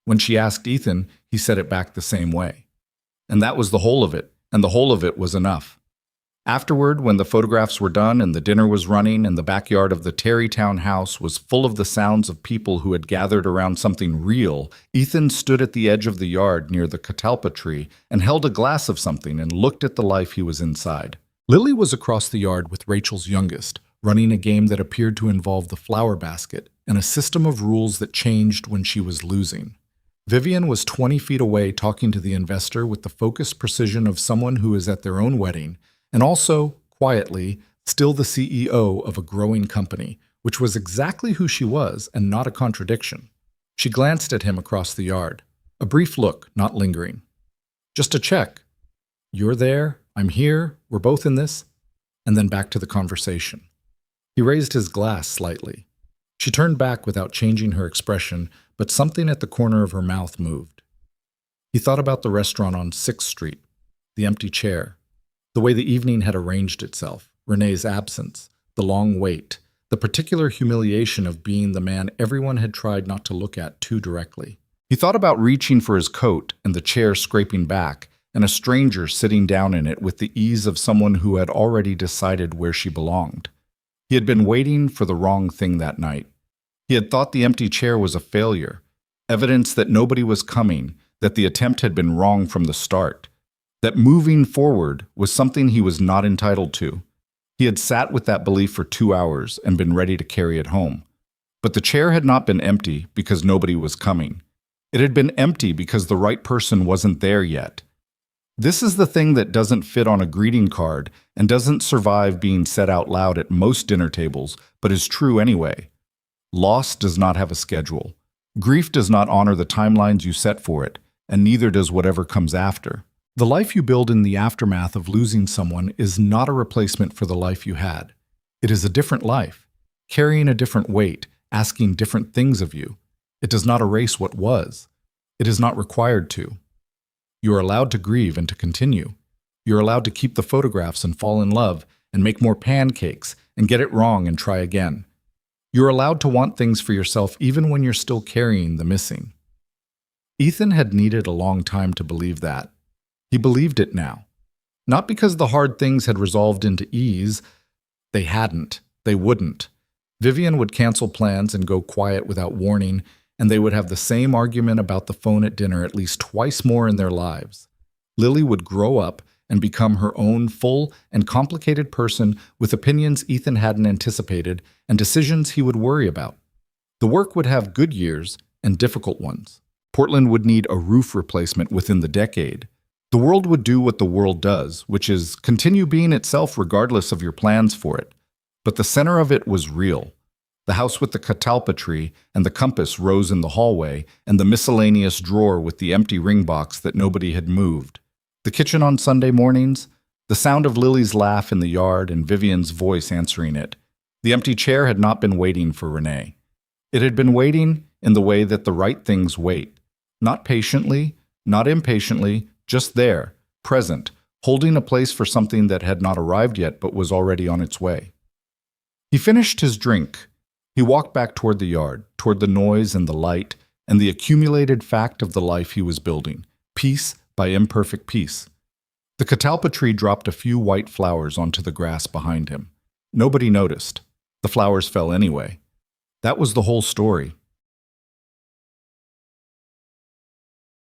When she asked Ethan, he said it back the same way. And that was the whole of it, and the whole of it was enough. Afterward, when the photographs were done and the dinner was running and the backyard of the Terrytown house was full of the sounds of people who had gathered around something real, Ethan stood at the edge of the yard near the catalpa tree and held a glass of something and looked at the life he was inside. Lily was across the yard with Rachel's youngest, running a game that appeared to involve the flower basket and a system of rules that changed when she was losing. Vivian was 20 feet away talking to the investor with the focused precision of someone who is at their own wedding, and also, quietly, still the CEO of a growing company, which was exactly who she was and not a contradiction. She glanced at him across the yard. A brief look, not lingering. Just a check. You're there, I'm here, we're both in this. And then back to the conversation. He raised his glass slightly. She turned back without changing her expression, but something at the corner of her mouth moved. He thought about the restaurant on 6th Street, the empty chair, the way the evening had arranged itself, Renee's absence, the long wait, the particular humiliation of being the man everyone had tried not to look at too directly. He thought about reaching for his coat and the chair scraping back, and a stranger sitting down in it with the ease of someone who had already decided where she belonged. He had been waiting for the wrong thing that night. He had thought the empty chair was a failure, evidence that nobody was coming, that the attempt had been wrong from the start, that moving forward was something he was not entitled to. He had sat with that belief for 2 hours and been ready to carry it home. But the chair had not been empty because nobody was coming. It had been empty because the right person wasn't there yet. This is the thing that doesn't fit on a greeting card and doesn't survive being said out loud at most dinner tables, but is true anyway. Loss does not have a schedule. Grief does not honor the timelines you set for it, and neither does whatever comes after. The life you build in the aftermath of losing someone is not a replacement for the life you had. It is a different life, carrying a different weight, asking different things of you. It does not erase what was. It is not required to. You are allowed to grieve and to continue. You're allowed to keep the photographs and fall in love and make more pancakes and get it wrong and try again. You're allowed to want things for yourself even when you're still carrying the missing. Ethan had needed a long time to believe that. He believed it now. Not because the hard things had resolved into ease. They hadn't. They wouldn't. Vivian would cancel plans and go quiet without warning, and they would have the same argument about the phone at dinner at least twice more in their lives. Lily would grow up and become her own full and complicated person with opinions Ethan hadn't anticipated and decisions he would worry about. The work would have good years and difficult ones. Portland would need a roof replacement within the decade. The world would do what the world does, which is continue being itself regardless of your plans for it. But the center of it was real. The house with the catalpa tree and the compass rose in the hallway, and the miscellaneous drawer with the empty ring box that nobody had moved. The kitchen on Sunday mornings, the sound of Lily's laugh in the yard and Vivian's voice answering it. The empty chair had not been waiting for Renee. It had been waiting in the way that the right things wait. Not patiently, not impatiently, just there, present, holding a place for something that had not arrived yet but was already on its way. He finished his drink. He walked back toward the yard, toward the noise and the light, and the accumulated fact of the life he was building, piece by imperfect piece. The catalpa tree dropped a few white flowers onto the grass behind him. Nobody noticed. The flowers fell anyway. That was the whole story.